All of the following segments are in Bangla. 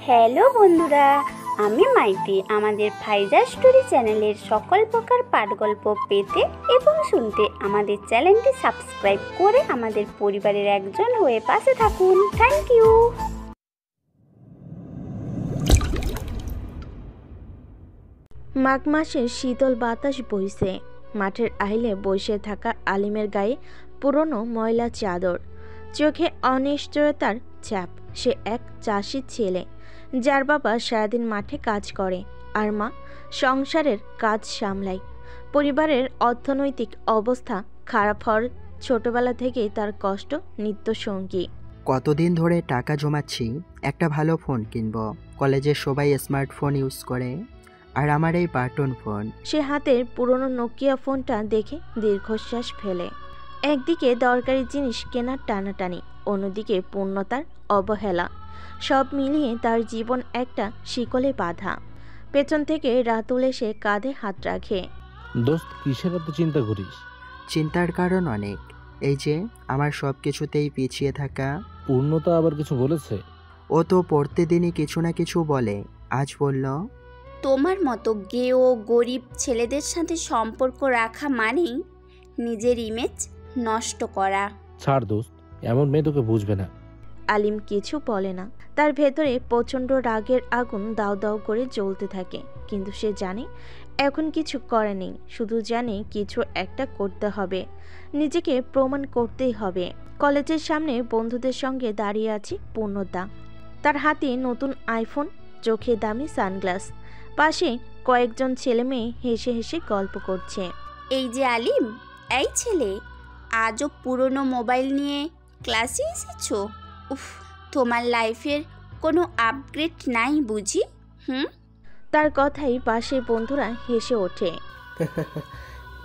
হ্যালো বন্ধুরা, আমি মাইতি। আমাদের ফাইজা স্টোরি চ্যানেলের সকল প্রকার পাঠগল্প পেতে এবং শুনতে আমাদের চ্যানেলটি সাবস্ক্রাইব করে আমাদের পরিবারের একজন হয়ে পাশে থাকুন। Thank you. মাঘ মাসের শীতল বাতাস বইছে। মাঠের আইলে বসে থাকা আলিমের গায়ে পুরনো ময়লা চাদর, চোখে অনিশ্চয়তার ছাপ। সে এক চাষি ছেলে, যার বাবা সারাদিন মাঠে কাজ করে আর মা সংসারের কাজ সামলায়। পরিবারের অর্থনৈতিক অবস্থা খারাপ হওয়ার ছোটবেলা থেকেই তার কষ্ট নিত্যসঙ্গী। কতদিন ধরে টাকা জমাচ্ছি, একটা ভালো ফোন কিনব। কলেজে সবাই স্মার্টফোন ইউজ করে, আর আমার এই বাটন ফোন। সে হাতের পুরনো নোকিয়া ফোনটা দেখে দীর্ঘশ্বাস ফেলে। একদিকে দরকারি জিনিস কেনার টানাটানি, অন্যদিকে পূর্ণতার অবহেলা। সব মিলিয়ে তার জীবন একটা শিকলে বাঁধা। পেছন থেকে রাতুল এসে কাঁধে হাত রাখে। দোস্ত, কিসের এত চিন্তা করিস? চিন্তার কারণ অনেক। এই যে আমার সব কিছুতেই পিছিয়ে থাকা। পূর্ণতা আবার কিছু বলেছে? ও তো প্রতিদিনই কিছু না কিছু বলে। আজ বলল, তোমার মতো গেও গরিব ছেলেদের সাথে সম্পর্ক রাখা মানেই নিজের ইমেজ নষ্ট করা। ছাড় দোস্ত, এমন মেয়ে তোকে বুঝবে না। আলিম কিছু বলে না। তার ভেতরে প্রচণ্ড রাগের আগুন দাউ দাউ করে জ্বলতে থাকে, কিন্তু সে জানে এখন কিছু করা নেই। শুধু জানে কিছু একটা করতে হবে, নিজেকে প্রমাণ করতেই হবে। কলেজের সামনে বন্ধুদের সঙ্গে দাঁড়িয়ে আছে পূর্ণতা। তার হাতে নতুন আইফোন, চোখে দামি সানগ্লাস। পাশে কয়েকজন ছেলে মেয়ে হেসে হেসে গল্প করছে। এই যে আলিম, এই ছেলে, আজও পুরনো মোবাইল নিয়ে ক্লাসে এসেছো? উফ, তোমার লাইফের কোনো আপগ্রেড নাই বুঝি? তার কথাই পাশে বন্ধুরা হেসে ওঠে।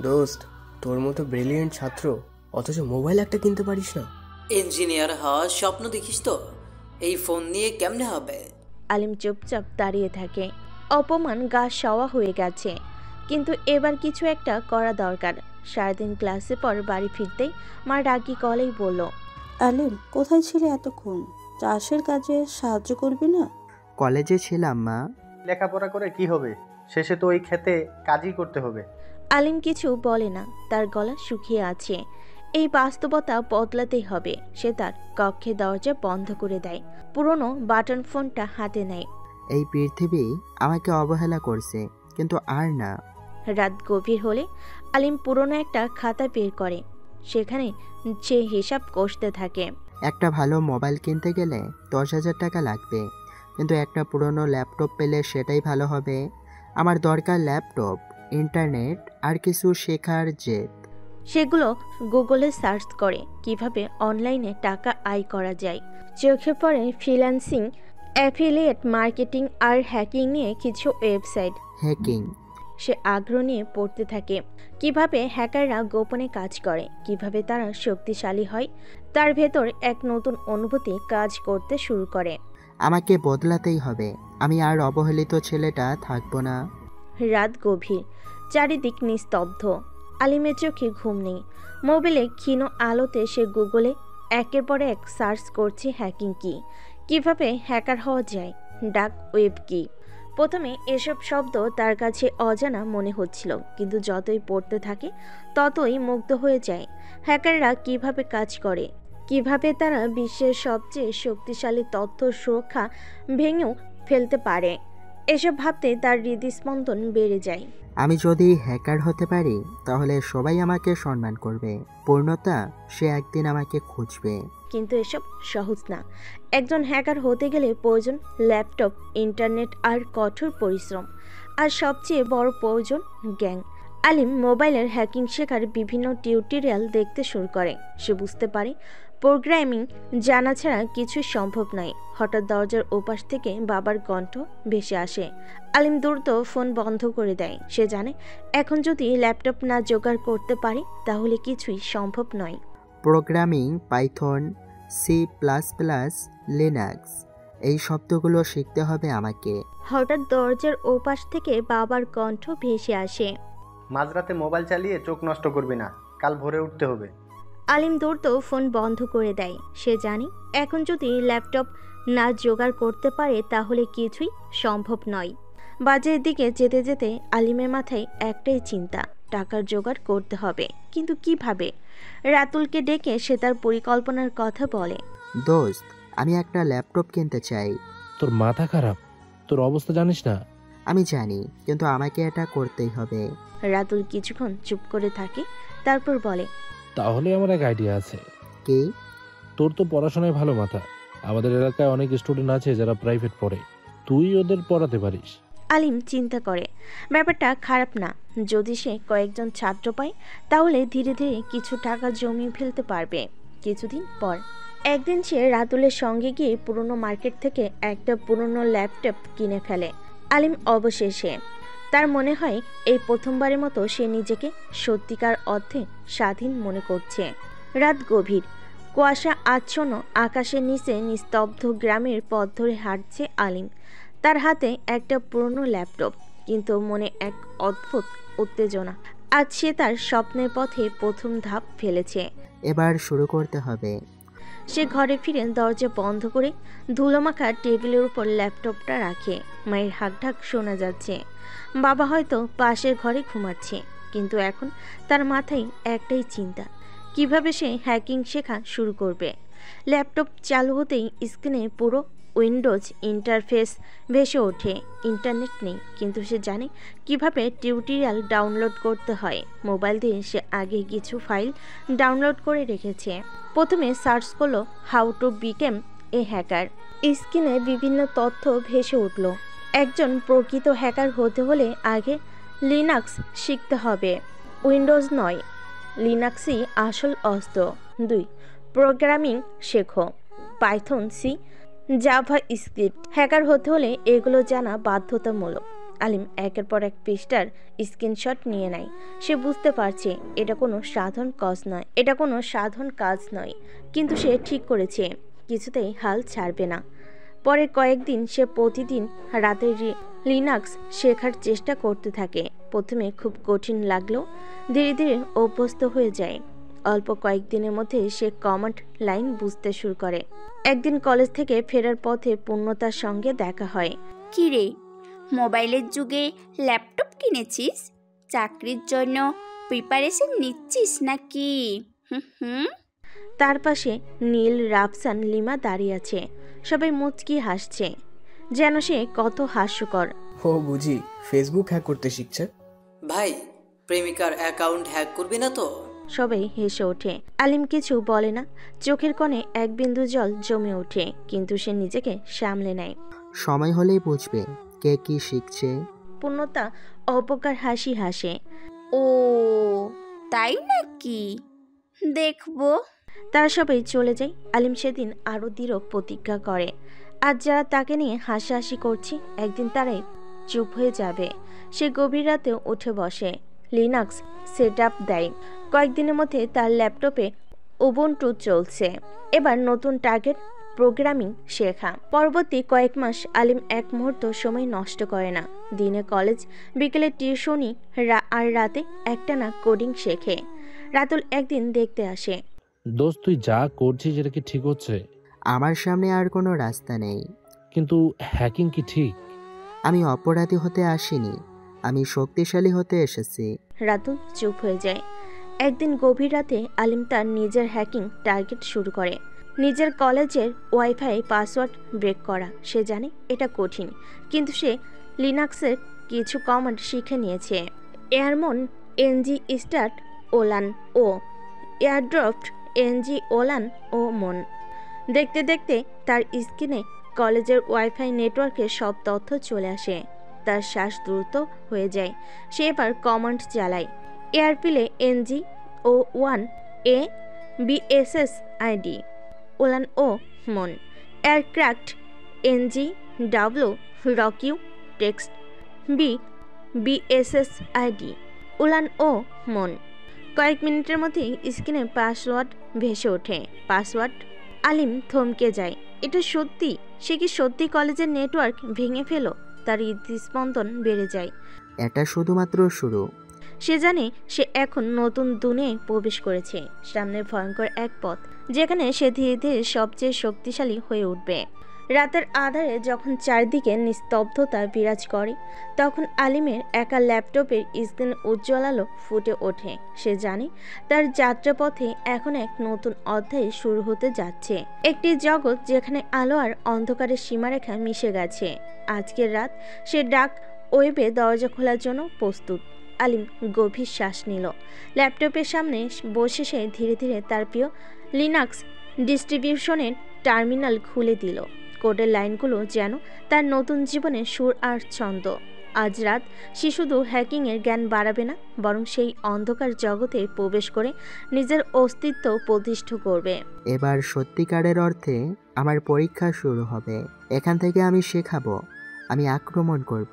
দোস্ত, তোর মতো ব্রিলিয়েন্ট ছাত্র, অথচ মোবাইল একটা কিনতে পারিস না। ইঞ্জিনিয়ার হওয়ার স্বপ্ন দেখিস তো? এই ফোন নিয়ে কেমনে হবে? আলিম চুপচাপ দাঁড়িয়ে থাকে। অপমান গা সওয়া হয়ে গেছে, কিন্তু এবার কিছু একটা করা দরকার। সারাদিন ক্লাসে পর বাড়ি ফিরতেই মা রাগি কলেই বলল, আলিম, কোথায় ছিলে এতক্ষণ? চাষের কাজে সাহায্য করবি না? কলেজে ছিলাম মা। লেখাপড়া করে কি হবে? শেষে তো ওই খেতে কাজই করতে হবে। আলিম কিছু বলে না, তার গলা শুকিয়ে আছে। এই বাস্তবতা বদলাতেই হবে। সে তার কক্ষে দরজা বন্ধ করে দেয়, পুরনো বাটন ফোনটা হাতে নেয়। এই পৃথিবী আমাকে অবহেলা করছে, কিন্তু আর না। রাত গভীর হলে আলিম পুরনো একটা খাতা বের করে। সেখানে সে হিসাব কষতে থাকে। একটা ভালো মোবাইল কিনতে গেলে 10,000 টাকা লাগবে, কিন্তু একটা পুরনো ল্যাপটপ পেলে সেটাই ভালো হবে। আমার দরকার ল্যাপটপ, ইন্টারনেট আর কিছু শেখার জেদ। সেগুলো গুগলে সার্চ করে কিভাবে অনলাইনে টাকা আয় করা যায়। চোখে পড়ে ফ্রিল্যান্সিং, অ্যাফিলিয়েট মার্কেটিং আর হ্যাকিং নিয়ে কিছু ওয়েবসাইট। হ্যাকিং? সে আগ্রহ নিয়ে পড়তে থাকে কিভাবে হ্যাকাররা গোপনে কাজ করে, কিভাবে তারা শক্তিশালী হয়। তার ভেতর এক নতুন অনুভূতি কাজ করতে শুরু করে। আমাকে বদলাতেই হবে। আমি আর অবহেলিত ছেলেটা থাকবো না। রাত গভীর, চারিদিক নিস্তব্ধ। আলিমের চোখে ঘুম নেই। মোবাইলে ক্ষীণ আলোতে সে গুগলে একের পর এক সার্চ করছে হ্যাকিং কি, কিভাবে হ্যাকার হওয়া যায়, ডার্ক ওয়েব কি। প্রথমে এসব শব্দ তার কাছে অজানা মনে হচ্ছিল, কিন্তু যতই পড়তে থাকে ততই মুগ্ধ হয়ে যায়। হ্যাকাররা কিভাবে কাজ করে, কিভাবে তারা বিশ্বের সবচেয়ে শক্তিশালী তথ্য সুরক্ষা ভেঙেও ফেলতে পারে। এসব ভাবতে তার হৃদস্পন্দন বেড়ে যায়। আমি যদি হ্যাকার হতে পারি তাহলে সবাই আমাকে সম্মান করবে। পূর্ণতা, সে একদিন আমাকে খুঁজবে। কিন্তু এসব সহজ না। একজন হ্যাকার হতে গেলে প্রয়োজন ল্যাপটপ, ইন্টারনেট আর কঠোর পরিশ্রম। আর সবচেয়ে বড় প্রয়োজন জ্ঞান। আলিম মোবাইলের হ্যাকিং শেখার বিভিন্ন টিউটোরিয়াল দেখতে শুরু করে। সে বুঝতে পারে প্রোগ্রামিং জানা ছাড়া কিছুই সম্ভব নয়। হঠাৎ দরজার ওপাশ থেকে বাবার কণ্ঠ ভেসে আসে। আলিম দ্রুত ফোন বন্ধ করে দেয়। সে জানে এখন যদি ল্যাপটপ না জোগাড় করতে পারে তাহলে কিছুই সম্ভব নয়। প্রোগ্রামিং, পাইথন, C++, লিনাক্স, এই শব্দগুলো শিখতে হবে আমাকে। হঠাৎ দরজার ওপাশ থেকে বাবার কণ্ঠ ভেসে আসে। মাঝরাতে মোবাইল চালিয়ে চোখ নষ্ট করবি না, কাল ভোরে উঠতে হবে। আলিম দৌড় ফোন বন্ধ করে দেয়। সে জানে এখন যদি ল্যাপটপ না জোগাড় করতে পারে তাহলে কিছুই সম্ভব নয়। বাজারের দিকে যেতে যেতে আলিমের মাথায় একটাই চিন্তা, টাকার জোগাড় করতে হবে, কিন্তু কিভাবে? রাতুলকে ডেকে সে তার পরিকল্পনার কথা বলে। দোস্ত, আমি একটা ল্যাপটপ কিনতে চাই। তোর মাথা খারাপ? তোর অবস্থা জানিস না? আমি জানি, কিন্তু আমাকে এটা করতেই হবে। রাতুল কিছুক্ষণ চুপ করে থাকে, তারপর বলে, তাহলে আমার এক আইডিয়া আছে। কি? তোর তো পড়াশোনায় ভালো মাথা। আমাদের এলাকায় অনেক স্টুডেন্ট আছে যারা প্রাইভেট পড়ে, তুই ওদের পড়াতে পারিস। আলিম চিন্তা করে, ব্যাপারটা খারাপ না। যদি সে কয়েকজন ছাত্র পায় তাহলে ধীরে ধীরে কিছু টাকা জমিয়ে ফেলতে পারবে। কিছুদিন পর একদিন সে রাতুলের সঙ্গে গিয়ে পুরনো মার্কেট থেকে একটা পুরনো ল্যাপটপ কিনে ফেলে। আলিম অবশেষে, তার মনে হয় এই প্রথমবারের মতো সে নিজেকে সত্যিকার অর্থে স্বাধীন মনে করছে। রাত গভীর, কুয়াশা আচ্ছন্ন আকাশের নিচে নিস্তব্ধ গ্রামের পথ ধরে হাঁটছে আলিম। তার হাতে একটা পুরনো ল্যাপটপ, কিন্তু মনে এক অদ্ভুত উত্তেজনা। আজ সে তার স্বপ্নের পথে প্রথম ধাপ ফেলেছে। এবার শুরু করতে হবে। সে ঘরে ফিরে দরজা বন্ধ করে ধুলোমাখা টেবিলের উপর ল্যাপটপটা রাখে। মায়ের হাঁকঢাক শোনা যাচ্ছে। বাবা হয়তো পাশের ঘরে ঘুমাচ্ছে, কিন্তু এখন তার মাথায় একটাই চিন্তা, কিভাবে সে হ্যাকিং শেখা শুরু করবে। ল্যাপটপ চালু হতেই স্ক্রিনে পুরো উইন্ডোজ ইন্টারফেস ভেসে ওঠে। ইন্টারনেট নেই, কিন্তু সে জানে কিভাবে টিউটোরিয়াল ডাউনলোড করতে হয়। মোবাইল দিয়ে সে আগে কিছু ফাইল ডাউনলোড করে রেখেছে। প্রথমে সার্চ করলো how to became A hacker. স্ক্রিনে বিভিন্ন তথ্য ভেসে উঠল। একজন প্রকৃত হ্যাকার হতে হলে আগে লিনাক্স শিখতে হবে, উইন্ডোজ নয়। লিনাক্সই আসল অস্ত্র। 2. প্রোগ্রামিং শেখো, Python, C, JavaScript. Hacker হতে হলে এগুলো জানা বাধ্যতামূলক। আলিম একের পর এক পৃষ্ঠার স্ক্রিনশট নিয়ে নেয়। সে বুঝতে পারছে এটা কোনো সাধারণ কাজ নয়, কিন্তু সে ঠিক করেছে কিছুতেই হাল ছাড়বে না। পরের কয়েকদিন সে প্রতিদিন রাতে লিনাক্স শেখার চেষ্টা করতে থাকে। প্রথমে খুব কঠিন লাগলেও ধীরে ধীরে অভ্যস্ত হয়ে যায়। অল্প কয়েকদিনের মধ্যে সে কমান্ড লাইন বুঝতে শুরু করে। একদিন কলেজ থেকে ফেরার পথে পূর্ণতার সঙ্গে দেখা হয়। কি রে, মোবাইলের যুগে ল্যাপটপ কিনেছিস? চাকরির জন্য প্রিপারেশন নিচ্ছিস নাকি? হুম। তার পাশে নীল, রাফসান, লিমা দাঁড়িয়ে আছে। সবাই মুচকি হাসছে, যেন সে কত হাস্যকর। ও বুঝি ফেসবুক হ্যাক করতে শিখছে। ভাই, প্রেমিকার অ্যাকাউন্ট হ্যাক করবি না তো? সবাই হেসে ওঠে। আলিম কিছু বলে না, চোখের কোণে এক বিন্দু জল জমে ওঠে, কিন্তু সে নিজেকে সামলে নেয়। সময় হলেই বুঝবে কে কি শিখছে। পূর্ণতা অপকার হাসি হাসে। ও তাই নাকি, দেখবো। তারা সবাই চলে যায়। আলিম সেদিন আরও দৃঢ় প্রতিজ্ঞা করে, আজ যারা তাকে নিয়ে হাসাহাসি করছে একদিন তারাই চুপ হয়ে যাবে। সে গভীর রাতে উঠে বসে, লিনাক্স সেট আপ দেয়। কয়েকদিনের মধ্যে তার ল্যাপটপে উবুন্টু চলছে। এবার নতুন টার্গেট প্রোগ্রামিং শেখা। পরবর্তী কয়েক মাস আলিম এক মুহূর্ত সময় নষ্ট করে না। দিনে কলেজ, বিকেলে টিউশনি, আর রাতে একটানা কোডিং শেখে। রাতুল একদিন দেখতে আসে। দোস্ত, তুই যা করছিস এটা কি ঠিক হচ্ছে? আমার সামনে আর কোনো রাস্তা নেই। কিন্তু হ্যাকিং কি ঠিক? আমি অপরাধী হতে আসিনি, আমি শক্তিশালী হতে এসেছি। রাতুল চুপ হয়ে যায়। একদিন গভীর রাতে আলিম তার নিজের হ্যাকিং টার্গেট শুরু করে। নিজের কলেজের ওয়াইফাই পাসওয়ার্ড ব্রেক করা। সে জানে এটা কঠিন, কিন্তু সে লিনাক্সের কিছু কমান্ড শিখে নিয়েছে। এয়ারমন এনজি স্টার্ট ওলান ও এয়ারড্রফট এনজি ওলান ও মন। দেখতে দেখতে তার স্ক্রিনে কলেজের ওয়াইফাই নেটওয়ার্কের সব তথ্য চলে আসে। তার শ্বাস দ্রুত হয়ে যায়। সে এবার কমান্ড চালায়, এয়ারপিলে এনজি ও 1 এ বিএসএস আইডি ওলান ও মন। এয়ারক্রাফট এনজি ডাব্লিউ রকিউ text B BSS ID WLAN ও মন। কয়েক মিনিটের মধ্যেই স্ক্রিনে পাসওয়ার্ড ভেসে ওঠে। পাসওয়ার্ড। আলিম থমকে যায়। এটা সত্যি? সে কি সত্যি কলেজের নেটওয়ার্ক ভেঙে ফেলো? তার হৃদস্পন্দন বেড়ে যায়। এটা শুধুমাত্র শুরু। সে জানে সে এখন নতুন দুনিয়ায় প্রবেশ করেছে। সামনে ভয়ঙ্কর এক পথ, যেখানে সে ধীরে ধীরে সবচেয়ে শক্তিশালী হয়ে উঠবে। রাতের আধারে যখন চারদিকে নিস্তব্ধতা বিরাজ করে, তখন আলিমের একা ল্যাপটপের স্ক্রিন উজ্জ্বল আলো ফুটে ওঠে। সে জানে তার যাত্রাপথে এখন এক নতুন অধ্যায় শুরু হতে যাচ্ছে, একটি জগৎ যেখানে আলো আর অন্ধকারের সীমারেখা মিশে গেছে। আজকের রাত সে ডার্ক ওয়েবে দরজা খোলার জন্য প্রস্তুত। আলিম গভীর শ্বাস নিল। ল্যাপটপের সামনে বসে সে ধীরে ধীরে তার প্রিয় লিনাক্স ডিস্ট্রিবিউশনের টার্মিনাল খুলে দিল। কোডের লাইনগুলো যেন তার নতুন জীবনের সুর আর ছন্দ। আজ রাত সে শুধু হ্যাকিংয়ের জ্ঞান বাড়াবে না, বরং সেই অন্ধকার জগতে প্রবেশ করে নিজের অস্তিত্ব প্রতিষ্ঠা করবে। এবার সত্যিকারের অর্থে আমার পরীক্ষা শুরু হবে। এখান থেকে আমি শেখাবো, আমি আক্রমণ করব,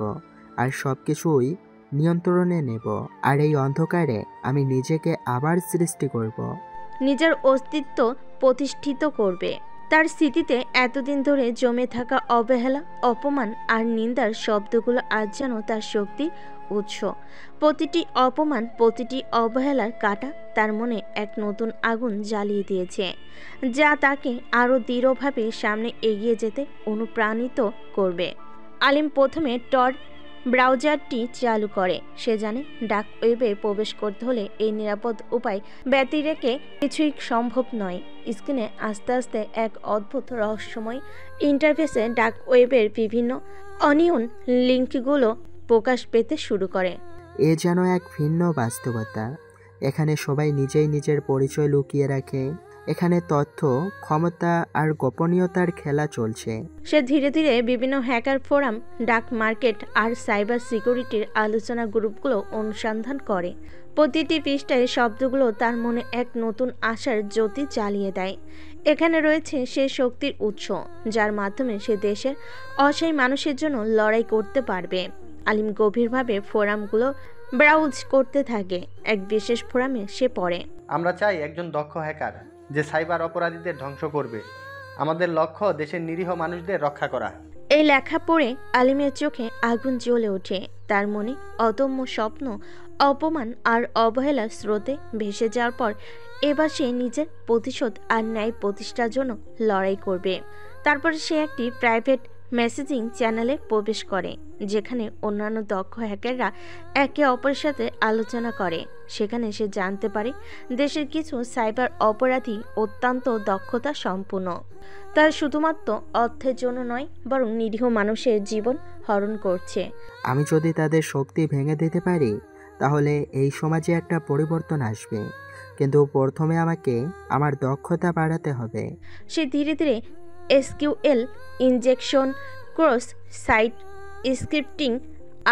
আর সব কিছুই নিয়ন্ত্রণে নেব। আর এই অন্ধকারে আমি নিজেকে আবার সৃষ্টি করব, নিজের অস্তিত্ব প্রতিষ্ঠিত করবে। তার স্মৃতিতে এতদিন ধরে জমে থাকা অবহেলা, অপমান আর নিন্দার শব্দগুলো আজ যেন তার শক্তির উৎস। প্রতিটি অপমান, প্রতিটি অবহেলার কাঁটা তার মনে এক নতুন আগুন জ্বালিয়ে দিয়েছে, যা তাকে আরও দৃঢ়ভাবে সামনে এগিয়ে যেতে অনুপ্রাণিত করবে। আলিম প্রথমে টর ব্রাউজারটি চালু করে। সে জানে ডার্ক ওয়েবে প্রবেশ করতে হলে এই নিরাপদ উপায় ব্যতি রেখে কিছুই সম্ভব নয়। স্ক্রিনে আস্তে আস্তে এক অদ্ভুত রহস্যময় ইন্টারফেসে ডার্ক ওয়েবের বিভিন্ন অনিয়ন লিঙ্কগুলো প্রকাশ পেতে শুরু করে। এ যেন এক ভিন্ন বাস্তবতা। এখানে সবাই নিজেই নিজের পরিচয় লুকিয়ে রাখে। এখানে তথ্য, ক্ষমতা আর গোপনীয়তার খেলা চলছে। সে ধীরে ধীরে বিভিন্ন হ্যাকার ফোরাম, ডার্ক মার্কেট আর সাইবার সিকিউরিটির আলোচনা গ্রুপগুলো অনুসন্ধান করে। প্রতিটি পৃষ্ঠায় শব্দগুলো তার মনে এক নতুন আশার জ্যোতি জ্বালিয়ে দেয়। এখানে রয়েছে সে শক্তির উৎস, যার মাধ্যমে সে দেশের অসহায় মানুষের জন্য লড়াই করতে পারবে। আলিম গভীরভাবে ফোরামগুলো ব্রাউজ করতে থাকে। এক বিশেষ ফোরামে সে পড়ে, আমরা চাই একজন দক্ষ হ্যাকার যে সাইবার অপরাধীদের ধ্বংস করবে। আমাদের লক্ষ্য দেশের নিরীহ মানুষদের রক্ষা করা। এই লেখা পড়ে আলিমের চোখে আগুন জ্বলে ওঠে। তার মনে অদম্য স্বপ্ন, অপমান আর অবহেলার স্রোতে ভেসে যাওয়ার পর এবার সে নিজের প্রতিশোধ আর ন্যায় প্রতিষ্ঠার জন্য লড়াই করবে। তারপরে সে একটি প্রাইভেট মেসেজিং চ্যানেলে প্রবেশ করে, যেখানে অন্যান্য দক্ষ হ্যাকাররা একে অপরের সাথে আলোচনা করে। সেখানে সে জানতে পারে দেশের কিছু সাইবার অপরাধী অত্যন্ত দক্ষতা সম্পন্ন। তারা শুধুমাত্র অর্থের জন্য নয়, বরং নিরীহ মানুষের জীবন হরণ করছে। আমি যদি তাদের শক্তি ভেঙে দিতে পারি, তাহলে এই সমাজে একটা পরিবর্তন আসবে। কিন্তু প্রথমে আমাকে আমার দক্ষতা বাড়াতে হবে। সে ধীরে ধীরে SQL injection, cross site scripting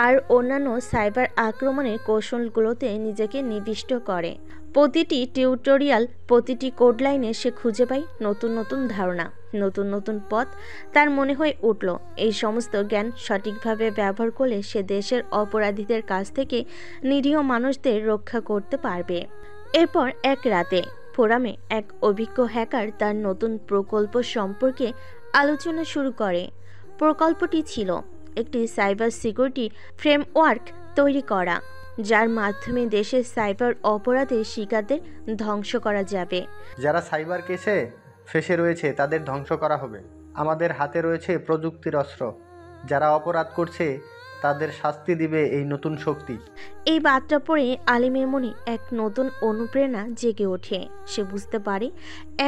আর অন্যান্য সাইবার আক্রমণের কৌশলগুলোতে নিজেকে নিবিষ্ট করে। প্রতিটি টিউটোরিয়াল, প্রতিটি কোড লাইনে সে খুঁজে পায় নতুন নতুন ধারণা, নতুন নতুন পথ। তার মনে হয়ে উঠল, এই সমস্ত জ্ঞান সঠিকভাবে ব্যবহার করলে সে দেশের অপরাধীদের কাছ থেকে নিরীহ মানুষদের রক্ষা করতে পারবে। এরপর এক রাতে ফোরামে এক অভিজ্ঞ হ্যাকার তার নতুন প্রকল্প সম্পর্কে আলোচনা শুরু করে। প্রকল্পটি ছিল একটি সাইবার সিকিউরিটি ফ্রেমওয়ার্ক তৈরি করা, যার মাধ্যমে দেশের সাইবার অপরাধের শিকারদের ধ্বংস করা যাবে। যারা সাইবার কেসে ফেসে রয়েছে তাদের ধ্বংস করা হবে। আমাদের হাতে রয়েছে প্রযুক্তির অস্ত্র। যারা অপরাধ করছে তাদের শাস্তি দিবে এই নতুন শক্তি। এই বার্তা পড়ে আলিমের মনে এক নতুন অনুপ্রেরণা জেগে ওঠে। সে বুঝতে পারে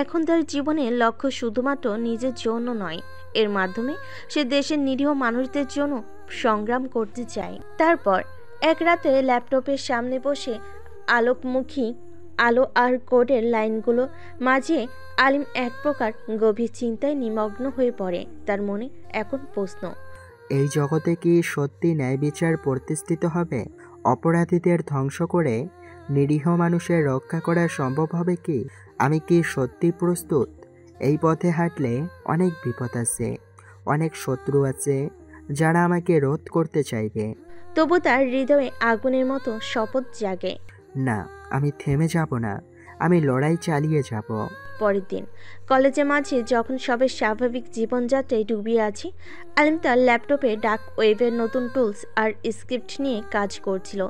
এখন তার জীবনের লক্ষ্য শুধুমাত্র নিজের জন্য নয়, এর মাধ্যমে সে দেশের নিরীহ মানুষদের জন্য সংগ্রাম করতে চায়। তারপর এক রাতে ল্যাপটপের সামনে বসে আলোকমুখী আলো আর কোডের লাইনগুলো মাঝে আলিম এক প্রকার গভীর চিন্তায় নিমগ্ন হয়ে পড়ে। তার মনে এখন প্রশ্ন, এই জগতে কি সত্যি ন্যায় বিচার প্রতিষ্ঠিত হবে? অপরাধীদের ধ্বংস করে নিরীহ মানুষের রক্ষা করা সম্ভব হবে কি? আমি কি সত্যি প্রস্তুত? এই পথে হাঁটলে অনেক বিপদ আছে, অনেক শত্রু আছে যারা আমাকে রোধ করতে চাইবে। তবু তার হৃদয়ে আগুনের মতো শপথ জাগে, না, আমি থেমে যাব না। আমি লড়াই চালিয়ে যাব। পরের দিন কলেজের মাঝে যখন সবে স্বাভাবিক জীবনযাত্রায় ডুবিয়ে আছি, আলিম তার ল্যাপটপে ডার্ক ওয়েবের নতুন টুলস আর স্ক্রিপ্ট নিয়ে কাজ করছিল।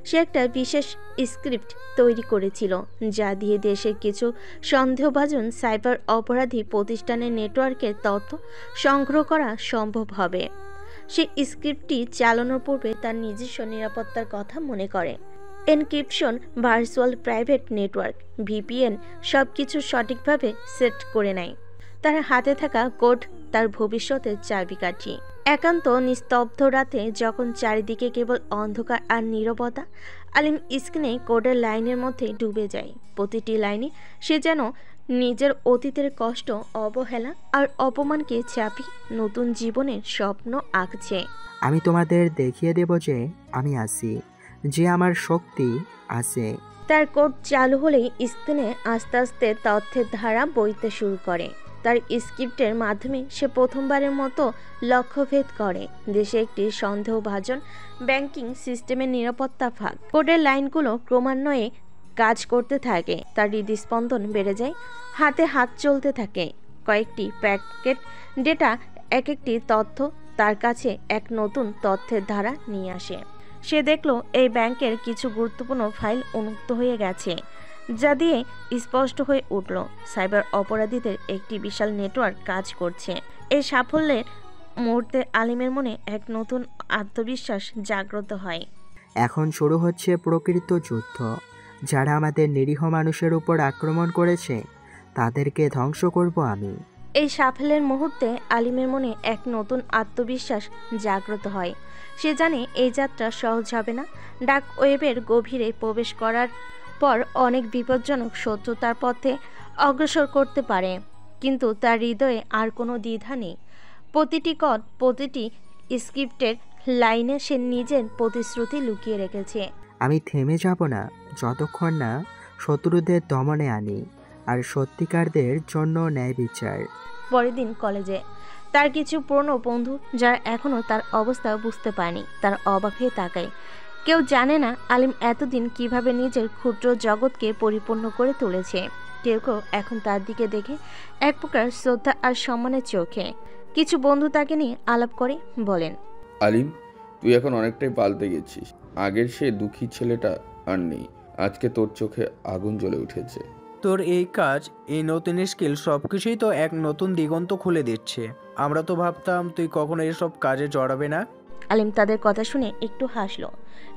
সে একটা বিশেষ স্ক্রিপ্ট তৈরি করেছিল যা দিয়ে দেশের কিছু সন্দেহভাজন সাইবার অপরাধী প্রতিষ্ঠানের নেটওয়ার্কের তথ্য সংগ্রহ করা সম্ভব হবে। সে স্ক্রিপ্টটি চালানোর পূর্বে তার নিজস্ব নিরাপত্তার কথা মনে করে। Encryption, virtual private network, VPN সব কিছু সঠিকভাবে সেট করে নেয়। তার হাতে থাকা কোড তার ভবিষ্যতের চাবিকাঠি। একান্ত নিস্তব্ধ রাতে যখন চারিদিকে কেবল অন্ধকার আর নীরবতা, আলিম স্ক্রিনে কোডের লাইনের মধ্যে ডুবে যায়। প্রতিটি লাইনে সে যেন নিজের অতীতের কষ্ট, অবহেলা আর অপমানকে চাপি নতুন জীবনের স্বপ্ন আঁকছে। আমি তোমাদের দেখিয়ে দেব যে আমি আছি, যে আমার শক্তি আছে। তার কোড চালু হলেই স্ক্রিনে আস্তে আস্তে তথ্যের ধারা বইতে শুরু করে। তার স্ক্রিপ্টের মাধ্যমে সে প্রথমবারের মতো লক্ষ্যভেদ করে দেশে একটি সন্দেহভাজন ব্যাংকিং সিস্টেমের নিরাপত্তা ফাঁক। কোডের লাইনগুলো ক্রমান্বয়ে কাজ করতে থাকে। তার হৃদস্পন্দন বেড়ে যায়, হাতে হাত চলতে থাকে। কয়েকটি প্যাকেট ডেটা, এক একটি তথ্য তার কাছে এক নতুন তথ্যের ধারা নিয়ে আসে। সে দেখল এই ব্যাংকের কিছু গুরুত্বপূর্ণ ফাইল উন্মুক্ত হয়ে গেছে, যা দিয়ে স্পষ্ট হয়ে উঠল সাইবার অপরাধীদের একটি বিশাল নেটওয়ার্ক কাজ করছে। এই সাফল্যের মুহূর্তে আলিমের মনে এক নতুন আত্মবিশ্বাস জাগ্রত হয়। এখন শুরু হচ্ছে প্রকৃত যুদ্ধ। যারা আমাদের নিরীহ মানুষের উপর আক্রমণ করেছে তাদেরকে ধ্বংস করব আমি। এই সাফল্যের মুহূর্তে আলিমের মনে এক নতুন আত্মবিশ্বাস জাগ্রত হয়। সে জানে এই যাত্রা সহজ হবে না। ডার্ক ওয়েবের গভীরে প্রবেশ করার পর অনেক বিপজ্জনক শত্রু তার পথে অগ্রসর করতে পারে, কিন্তু তার হৃদয়ে আর কোনো দ্বিধা নেই। প্রতিটি কড, প্রতিটি স্ক্রিপ্টের লাইনে সে নিজের প্রতিশ্রুতি লুকিয়ে রেখেছে। আমি থেমে যাব না যতক্ষণ না শত্রুদের দমনে আনি আর সত্যিকারদের জন্য ন্যায় বিচার। পরের দিন কলেজে তার কিছু পুরনো বন্ধু, যারা এখনও তার অবস্থা বুঝতে পারেনি, তার অবাক হয়ে তাকায়। কেউ জানে না আলিম এতদিন কিভাবে নিজের ক্ষুদ্র জগৎকে পরিপূর্ণ করে তুলেছে। কেউ কেউ এখন তার দিকে দেখে এক প্রকার শ্রদ্ধা আর সম্মানের চোখে। কিছু বন্ধু তাকে নিয়ে আলাপ করে বলেন, আলিম, তুই এখন অনেকটাই পাল্টে গেছিস। আগের সে দুঃখী ছেলেটা আর নেই। আজকে তোর চোখে আগুন জ্বলে উঠেছে। তোর এই কাজ, এই নতুন স্কিল সবকিছুই তো এক নতুন দিগন্ত খুলে দিচ্ছে। আমরা তো ভাবতাম তুই কখনো এসব কাজে জড়াবে না। আলিম তাদের কথা শুনে একটু হাসলো,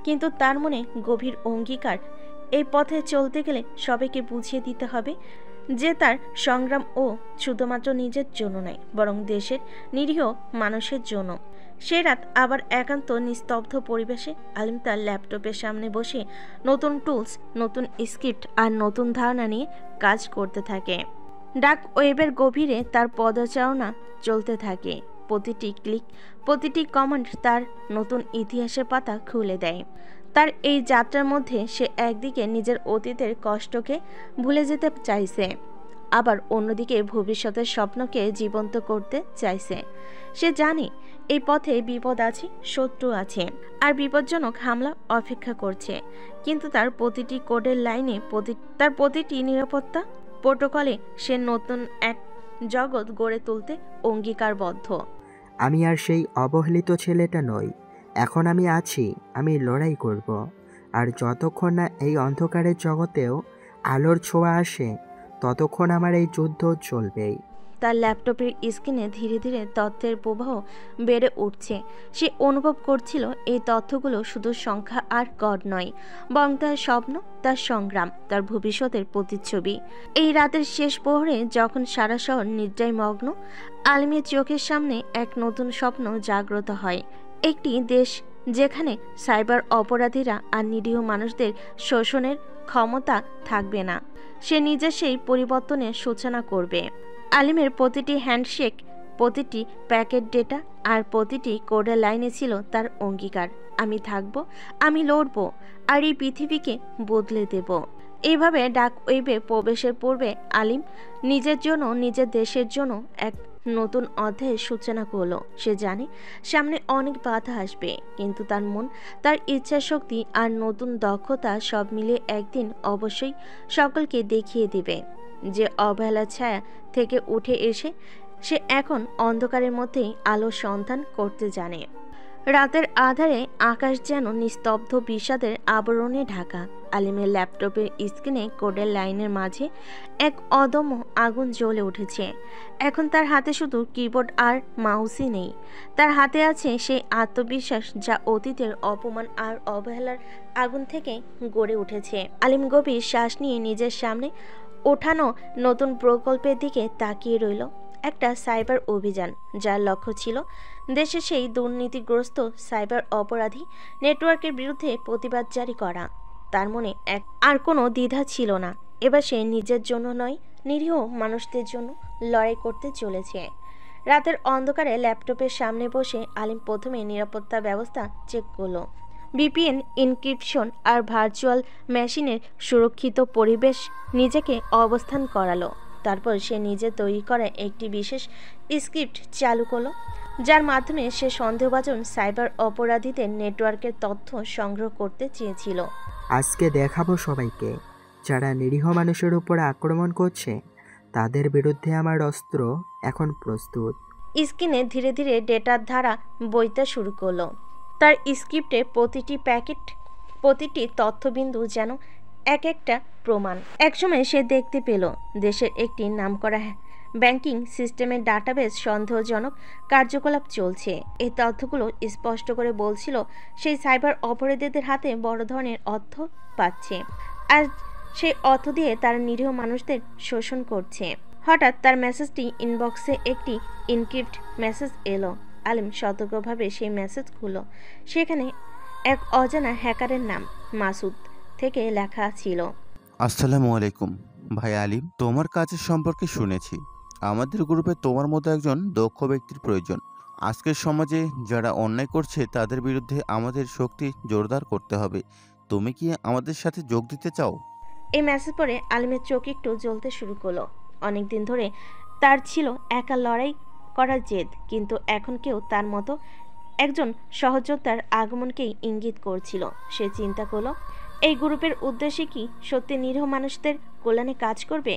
কিন্তু তার মনে গভীর অঙ্গীকার, এই পথে চলতে গেলে সবাইকে বুঝিয়ে দিতে হবে যে তার সংগ্রাম ও শুধুমাত্র নিজের জন্য নয়, বরং দেশের নিরীহ মানুষের জন্য। সে রাত আবার একান্ত নিস্তব্ধ পরিবেশে আলিম তার ল্যাপটপের সামনে বসে নতুন টুলস, নতুন স্ক্রিপ্ট আর নতুন ধারণা নিয়ে কাজ করতে থাকে। ডার্ক ওয়েবের গভীরে তার পদচারণা চলতে থাকে। প্রতিটি ক্লিক, প্রতিটি কমান্ড তার নতুন ইতিহাসের পাতা খুলে দেয়। তার এই যাত্রার মধ্যে সে একদিকে নিজের অতীতের কষ্টকে ভুলে যেতে চাইছে, আবার অন্যদিকে ভবিষ্যতের স্বপ্নকে জীবন্ত করতে চাইছে। সে জানে এই পথে বিপদ আছে, শত্রু আছে, আর বিপজ্জনক হামলা অপেক্ষা করছে, কিন্তু তার প্রতিটি কোডের লাইনে, তার প্রতিটি নিরাপত্তা প্রোটোকলে সে নতুন এক জগৎ গড়ে তুলতে অঙ্গীকারবদ্ধ। আমি আর সেই অবহেলিত ছেলেটা নই। এখন আমি আছি, আমি লড়াই করব। আর যতক্ষণ না এই অন্ধকারের জগতেও আলোর ছোঁয়া আসে, ততক্ষণ আমার এই যুদ্ধ চলবেই। তার ল্যাপটপের স্ক্রিনে ধীরে ধীরে তথ্যের প্রবাহ বেড়ে উঠছে। সে অনুভব করছিল এই তথ্যগুলো শুধু সংখ্যা আর গড় নয়, বরং তার স্বপ্ন, তার সংগ্রাম, তার ভবিষ্যতের প্রতিচ্ছবি। এই রাতের শেষ প্রহরে যখন সারা শহর নিদ্রায় মগ্ন, আলিমের চোখের সামনে এক নতুন স্বপ্ন জাগ্রত হয়। একটি দেশ যেখানে সাইবার অপরাধীরা আর নিরীহ মানুষদের শোষণের ক্ষমতা থাকবে না। সে নিজে সেই পরিবর্তনের সূচনা করবে। আলিমের প্রতিটি হ্যান্ডশেক, প্রতিটি প্যাকেট ডেটা আর প্রতিটি কোডের লাইনে ছিল তার অঙ্গীকার, আমি থাকব, আমি লড়ব, আর এই পৃথিবীকে বদলে দেব। এইভাবে ডার্ক ওয়েবে প্রবেশের পূর্বে আলিম নিজের জন্য, নিজের দেশের জন্য এক নতুন অধ্যায়ের সূচনা করলো। সে জানে সামনে অনেক বাধা আসবে, কিন্তু তার মন, তার ইচ্ছা শক্তি আর নতুন দক্ষতা সব মিলিয়ে একদিন অবশ্যই সকলকে দেখিয়ে দিবে যে অবহেলার ছায়া থেকে উঠে এসে সে এখন অন্ধকারের মধ্যেই আলোর সন্ধান করতে জানে। রাতের আধারে আকাশ যেন নিস্তব্ধ বিষাদের আবরণে ঢাকা। আলিমের ল্যাপটপের স্ক্রিনে কোডের লাইনের মাঝে এক অদম্য আগুন জ্বলে উঠেছে। এখন তার হাতে শুধু কিবোর্ড আর মাউসই নেই, তার হাতে আছে সেই আত্মবিশ্বাস যা অতীতের অপমান আর অবহেলার আগুন থেকে গড়ে উঠেছে। আলিম গভীর শ্বাস নিয়ে নিজের সামনে ওঠানো নতুন প্রকল্পের দিকে তাকিয়ে রইল। একটা সাইবার অভিযান, যার লক্ষ্য ছিল দেশে সেই দুর্নীতিগ্রস্ত সাইবার অপরাধী নেটওয়ার্কের বিরুদ্ধে প্রতিবাদ জারি করা। তার মনে আর কোনো দ্বিধা ছিল না। এবার সে নিজের জন্য নয়, নিরীহ মানুষদের জন্য লড়াই করতে চলেছে। রাতের অন্ধকারে ল্যাপটপের সামনে বসে আলিম প্রথমে নিরাপত্তা ব্যবস্থা চেক করলো। ভিপিএন, ইনক্রিপশন আর ভার্চুয়াল মেশিনের সুরক্ষিত পরিবেশ নিজেকে অবস্থান করালো। তারপর সে নিজে তৈরি করা একটি বিশেষ স্ক্রিপ্ট চালু করলো, যার মাধ্যমে সে সন্দেহভাজন সাইবার অপরাধীদের নেটওয়ার্কের তথ্য সংগ্রহ করতে চেয়েছিল। আজকে দেখাবো সবাইকে, যারা নিরীহ মানুষের উপর আক্রমণ করছে তাদের বিরুদ্ধে আমার অস্ত্র এখন প্রস্তুত। স্ক্রিনে ধীরে ধীরে ডেটার ধারা বইতে শুরু করলো। তার স্ক্রিপ্টে প্রতিটি তথ্যবিন্দু যেন এক একটা প্রমাণ। একসময় সে দেখতে পেল দেশের একটি নামকরা ব্যাংকিং সিস্টেমের ডাটাবেস সন্দেহজনক কার্যকলাপ চলছে। এই তথ্যগুলো স্পষ্ট করে বলছিল সেই সাইবার অপরাধীদের হাতে বড় ধরনের অর্থ পাচ্ছে, আর সেই অর্থ দিয়ে তারা নিরীহ মানুষদের শোষণ করছে। হঠাৎ তার মেসেজটি ইনবক্সে একটি ইনক্রিপ্ট মেসেজ এলো। আলিম সতর্কভাবে সেই মেসেজ খুলল। সেখানে এক অজানা হ্যাকারের নাম মাসুদ থেকে লেখা ছিল, আসসালামু আলাইকুম ভাই আলিম, তোমার কাজের সম্পর্কে শুনেছি। আমাদের গ্রুপে তোমার মতো একজন দক্ষ ব্যক্তির প্রয়োজন। আজকের সমাজে যারা অন্যায় করছে তাদের বিরুদ্ধে আমাদের শক্তি জোরদার করতে হবে। তুমি কি আমাদের সাথে যোগ দিতে চাও? এই মেসেজ পড়ে আলিমের চোখ একটু জ্বলতে শুরু করলো। অনেকদিন ধরে তার ছিল একা লড়াই করার জেদ, কিন্তু এখন কেউ তার মতো একজন সহযোদ্ধার আগমনকেই ইঙ্গিত করছিল। সে চিন্তা করলো, এই গ্রুপের উদ্দেশ্যে কি সত্যি নিরীহ মানুষদের কল্যাণে কাজ করবে,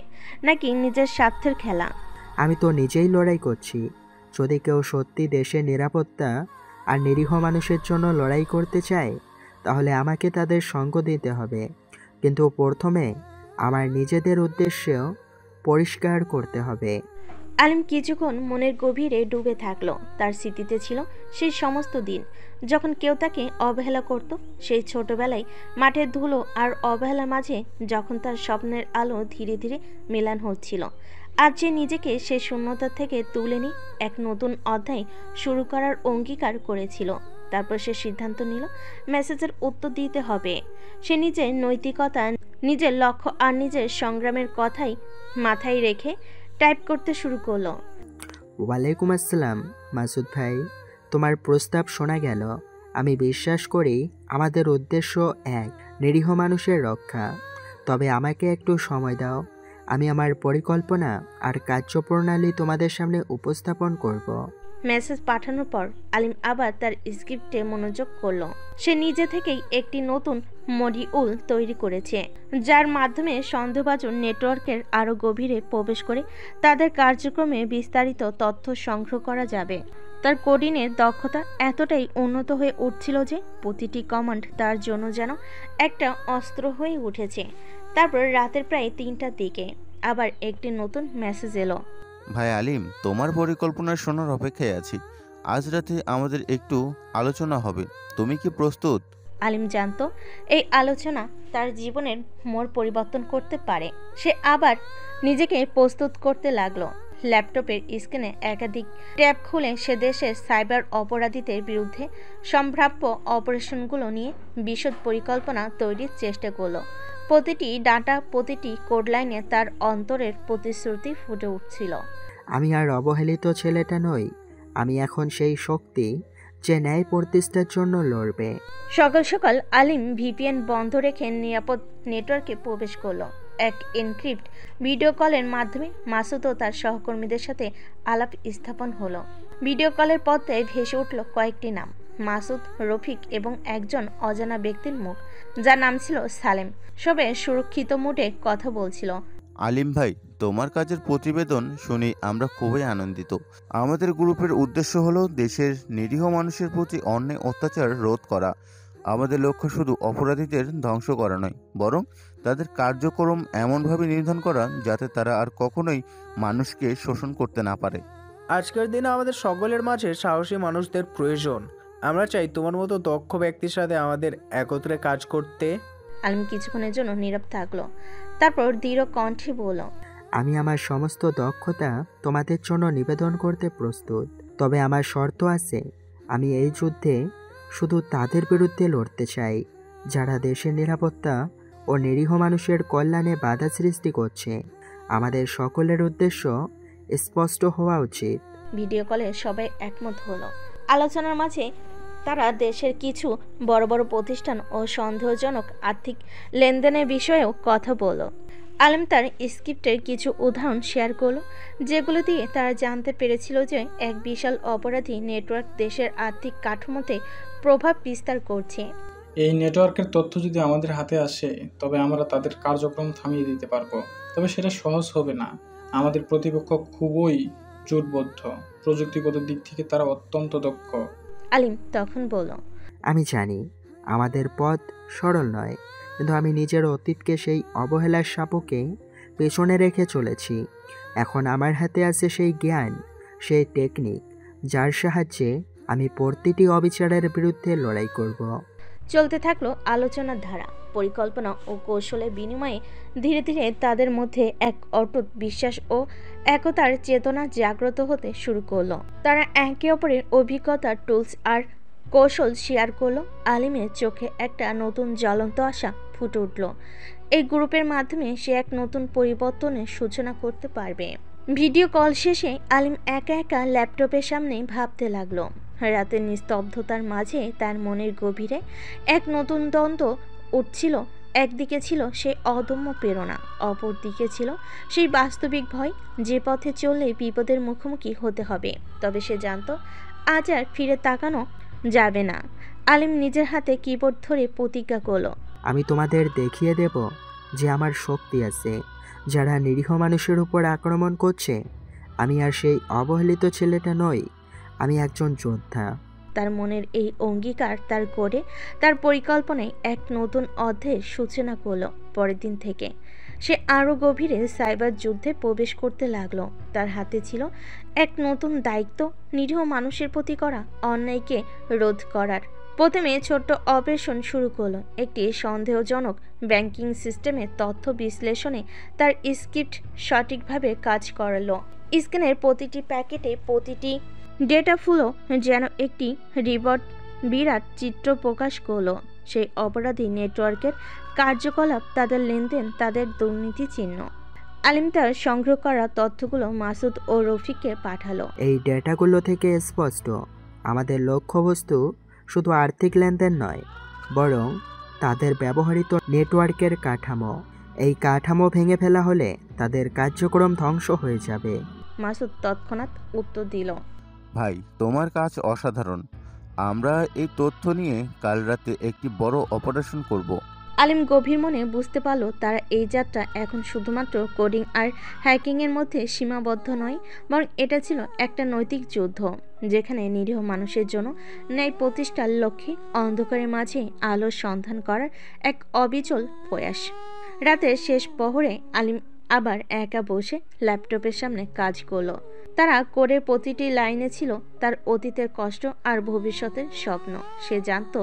নাকি নিজের স্বার্থের খেলা? আমি তো নিজেই লড়াই করছি। যদি কেউ সত্যি দেশের নিরাপত্তা আর নিরীহ মানুষের জন্য লড়াই করতে চায়, তাহলে আমাকে তাদের সঙ্গ দিতে হবে। কিন্তু প্রথমে আমার নিজেদের উদ্দেশ্য পরিষ্কার করতে হবে। আলিম কিছুক্ষণ মনের গভীরে ডুবে থাকলো। তার স্মৃতিতে ছিল সেই সমস্ত দিন যখন কেউ তাকে অবহেলা করত, সেই ছোটবেলায় মাঠের ধুলো আর অবহেলার মাঝে যখন তার স্বপ্নের আলো ধীরে ধীরে মিলান হচ্ছিল। আজ যে নিজেকে সে শূন্যতা থেকে তুলে নিয়ে এক নতুন অধ্যায় শুরু করার অঙ্গীকার করেছিল। তারপর সে সিদ্ধান্ত নিল মেসেজের উত্তর দিতে হবে। সে নিজের নৈতিকতা, নিজের লক্ষ্য আর নিজের সংগ্রামের কথাই মাথায় রেখে টাইপ করতে শুরু করলো। ওয়ালাইকুম আসসালাম মাসুদ ভাই, তোমার প্রস্তাব শোনা গেল। আমি বিশ্বাস করি আমাদের উদ্দেশ্য এক, নিরীহ মানুষের রক্ষা। তবে আমাকে একটু সময় দাও, আমি আমার পরিকল্পনা আর কার্যপ্রণালী তোমাদের সামনে উপস্থাপন করব। মেসেজ পাঠানোর পর আলিম আবার তার স্ক্রিপ্টে মনোযোগ করলো। সে নিজে থেকেই একটি নতুন মডিউল তৈরি করেছে, যার মাধ্যমে সন্দেহভাজন নেটওয়ার্কের আরও গভীরে প্রবেশ করে তাদের কার্যক্রমে বিস্তারিত তথ্য সংগ্রহ করা যাবে। তার কোডিংয়ের দক্ষতা এতটাই উন্নত হয়ে উঠছিল যে প্রতিটি কমান্ড তার জন্য যেন একটা অস্ত্র হয়ে উঠেছে। তারপর রাতের প্রায় 3টার দিকে আবার একটি নতুন মেসেজ এলো। ভাই আলিম, তোমার পরিকল্পনা শোনার অপেক্ষায় আছি। আজ রাতে আমাদের একটু আলোচনা হবে, তুমি কি প্রস্তুত? আলিম জানতো এই আলোচনা তার জীবনের মোড় পরিবর্তন করতে পারে। সে আবার নিজেকে প্রস্তুত করতে লাগলো। ল্যাপটপের স্ক্রিনে একাধিক ট্যাব খুলে সে দেশের সাইবার অপরাধীদের বিরুদ্ধে সম্ভাব্য অপারেশনগুলো নিয়ে বিশদ পরিকল্পনা তৈরির চেষ্টা করলো। প্রতিটি ডাটা, প্রতিটি কোড লাইনে তার অন্তরের প্রতিশ্রুতি ফুটে উঠছিল। আমি আর অবহেলিত ছেলেটা নই, আমি এখন সেই শক্তি যে ন্যায় প্রতিষ্ঠার জন্য লড়বে। সকাল সকাল আলিম ভিপিএন বন্ধ রেখে নিরাপদ নেটওয়ার্কে প্রবেশ করলো। এক এনক্রিপ্ট ভিডিও কলের মাধ্যমে মাসুদ ও তার সহকর্মীদের সাথে আলাপ স্থাপন হলো। ভিডিও কলের পর্দায় ভেসে উঠল কয়েকটি নাম, মাসুদ, রফিক এবং একজন অজানা ব্যক্তির মুখ, যার নাম ছিল সালেম। সবে সুরক্ষিত মুডে কথা বলছিল। আলিম ভাই, তোমার কাজের প্রতিবেদন শুনে আমরা খুবই আনন্দিত। আমাদের গ্রুপের উদ্দেশ্য হলো দেশের নিরীহ মানুষের প্রতি অন্যায় অত্যাচার রোধ করা। আমাদের লক্ষ্য শুধু অপরাধীদের ধ্বংস করা নয়, বরং তাদের কার্যক্রম এমনভাবে নির্ধারণ করা যাতে তারা আর কখনোই মানুষকে শোষণ করতে না পারে। আজকের দিনে আমাদের সকলের মাঝে সাহসী মানুষদের প্রয়োজন। আমরা চাই তোমার মতো দক্ষ ব্যক্তির সাথে আমাদের একত্রে কাজ করতে। আলিম কিছুক্ষণের জন্য নীরব থাকলো, তারপর দৃঢ় কণ্ঠে বলল, আমি আমার সমস্ত দক্ষতা তোমাদের জন্য নিবেদন করতে প্রস্তুত, তবে আমার শর্ত আছে। আমি এই যুদ্ধে শুধু তাদের বিরুদ্ধে লড়তে চাই যারা দেশের নিরাপত্তা ও নিরীহ মানুষের কল্যাণে বাধা সৃষ্টি করছে। আমাদের সকলের উদ্দেশ্য স্পষ্ট হওয়া উচিত। ভিডিও কলে সবাই একমত হলো। আলোচনার মাঝে তারা দেশের কিছু বড় বড় প্রতিষ্ঠান ও সন্দেহজনক আর্থিক লেনদেনের বিষয়েও কথা বলল। আলিম তার স্ক্রিপ্টের কিছু উদাহরণ শেয়ার করল, যেগুলো দিয়ে তারা জানতে পেরেছিল যে এক বিশাল অপরাধী নেটওয়ার্ক দেশের আর্থিক কাঠামোতে প্রভাব বিস্তার করছে। এই নেটওয়ার্কের তথ্য যদি আমাদের হাতে আসে, তবে আমরা তাদের কার্যক্রম থামিয়ে দিতে পারবো। তবে সেটা সহজ হবে না। আমাদের প্রতিপক্ষ খুবই জোটবদ্ধ। প্রযুক্তিগত দিক থেকে তারা অত্যন্ত দক্ষ। আলিম তখন বলল, আমি জানি আমাদের পথ সরল নয়, কিন্তু আমি নিজের অতীতকে সেই অবহেলার শাপকে পেছনে রেখে চলেছি। এখন আমার হাতে আছে সেই জ্ঞান, সেই টেকনিক, যার সাহায্যে আমি প্রতিটি অবিচারের বিরুদ্ধে লড়াই করব। চলতে থাকলো আলোচনার ধারা। পরিকল্পনা ও কৌশলের বিনিময়ে ধীরে ধীরে তাদের মধ্যে এক অটুট বিশ্বাস ও একতার চেতনা জাগ্রত হতে শুরু করলো। তারা একে অপরের অভিজ্ঞতা, টুলস আর কৌশল শেয়ার করলো। আলিমের চোখে একটা নতুন জ্বলন্ত আশা ফুটে উঠল। এই গ্রুপের মাধ্যমে সে এক নতুন পরিবর্তনের সূচনা করতে পারবে। ভিডিও কল শেষে আলিম একা একা ল্যাপটপের সামনে ভাবতে লাগলো। রাতের নিস্তব্ধতার মাঝে তার মনের গভীরে এক নতুন দ্বন্দ্ব উঠছিল। একদিকে ছিল সেই অদম্য প্রেরণা, অপর দিকে ছিল সেই বাস্তবিক ভয়, যে পথে চললে বিপদের মুখোমুখি হতে হবে। তবে সে জানত আজ আর ফিরে তাকানো যাবে না। আলিম নিজের হাতে কিবোর্ড ধরে প্রতিজ্ঞা করল, আমি তোমাদের দেখিয়ে দেব যে আমার শক্তি আছে। যারা নিরীহ মানুষের উপর আক্রমণ করছে, আমি আর সেই অবহেলিত ছেলেটা নই, আমি একজন যোদ্ধা। তার মনের এই অঙ্গীকার তার করে তার পরিকল্পনায় এক নতুন অধ্যায়ের সূচনা করলো। পরের দিন থেকে সে আরও গভীরে সাইবার যুদ্ধে প্রবেশ করতে লাগলো। তার হাতে ছিল এক নতুন দায়িত্ব, নিরীহ মানুষের প্রতি করা অন্যায়কে রোধ করার। প্রথমে ছোট্ট অপারেশন শুরু করলো। একটি সন্দেহজনক ব্যাংকিং সিস্টেমে তথ্য বিশ্লেষণে তার স্ক্রিপ্ট সঠিকভাবে কাজ করালো। স্ক্যানের প্রতিটি প্যাকেটে প্রতিটি ডেটা ফ্লো যেন একটি বিরাট চিত্র প্রকাশ করলো। সেই অপরাধী নেটওয়ার্কের কার্যকলাপ, তাদের লেনদেন, তাদের দুর্নীতি চিহ্ন। আলিম তার সংগ্রহ করা তথ্যগুলো মাসুদ ও রফিককে পাঠালো। এই ডেটাগুলো থেকে স্পষ্ট আমাদের লক্ষ্যবস্তু শুধু আর্থিক লেনদেন নয়, বরং তাদের ব্যবহৃত নেটওয়ার্কের কাঠামো। এই কাঠামো ভেঙে ফেলা হলে তাদের কার্যক্রম ধ্বংস হয়ে যাবে। মাসুদ তৎক্ষণাৎ উত্তর দিল, ভাই, তোমার কাজ অসাধারণ। আমরা এই তথ্য নিয়ে কাল রাতে একটি বড় অপারেশন করব। আলিম গভীর মনে বুঝতে পারল তারা এই যাত্রা এখন শুধুমাত্র কোডিং আর হ্যাকিংয়ের মধ্যে সীমাবদ্ধ নয়, বরং এটা ছিল একটা নৈতিক যুদ্ধ, যেখানে নিরীহ মানুষের জন্য ন্যায় প্রতিষ্ঠার লক্ষ্যে অন্ধকারের মাঝে আলোর সন্ধান করার এক অবিচল প্রয়াস। রাতের শেষ প্রহরে আলিম আবার একা বসে ল্যাপটপের সামনে কাজ করলো। তারা কোডের প্রতিটি লাইনে ছিল তার অতীতের কষ্ট আর ভবিষ্যতের স্বপ্ন। সে জানত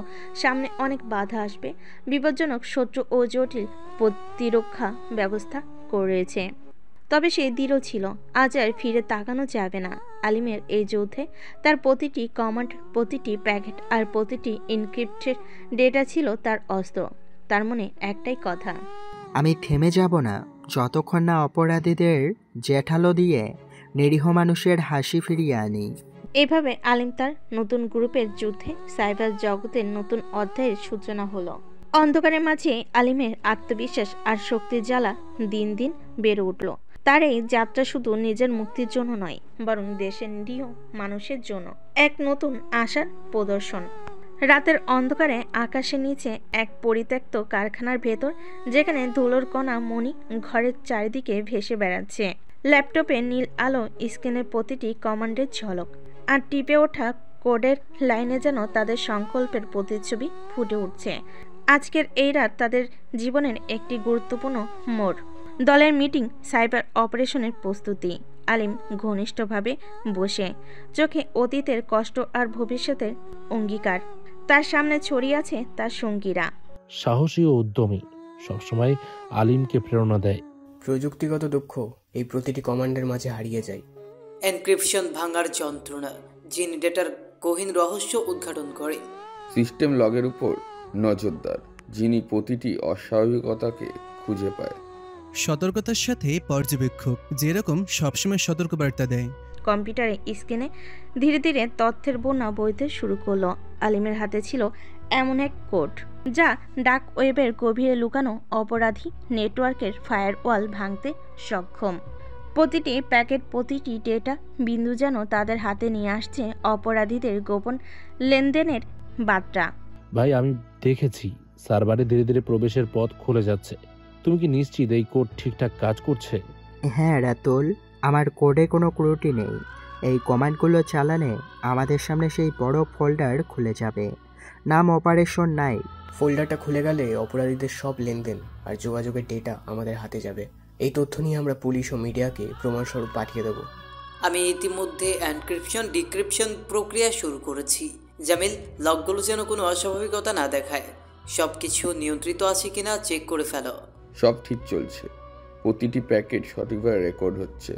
সামনে অনেক বাধা আসবে, বিপজ্জনক শত্রু ও জটিল প্রতিরক্ষা ব্যবস্থা করেছে। তবে সে দৃঢ় ছিল, আজ আর ফিরে তাকানো যাবে না। আলিমের এই যুদ্ধে তার প্রতিটি কমান্ড, প্রতিটি প্যাকেট আর প্রতিটি এনক্রিপ্টেড ডেটা ছিল তার অস্ত্র। তার মনে একটাই কথা, আমি থেমে যাব না যতক্ষণ না অপরাধীদের জেঠালো দিয়ে নিরীহ মানুষের হাসি ফিরিয়ে আনি। এভাবে আলিম তার নতুন গ্রুপের যুদ্ধে সাইবার জগতের নতুন অধ্যায়ের সূচনা হলো। অন্ধকারের মাঝে আলিমের আত্মবিশ্বাস আর শক্তির জ্বালা দিন দিন বেড়ে উঠল। তার এই যাত্রা শুধু নিজের মুক্তির জন্য নয়, বরং দেশের নিরীহ মানুষের জন্য এক নতুন আশার প্রদর্শন। রাতের অন্ধকারে আকাশের নিচে এক পরিত্যক্ত কারখানার ভেতর, যেখানে ধুলোর কণা মণি ঘরের চারিদিকে ভেসে বেড়াচ্ছে। ল্যাপটপে নীল আলো, স্ক্রিনের প্রতিটি কমান্ডের ঝলক, আর টিপে ওঠা কোডের লাইনে যেন তাদের সংকল্পের প্রতিচ্ছবি ফুটে উঠছে। আজকের এই রাত তাদের জীবনের একটি গুরুত্বপূর্ণ মোড়। দলের মিটিং, সাইবার অপারেশনের প্রস্তুতি। আলিম ঘনিষ্ঠভাবে বসে, চোখে অতীতের কষ্ট আর ভবিষ্যতের অঙ্গীকার। তার সামনে ছড়িয়ে আছে তার সঙ্গীরা, সাহসী ও উদ্যমী, সবসময় আলিমকে প্রেরণা দেয়। প্রযুক্তিগত দক্ষ এই প্রতিটি কমান্ডের মাঝে হারিয়ে যায়। এনক্রিপশন ভাঙার যন্ত্রণা, যিনি ডেটার গহীন রহস্য উদ্ঘাটন করে। সিস্টেম লগের উপর নজরদার, যিনি প্রতিটি অস্বাভাবিকতাকে খুঁজে পায়। সতর্কতার সাথে পর্যবেক্ষক, যেরকম সবসময় সতর্কবার্তা দেয়। কম্পিউটারে স্ক্রিনে ধীরে ধীরে তথ্যের বন্যা বইতে শুরু করলো। আলিমের হাতে ছিল এমন এক কোড, যা ডার্ক ওয়েবের গভীরে লুকানো অপরাধী নেটওয়ার্কের ফায়ারওয়াল ভাঙতে সক্ষম। প্রতিটি প্যাকেট, প্রতিটি ডেটা বিন্দু যেন তাদের হাতে নিয়ে আসছে অপরাধীদের গোপন লেনদেনের বার্তা। ভাই, আমি দেখেছি সার্ভারে ধীরে ধীরে প্রবেশের পথ খুলে যাচ্ছে। তুমি কি নিশ্চিত এই কোড ঠিকঠাক কাজ করছে? হ্যাঁ রাতুল, আমার কোডে কোনো ত্রুটি নেই। এই কমান্ডগুলো চালানে আমাদের সামনে সেই বড় ফোল্ডার খুলে যাবে, নাম অপারেশন নাইট। ফোল্ডারটা খুলে গেলে অপরাধীদের সব লেনদেন আর যোগাযোগের ডেটা আমাদের হাতে যাবে। এই তথ্য নিয়ে আমরা পুলিশ ও মিডিয়াকে প্রমাণস্বরূপ পাঠিয়ে দেব। আমি ইতিমধ্যে এনক্রিপশন ডিক্রিপশন প্রক্রিয়া শুরু করেছি। জামিল, লকগুলো যেন কোনো অস্বাভাবিকতা না দেখায়। সব কিছু নিয়ন্ত্রিত আছে কিনা চেক করে ফেলো। সব ঠিক চলছে, প্রতিটি প্যাকেট সঠিকভাবে রেকর্ড হচ্ছে।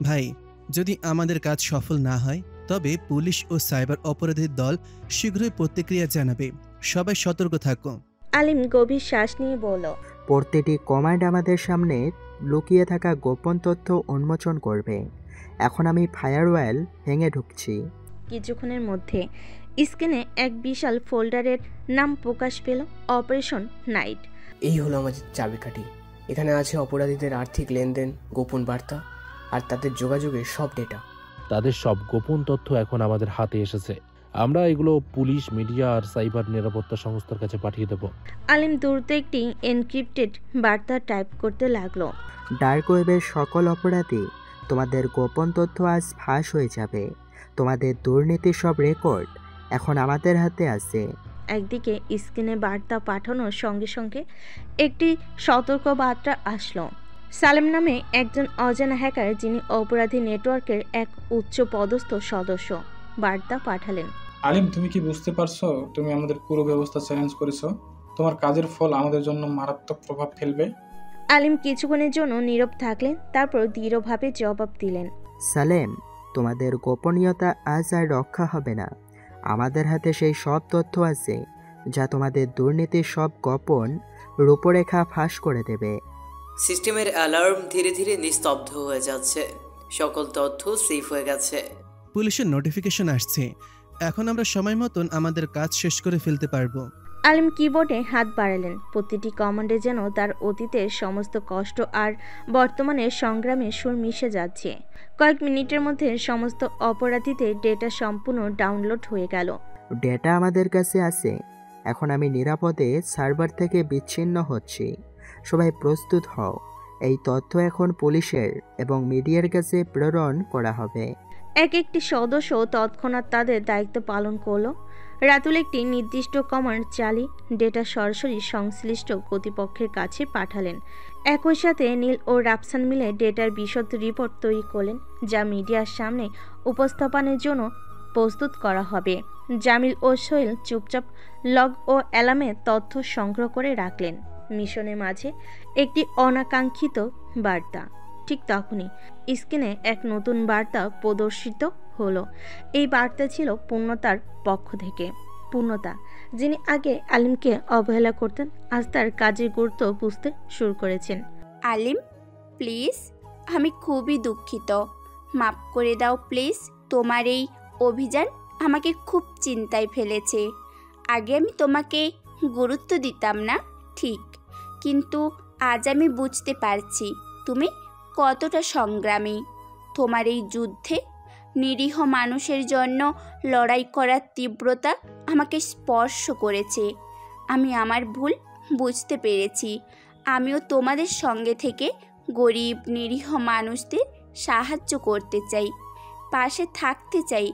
ভাই, যদি আমাদের কাজ সফল না হয়, তবে পুলিশ ও সাইবার অপরাধের দল শীঘ্রই প্রতিক্রিয়া জানাবে। সবাই সতর্ক থাকো। আলিম গভীর শ্বাস নিয়ে বলল, প্রতিটি কমান্ড আমাদের সামনে লুকিয়ে থাকা গোপন তথ্য উন্মোচন করবে। এখন আমি ফায়ারওয়াল ভেঙে ঢুকছি। কিছুক্ষণের মধ্যে স্ক্রিনে এক বিশাল ফোল্ডারের নাম প্রকাশ পেল, অপারেশন নাইট। এই হলো আমাদের চাবিকাঠি। এখানে আছে অপরাধীদের আর্থিক লেনদেন, গোপন বার্তা আর তাদের যোগাযোগের সব ডেটা। তাদের সব গোপন তথ্য এখন আমাদের হাতে এসেছে। আমরা এগুলো পুলিশ, মিডিয়া আর সাইবার নিরাপত্তা সংস্থার কাছে পাঠিয়ে দেব। আলিম দ্রুত একটি এনক্রিপ্টেড বার্তা টাইপ করতে লাগলো। ডার্ক ওয়েবের সকল অপরাধী, তোমাদের গোপন তথ্য আজ ফাঁস হয়ে যাবে। তোমাদের দুর্নীতির সব রেকর্ড এখন আমাদের হাতে আছে। একদিকে স্ক্রিনে বার্তা পাঠানোর সঙ্গে সঙ্গে একটি সতর্ক বার্তা আসলো। সালেম নামে একজন অজানা হ্যাকার, যিনি অপরাধী নেটওয়ার্কের এক উচ্চ পদস্থ সদস্য, বার্তা পাঠালেন। আলিম, তুমি কি বুঝতে পারছো তুমি আমাদের পুরো ব্যবস্থা চ্যালেঞ্জ করেছো? তোমার কাজের ফল আমাদের জন্য মারাত্মক প্রভাব ফেলবে। আলিম কিছুক্ষণের জন্য নীরব থাকলেন, তারপর দৃঢ়ভাবে জবাব দিলেন, সালেম, তোমাদের গোপনীয়তা আজ আর রক্ষা হবে না। আমাদের হাতে সেই সব তথ্য আছে যা তোমাদের দুর্নীতির সব গোপন রূপরেখা ফাঁস করে দেবে। সিস্টেমের অ্যালার্ম ধীরে ধীরে নিস্তব্ধ হয়ে যাচ্ছে। সকল তথ্য সেভ হয়ে গেছে। পুলিশের নোটিফিকেশন আসছে। এখন আমরা সময় মতন আমাদের কাজ শেষ করে ফেলতে পারবো। আলিম কিবোর্ডে হাত বাড়ালেন। প্রতিটি কমান্ডে যেন তার অতীতের সমস্ত কষ্ট আর বর্তমানের সংগ্রামের সুর মিশে যাচ্ছে। কয়েক মিনিটের মধ্যে সমস্ত অপরাধীদের ডেটা সম্পূর্ণ ডাউনলোড হয়ে গেল। ডেটা আমাদের কাছে আছে। এখন আমি নিরাপদে সার্ভার থেকে বিচ্ছিন্ন হচ্ছি। সবাই প্রস্তুত হও। এই তথ্য এখন পুলিশের এবং মিডিয়ার কাছে প্রেরণ করা হবে। একটি সদস্য তৎক্ষণাৎ তাদের দায়িত্ব পালন করল। রাতুল একটি নির্দিষ্ট কমান্ড চালিয়ে ডেটা সরাসরি সংশ্লিষ্ট কর্তৃপক্ষের কাছে পাঠালেন। একই সাথে নীল ও রাফসান মিলে ডেটার বিশদ রিপোর্ট তৈরি করলেন, যা মিডিয়ার সামনে উপস্থাপনের জন্য প্রস্তুত করা হবে। জামিল ও সোহেল চুপচাপ লগ ও অ্যালার্মে তথ্য সংগ্রহ করে রাখলেন। মিশনের মাঝে একটি অনাকাঙ্ক্ষিত বার্তা। ঠিক তখনই স্ক্রিনে এক নতুন বার্তা প্রদর্শিত হলো। এই বার্তা ছিল পূর্ণতার পক্ষ থেকে। পূর্ণতা, যিনি আগে আলিমকে অবহেলা করতেন, আজ তার কাজের গুরুত্ব বুঝতে শুরু করেছেন। আলিম, প্লিজ, আমি খুবই দুঃখিত। মাফ করে দাও প্লিজ। তোমার এই অভিযান আমাকে খুব চিন্তায় ফেলেছে। আগে আমি তোমাকে গুরুত্ব দিতাম না, ঠিক, কিন্তু আজ আমি বুঝতে পারছি তুমি কতটা সংগ্রামী। তোমার এই যুদ্ধে নিরীহ মানুষের জন্য লড়াই করার তীব্রতা আমাকে স্পর্শ করেছে। আমি আমার ভুল বুঝতে পেরেছি। আমিও তোমাদের সঙ্গে থেকে গরিব নিরীহ মানুষদের সাহায্য করতে চাই, পাশে থাকতে চাই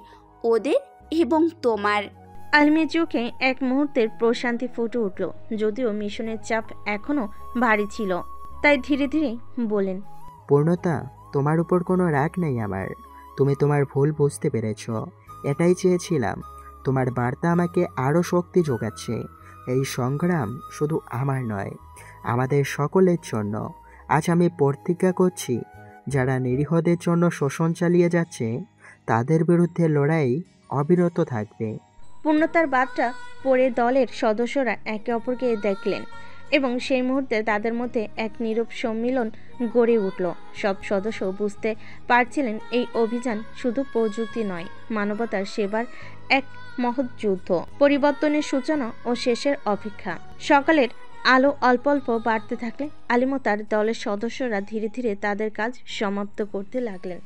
ওদের এবং তোমার। আলিমের চোখে এক মুহূর্তের প্রশান্তি ফুটে উঠল, যদিও মিশনের চাপ এখনও ভারী ছিল। তাই ধীরে ধীরে বলেন, পূর্ণতা, তোমার উপর কোনো রাগ নেই আমার। তুমি তোমার ভুল বুঝতে পেরেছ, এটাই চেয়েছিলাম। তোমার বার্তা আমাকে আরও শক্তি যোগাচ্ছে। এই সংগ্রাম শুধু আমার নয়, আমাদের সকলের জন্য। আজ আমি প্রতিজ্ঞা করছি, যারা নিরীহদের জন্য শোষণ চালিয়ে যাচ্ছে তাদের বিরুদ্ধে লড়াই অবিরত থাকবে। পূর্ণতার বার্তা পড়ে দলের সদস্যরা একে অপরকে দেখলেন এবং সেই মুহূর্তে তাদের মধ্যে এক নীরব সম্মিলন গড়ে উঠল। সব সদস্য বুঝতে পারছিলেন এই অভিযান শুধু প্রযুক্তি নয়, মানবতার সেবার এক মহৎ যুদ্ধ, পরিবর্তনের সূচনা ও শেষের অপেক্ষা। সকালের আলো অল্প অল্প বাড়তে থাকলে আলিম ও তার দলের সদস্যরা ধীরে ধীরে তাদের কাজ সমাপ্ত করতে লাগলেন।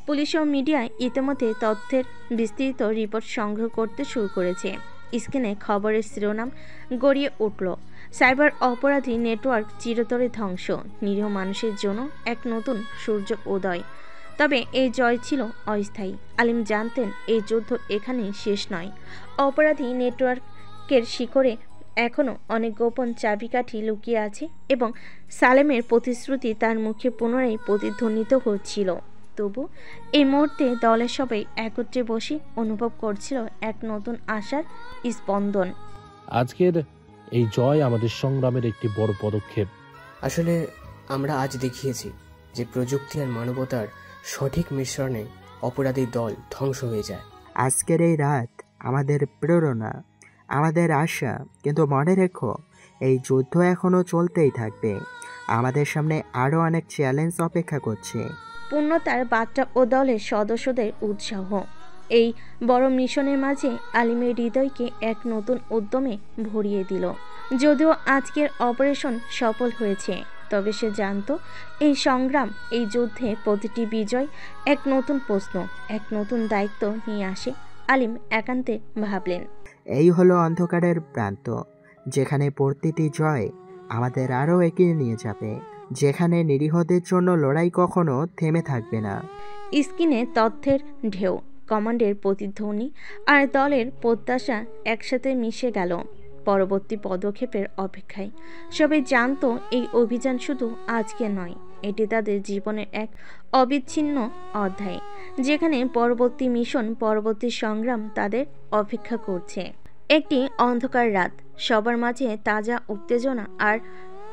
পুলিশ ও মিডিয়া ইতিমধ্যে তথ্যের বিস্তৃত রিপোর্ট সংগ্রহ করতে শুরু করেছে। স্ক্রিনে খবরের শিরোনাম গড়িয়ে উঠল, সাইবার অপরাধী নেটওয়ার্ক চিরতরে ধ্বংস, নিরীহ মানুষের জন্য এক নতুন সূর্য উদয়। তবে এই জয় ছিল অস্থায়ী। আলিম জানতেন এই যুদ্ধ এখানেই শেষ নয়। অপরাধী নেটওয়ার্কের শিখরে এখনও অনেক গোপন চাবিকাঠি লুকিয়ে আছে এবং সালেমের প্রতিশ্রুতি তার মুখে পুনরায় প্রতিধ্বনিত হচ্ছিল। তবু এই মুহূর্তে দলের সবাই একত্রে বসে অনুভব করছিল এক নতুন আশার স্পন্দন। আজকের এই জয় আমাদের সংগ্রামের একটি বড় পদক্ষেপ। আসলে আমরা আজ দেখিয়েছি যে প্রযুক্তি আর মানবতার সঠিক মিশ্রণে অপরাধী দল ধ্বংস হয়ে যায়। আজকের এই রাত আমাদের প্রেরণা, আমাদের আশা। কিন্তু মনে রেখো, এই যুদ্ধ এখনও চলতেই থাকবে। আমাদের সামনে আরও অনেক চ্যালেঞ্জ অপেক্ষা করছে। পূর্ণতার বার্তা ও দলের সদস্যদের উৎসাহ এই বড় মিশনের মাঝে আলিমের হৃদয়কে এক নতুন উদ্যমে ভরিয়ে দিল। যদিও আজকের অপারেশন সফল হয়েছে, তবে সে জানত এই সংগ্রাম, এই যুদ্ধে প্রতিটি বিজয় এক নতুন প্রশ্ন, এক নতুন দায়িত্ব নিয়ে আসে। আলিম একান্তে ভাবলেন, এই হলো অন্ধকারের প্রান্ত, যেখানে প্রতিটি জয় আমাদের আরও এগিয়ে নিয়ে যাবে, যেখানে নিরীহদের জন্য লড়াই কখনো থেমে থাকবে না। স্ক্রিনে তথ্যের ঢেউ, কমান্ডের প্রতিধ্বনি আর দলের প্রত্যাশা একসাথে মিশে গেল পরবর্তী পদক্ষেপের অপেক্ষায়। সবাই জানতো এই অভিযান শুধু আজকে নয়, এটি তাদের জীবনের এক অবিচ্ছিন্ন অধ্যায়, যেখানে পরবর্তী মিশন, পরবর্তী সংগ্রাম তাদের অপেক্ষা করছে। একটি অন্ধকার রাত, সবার মাঝে তাজা উত্তেজনা আর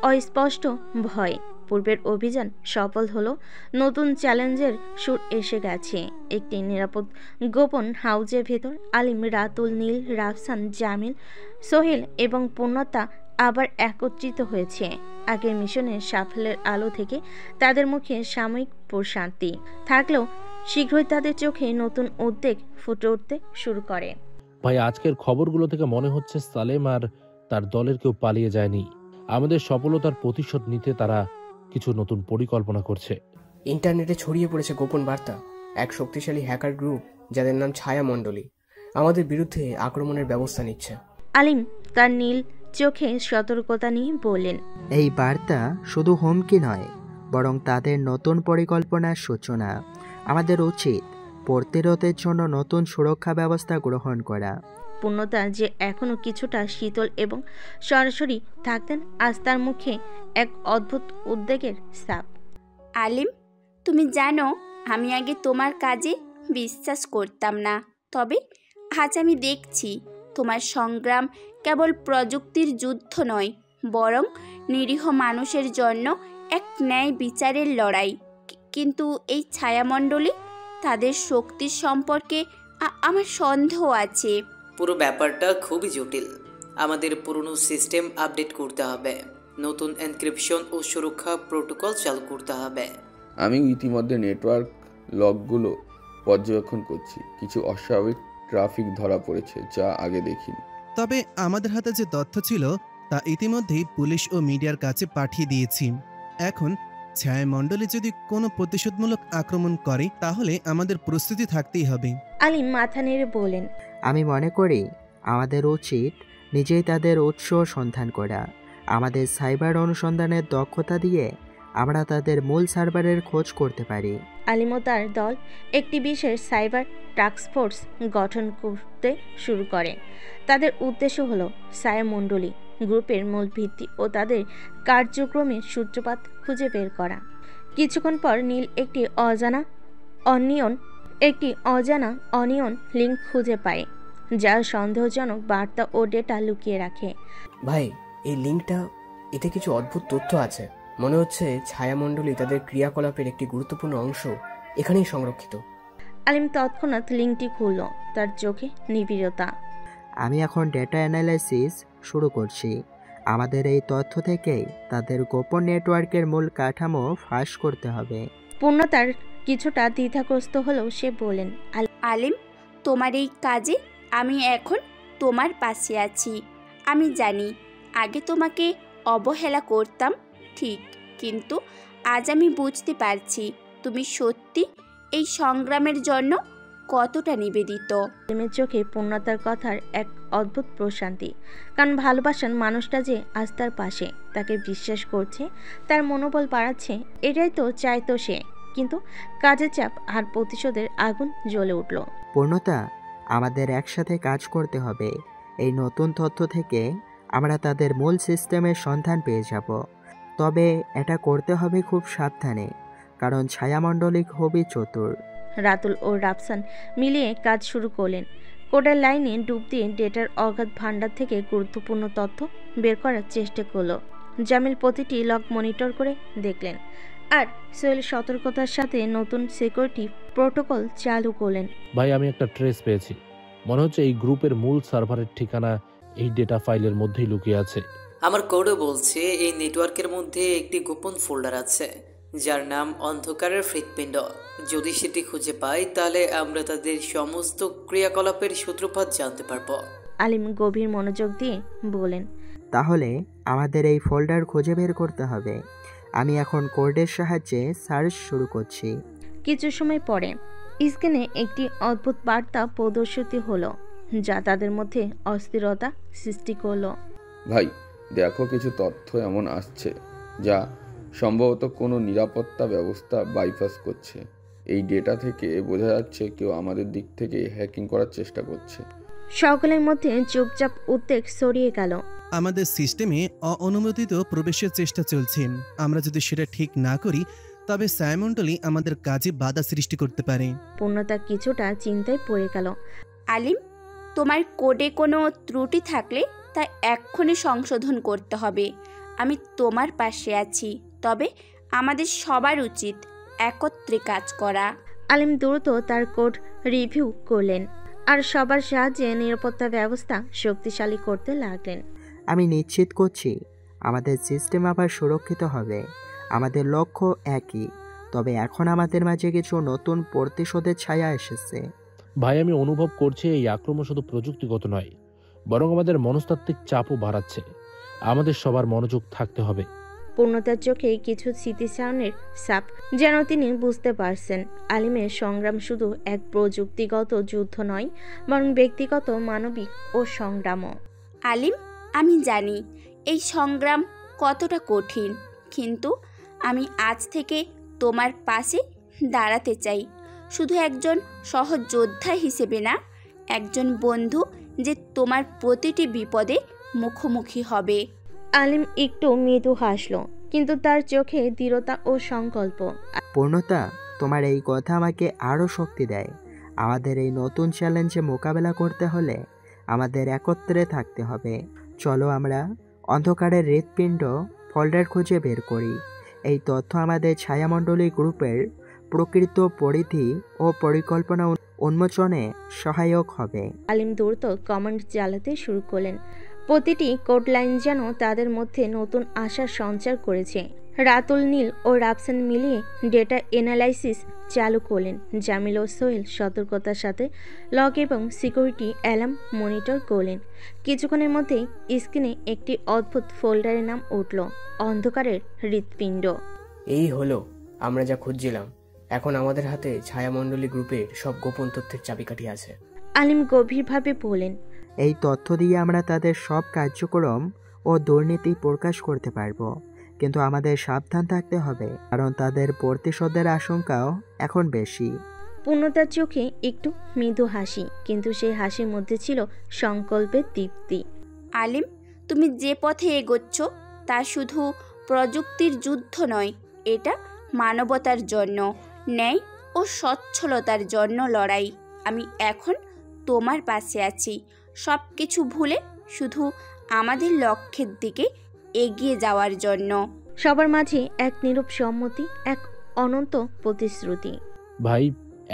অস্পষ্ট ভয়। পূর্বের অভিযান সফল হলো, নতুন চ্যালেঞ্জের সুর এসে গেছে। একটি নিরাপদ গোপন হাউজের ভেতর আলিম, রাতুল, নীল, রাফসান, জামিল, সোহেল এবং পূর্ণতা আবার একত্রিত হয়েছে। আগের মিশনের সাফল্যের আলো থেকে তাদের মুখে সাময়িক প্রশান্তি থাকলেও শীঘ্রই তাদের চোখে নতুন উদ্বেগ ফুটে উঠতে শুরু করে। ভাই, আজকের খবরগুলো থেকে মনে হচ্ছে সালেম আর তার দলের কেউ পালিয়ে যায়নি। আমাদের সফলতার প্রতিশোধ নিতে তারা কিছু নতুন পরিকল্পনা করছে। ইন্টারনেটে ছড়িয়ে পড়েছে গোপন বার্তা, এক শক্তিশালী হ্যাকার গ্রুপ যাদের নাম ছায়া মণ্ডলী আমাদের বিরুদ্ধে আক্রমণের ব্যবস্থা নিচ্ছে। আলিম তার নীল চোখে সতর্কতা নিয়ে বললেন, এই বার্তা শুধু হুমকি নয়, বরং তাদের নতুন পরিকল্পনার সূচনা। আমাদের উচিত প্রতিরোধের জন্য নতুন সুরক্ষা ব্যবস্থা গ্রহণ করা। পূর্ণতা যে এখনো কিছুটা শীতল এবং সরাসরি থাকতেন, আজ তার মুখে এক অদ্ভুত উদ্বেগের ছাপ। আলিম, তুমি জানো আমি আগে তোমার কাজে বিশ্বাস করতাম না, তবে আজ আমি দেখছি তোমার সংগ্রাম কেবল প্রযুক্তির যুদ্ধ নয়, বরং নিরীহ মানুষের জন্য এক ন্যায় বিচারের লড়াই। কিন্তু এই ছায়ামণ্ডলী, তাদের শক্তির সম্পর্কে আমার সন্দেহ আছে। পুরো ব্যাপারটা খুবই জটিল। আমাদের পুরনো সিস্টেম আপডেট করতে হবে, নতুন এনক্রিপশন ও সুরক্ষা প্রোটোকল চালু করতে হবে। আমি ইতিমধ্যে নেটওয়ার্ক লগগুলো পর্যবেক্ষণ করছি। কিছু অস্বাভাবিক ট্রাফিক ধরা পড়েছে, যা আগে দেখিনি। তবে আমাদের হাতে যে তথ্য ছিল তা ইতিমধ্যেই পুলিশ ও মিডিয়ার কাছে পাঠিয়ে দিয়েছি। এখন ছায়ামণ্ডলী যদি কোনো প্রতিশোধমূলক আক্রমণ করে তাহলে আমাদের প্রস্তুতি থাকতেই হবে। আলিম মাথা নেড়ে বলেন, আমি মনে করি আমাদের উচিত নিজেই তাদের উৎস সন্ধান করা। আমাদের সাইবার অনুসন্ধানের দক্ষতা দিয়ে আমরা তাদের মূল সার্ভারের খোঁজ করতে পারি। আলিম ও তার দল একটি বিশেষ সাইবার টাস্কফোর্স গঠন করতে শুরু করে। তাদের উদ্দেশ্য হলো ছায়ামণ্ডলী গ্রুপের মূল ভিত্তি ও তাদের কার্যক্রমের সূত্রপাত খুঁজে বের করা। কিছুক্ষণ পর নীল একটি অজানা অনিয়ন লিঙ্ক খুঁজে পায়, যা সন্দেহজনক বার্তা ও ডেটা লুকিয়ে রাখে। ভাই, এই লিঙ্কটা, এতে কিছু অদ্ভুত তথ্য আছে। মনে হচ্ছে ছায়ামণ্ডলী তাদের ক্রিয়াকলাপের একটি গুরুত্বপূর্ণ অংশ এখানেই সংরক্ষিত। আলিম তৎক্ষণাৎ লিঙ্কটি খুলল, তার চোখে নিবিড়তা। আমি এখন ডেটা অ্যানালাইসিস শুরু করছি। আমাদের এই তথ্য থেকেই তাদের গোপন নেটওয়ার্কের মূল কাঠামো ফাঁস করতে হবে। পূর্ণতার কিছুটা দ্বিধাগ্রস্ত হলেও সে বলেন, আলিম, তোমার এই কাজে আমি এখন তোমার পাশে আছি। আমি জানি আগে তোমাকে অবহেলা করতাম, ঠিক, কিন্তু আজ আমি বুঝতে পারছি তুমি সত্যি এই সংগ্রামের জন্য কতটা নিবেদিত। আলিমের চোখে পূর্ণতার কথার এক অদ্ভুত প্রশান্তি, কারণ ভালোবাসার মানুষটা যে আজ তার পাশে, তাকে বিশ্বাস করছে, তার মনোবল বাড়াচ্ছে, এটাই তো চাইতো সে। কিন্তু কাজের চাপ আর প্রতিশোধের আগুন জ্বলে উঠল। পূর্ণতা, আমাদের একসাথে কাজ করতে হবে। এই নতুন তথ্য থেকে আমরা তাদের মূল সিস্টেমের সন্ধান পেয়ে যাব। তবে এটা করতে হবে খুব সাবধানে, কারণ ছায়ামণ্ডলী খুবই চতুর। রাতুল ও রাফসান মিলিয়ে কাজ শুরু করলেন। কোডের লাইনে ডুব দিয়ে ডেটার অগাধ ভান্ডার থেকে গুরুত্বপূর্ণ তথ্য বের করার চেষ্টা করলো। জামিল প্রতিটি লগ মনিটর করে দেখলেন, আর সোহেল সতর্কতার সাথে নতুন সিকিউরিটি প্রোটোকল চালু করলেন। ভাই, আমি একটা ট্রেস পেয়েছি। মনে হচ্ছে এই গ্রুপের মূল সার্ভারের ঠিকানা এই ডেটা ফাইলের মধ্যেই লুকিয়ে আছে। আমার কোডও বলছে এই নেটওয়ার্কের মধ্যে একটি গোপন ফোল্ডার আছে যার নাম অন্ধকারের হৃৎপিণ্ড। যদি সেটি খুঁজে পাই তাহলে আমরা তাদের সমস্ত ক্রিয়াকলাপের সূত্রপাত জানতে পারবো। আলিম গভীর মনোযোগ দিয়ে বলেন, তাহলে আমাদের এই ফোল্ডার খুঁজে বের করতে হবে। আমি এখন কোডের সাহায্যে সার্চ শুরু করছি। কিছু সময় পরে স্ক্রিনে একটি অদ্ভুত বার্তা প্রদর্শিত হলো, যা তাদের মধ্যে অস্থিরতা সৃষ্টি করলো। ভাই, দেখো, কিছু তথ্য এমন আসছে যা সম্ভবত কোনো নিরাপত্তা ব্যবস্থা বাইপাস করছে। এই ডেটা থেকে বোঝা যাচ্ছে কেউ আমাদের দিক থেকে হ্যাকিং করার চেষ্টা করছে। সকলের মধ্যে চুপচাপ উদ্বেগ ছড়িয়ে গেল। আমাদের সিস্টেমে অননুমোদিত প্রবেশের চেষ্টা চলছে। আমরা যদি সেটা ঠিক না করি তবে ছায়ামণ্ডলী আমাদের কাজে বাধা সৃষ্টি করতে পারে। পূর্ণতা কিছুটা চিন্তায় পড়ে গেল। আলিম, তোমার কোডে কোনো ত্রুটি থাকলে তা এক্ষুনি সংশোধন করতে হবে। আমি তোমার পাশে আছি, তবে আমাদের সবার উচিত একত্রে কাজ করা। আলিম দ্রুত তার কোড রিভিউ করলেন আর সবার সাহায্যে নিরাপত্তা ব্যবস্থা শক্তিশালী করতে লাগলেন। আমি নিশ্চিত করছি আমাদের সিস্টেম আবার সুরক্ষিত হবে। আমাদের লক্ষ্য একই, তবে এখন আমাদের মাঝে কিছু নতুন প্রতিশোধের ছায়া এসেছে। ভাই, আমি অনুভব করছি এই আক্রমণ শুধু প্রযুক্তিগত নয়, বরং আমাদের মনস্তাত্ত্বিক চাপও বাড়াচ্ছে। আমাদের সবার মনোযোগ থাকতে হবে। পূর্ণতার চোখে কিছু স্মৃতিচারণের ছাপ, যেন তিনি বুঝতে পারছেন আলিমের সংগ্রাম শুধু এক প্রযুক্তিগত যুদ্ধ নয়, বরং ব্যক্তিগত, মানবিক ও সংগ্রামও। আলিম, আমি জানি এই সংগ্রাম কতটা কঠিন, কিন্তু আমি আজ থেকে তোমার পাশে দাঁড়াতে চাই। শুধু একজন সহজ যোদ্ধা হিসেবে না, একজন বন্ধু যে তোমার প্রতিটি বিপদে মুখোমুখি হবে। আলিম একটু মৃদু হাসল, কিন্তু তার চোখে দৃঢ়তা ও সংকল্প। পূর্ণতা, তোমার এই কথা আমাকে আরও শক্তি দেয়। আমাদের এই নতুন চ্যালেঞ্জে মোকাবেলা করতে হলে আমাদের একত্রে থাকতে হবে। চলো আমরা অন্ধকারের হৃৎপিণ্ড ফোল্ডার খুঁজে বের করি। এই তথ্য আমাদের ছায়ামণ্ডলী গ্রুপের প্রকৃত পরিধি ও পরিকল্পনা উন্মোচনে সহায়ক হবে। আলিম দ্রুত কমান্ড চালাতে শুরু করলেন। প্রতিটি কোড লাইন যেন তাদের মধ্যে নতুন আশার সঞ্চার করেছে। রাতুল, নীল ও রাফসান মিলিয়ে ডেটা এনালাইসিস চালু করলেন। জামিল ও সোহেল সতর্কতার সাথে লক এবং সিকিউরিটি অ্যালার্ম মনিটর করলেন। কিছুক্ষণের মধ্যেই স্ক্রিনে একটি অদ্ভুত ফোল্ডারের নাম উঠল, অন্ধকারের হৃৎপিণ্ড। এই হলো আমরা যা খুঁজছিলাম। এখন আমাদের হাতে ছায়ামণ্ডলী গ্রুপের সব গোপন তথ্যের চাবিকাঠি আছে। আলিম গভীরভাবে বললেন, এই তথ্য দিয়ে আমরা তাদের সব কার্যক্রম ও দুর্নীতি প্রকাশ করতে পারবো, কিন্তু আমাদের সাবধান থাকতে হবে, কারণ তাদের প্রতিশোধের আশঙ্কাও এখন বেশি। পূর্ণতার চোখে একটু মৃদু হাসি, কিন্তু সেই হাসির মধ্যে ছিল সংকল্পের দীপ্তি। আলিম, তুমি যে পথে এগোচ্ছ তা শুধু প্রযুক্তির যুদ্ধ নয়, এটা মানবতার জন্য, ন্যায় ও সচ্ছলতার জন্য লড়াই। আমি এখন তোমার পাশে আছি, সব কিছু ভুলে শুধু আমাদের লক্ষ্যের দিকে এগিয়ে যাওয়ার জন্য। সবার মাঝে এক নীরব সম্মতি, এক অনন্ত প্রতিশ্রুতি। ভাই,